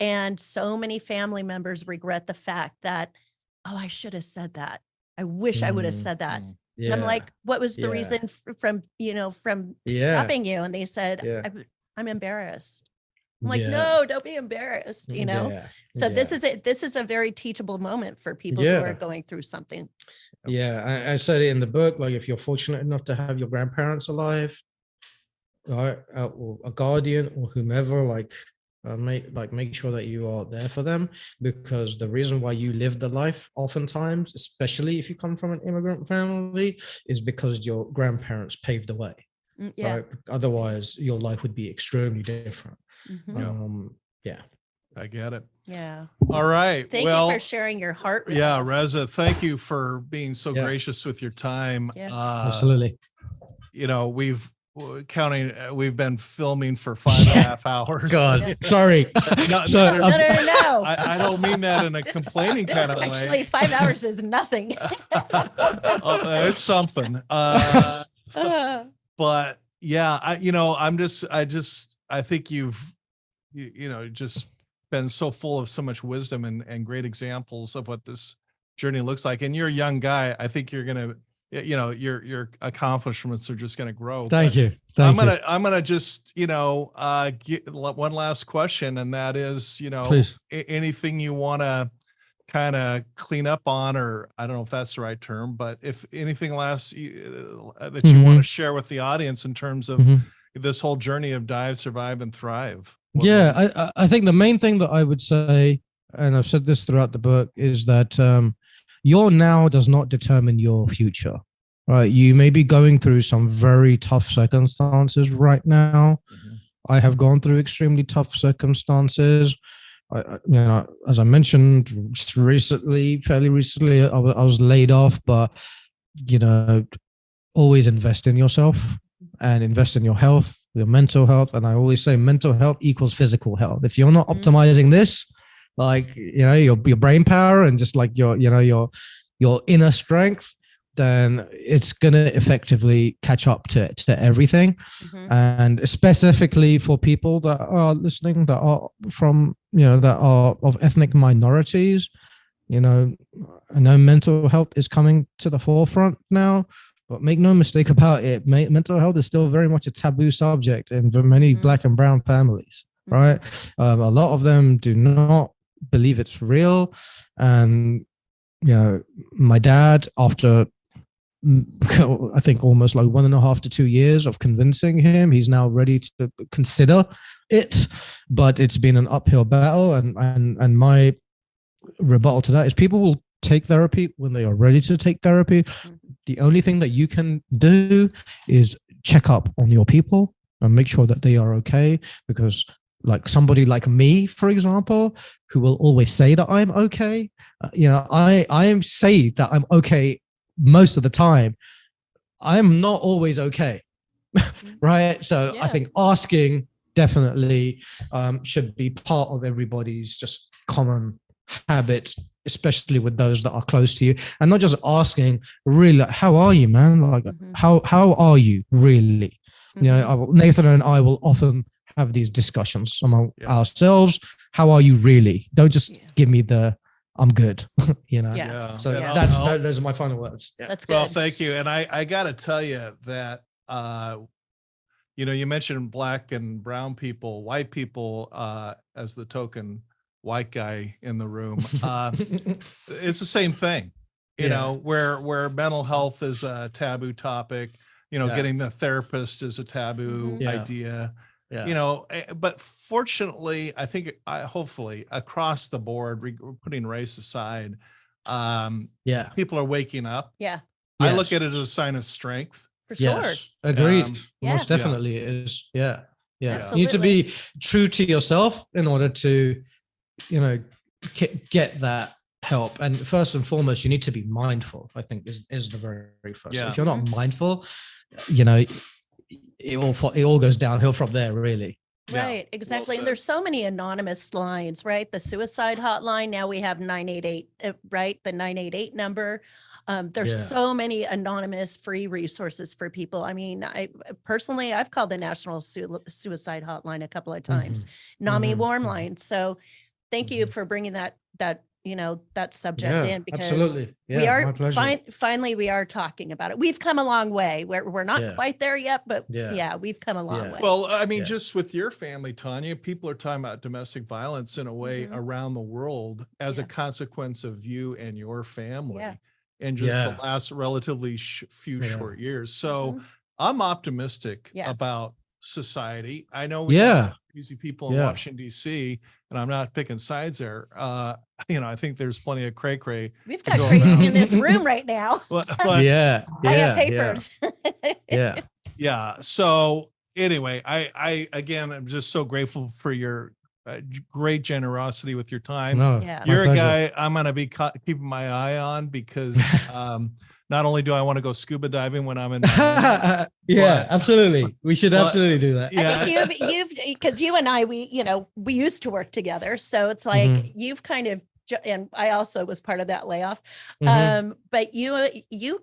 And so many family members regret the fact that, I should have said that. I wish I would have said that. And I'm like, what was the reason from stopping you? And they said, I'm embarrassed. I'm like, no, don't be embarrassed, So this is it. This is a very teachable moment for people who are going through something. I said it in the book, like, if you're fortunate enough to have your grandparents alive, right, or a guardian or whomever, make sure that you are there for them, because the reason why you live the life, oftentimes, especially if you come from an immigrant family, is because your grandparents paved the way. Right? Otherwise your life would be extremely different. I get it. All right. Thank you for sharing your heart with us. Reza, thank you for being so gracious with your time. Absolutely. We've been filming for 5.5 hours. God, sorry. No. I don't mean that in a complaining kind of way. Actually, 5 hours is nothing. It's something. But I think you've just been so full of so much wisdom and great examples of what this journey looks like. And you're a young guy. I think you're going to you know, your accomplishments are just going to grow. Thank you. I'm gonna just, you know, get one last question, and that is, you know, Please. Anything you want to kind of clean up on, or I don't know if that's the right term, but if anything last that you want to share with the audience in terms of this whole journey of dive, survive, and thrive. I think the main thing that I would say, and I've said this throughout the book, is that your now does not determine your future. Right, you may be going through some very tough circumstances right now. I have gone through extremely tough circumstances. You know, as I mentioned fairly recently, I was laid off, but, you know, always invest in yourself and invest in your health, your mental health. And I always say mental health equals physical health. If you're not optimizing this, like, you know, your brain power and just like your inner strength, then it's going to effectively catch up to everything. And specifically for people that are listening, that are from, you know, that are of ethnic minorities, you know, I know mental health is coming to the forefront now, but make no mistake about it, mental health is still very much a taboo subject in many Black and brown families, right? A lot of them do not believe it's real. And, you know, my dad, after I think almost like 1.5 to 2 years of convincing him, he's now ready to consider it, but it's been an uphill battle. And my rebuttal to that is people will take therapy when they are ready to take therapy. The only thing that you can do is check up on your people and make sure that they are okay, because like somebody like me, for example, who will always say that I'm okay, you know, I say that I'm okay most of the time. I'm not always okay. Right. So I think asking definitely should be part of everybody's just common habit, especially with those that are close to you, and not just asking really, like, how are you, man? Like, how are you really? You know, Nathan and I will often have these discussions among ourselves. How are you really? Don't just give me the I'm good, you know? So those are my final words. That's good. Well, thank you. And I got to tell you that, you know, you mentioned Black and brown people, white people, as the token white guy in the room. It's the same thing, you know, where mental health is a taboo topic, you know, getting the therapist is a taboo idea. You know, but fortunately, I think hopefully across the board, putting race aside, people are waking up. I look at it as a sign of strength. For sure. Agreed. Most definitely it is. Yeah. You need to be true to yourself in order to, you know, get that help. And first and foremost, you need to be mindful, I think is the very first. If you're not mindful, you know, it all goes downhill from there, really. Right, exactly. And there's so many anonymous lines, right? The suicide hotline. Now we have 988, right? The 988 number. There's so many anonymous free resources for people. I mean, I've called the National Suicide Hotline a couple of times, NAMI Warm Line. So thank you for bringing that you know, that subject in, because we are finally we are talking about it. We've come a long way. We're not quite there yet, but we've come a long way. Well, I mean, just with your family, Tanya, people are talking about domestic violence in a way around the world as a consequence of you and your family in just the last relatively few short years. So I'm optimistic about society. I know we have crazy people in Washington, D.C., and I'm not picking sides there. You know, I think there's plenty of cray-cray. We've got crazy in this room right now. I have papers. So anyway, I again, I'm just so grateful for your great generosity with your time. You're a guy I'm going to be keeping my eye on, because not only do I want to go scuba diving when I'm in absolutely, we should absolutely do that. I think you've because you and I, we used to work together, so it's like you've kind of, and I also was part of that layoff. But you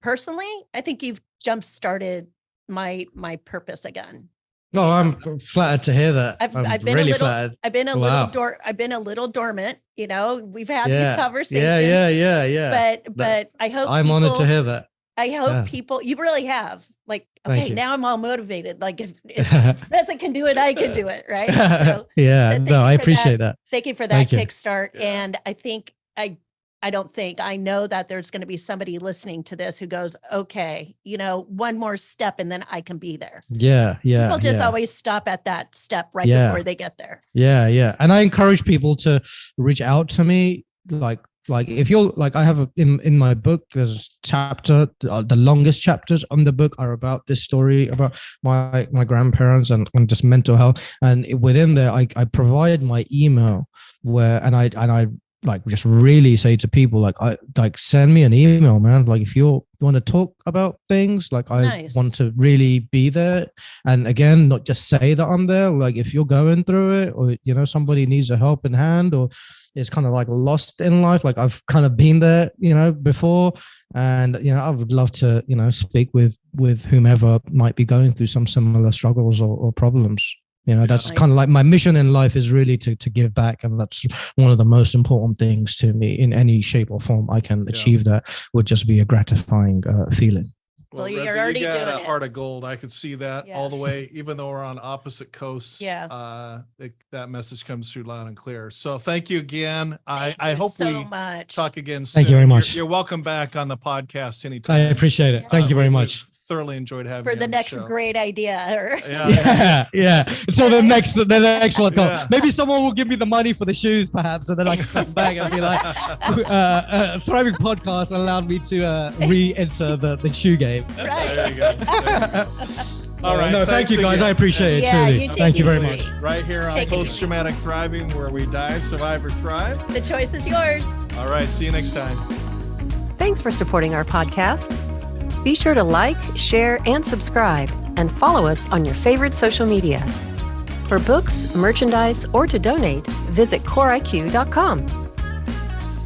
personally, I think you've jump started my purpose again. No, I'm flattered to hear that. I've been really flattered. I've been a little dormant. You know, we've had these conversations. Yeah. But I hope I'm honored to hear that. I hope people, you really have, like, okay, now I'm all motivated. Like if Reza can do it, I can do it. Right. So I appreciate that. Thank you for that kickstart. And I think I know that there's going to be somebody listening to this who goes, okay, one more step and then I can be there. Yeah. People just always stop at that step before they get there. Yeah. And I encourage people to reach out to me. Like if you're like, I have in my book, there's a chapter, the longest chapters on the book are about this story about my grandparents and just mental health. And within there, I provide my email and I like just really say to people, like send me an email, man. Like if you want to talk about things, like I want to really be there. And again, not just say that I'm there. Like if you're going through it, or somebody needs a helping hand, or is kind of like lost in life, like I've kind of been there, before. And I would love to speak with whomever might be going through some similar struggles or problems. That's kind of like my mission in life, is really to give back. And that's one of the most important things to me. In any shape or form I can achieve that would just be a gratifying feeling. Well, Reza, you're already you got doing a heart of gold. I could see that all the way, even though we're on opposite coasts. Yeah. That message comes through loud and clear. So thank you again. I hope we talk again soon. Thank you very much. You're welcome back on the podcast anytime. I appreciate it. Thank you very much. Thoroughly enjoyed having you for the next great idea. Until the next one comes. Maybe someone will give me the money for the shoes, perhaps, and then I can come back and be like, Thriving Podcast allowed me to re-enter the shoe game. Right. There you go. All right. No, thank you guys. Again. I appreciate it. Truly. Thank you very much. Right here on Post-Traumatic Thriving, where we dive, survive, or thrive. The choice is yours. All right. See you next time. Thanks for supporting our podcast. Be sure to like, share, and subscribe, and follow us on your favorite social media. For books, merchandise, or to donate, visit CoreIQ.com.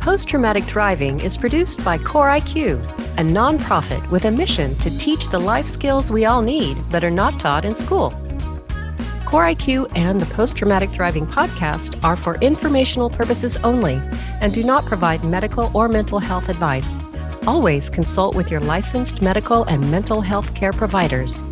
Post-Traumatic Thriving is produced by CoreIQ, a nonprofit with a mission to teach the life skills we all need but are not taught in school. CoreIQ and the Post-Traumatic Thriving podcast are for informational purposes only and do not provide medical or mental health advice. Always consult with your licensed medical and mental health care providers.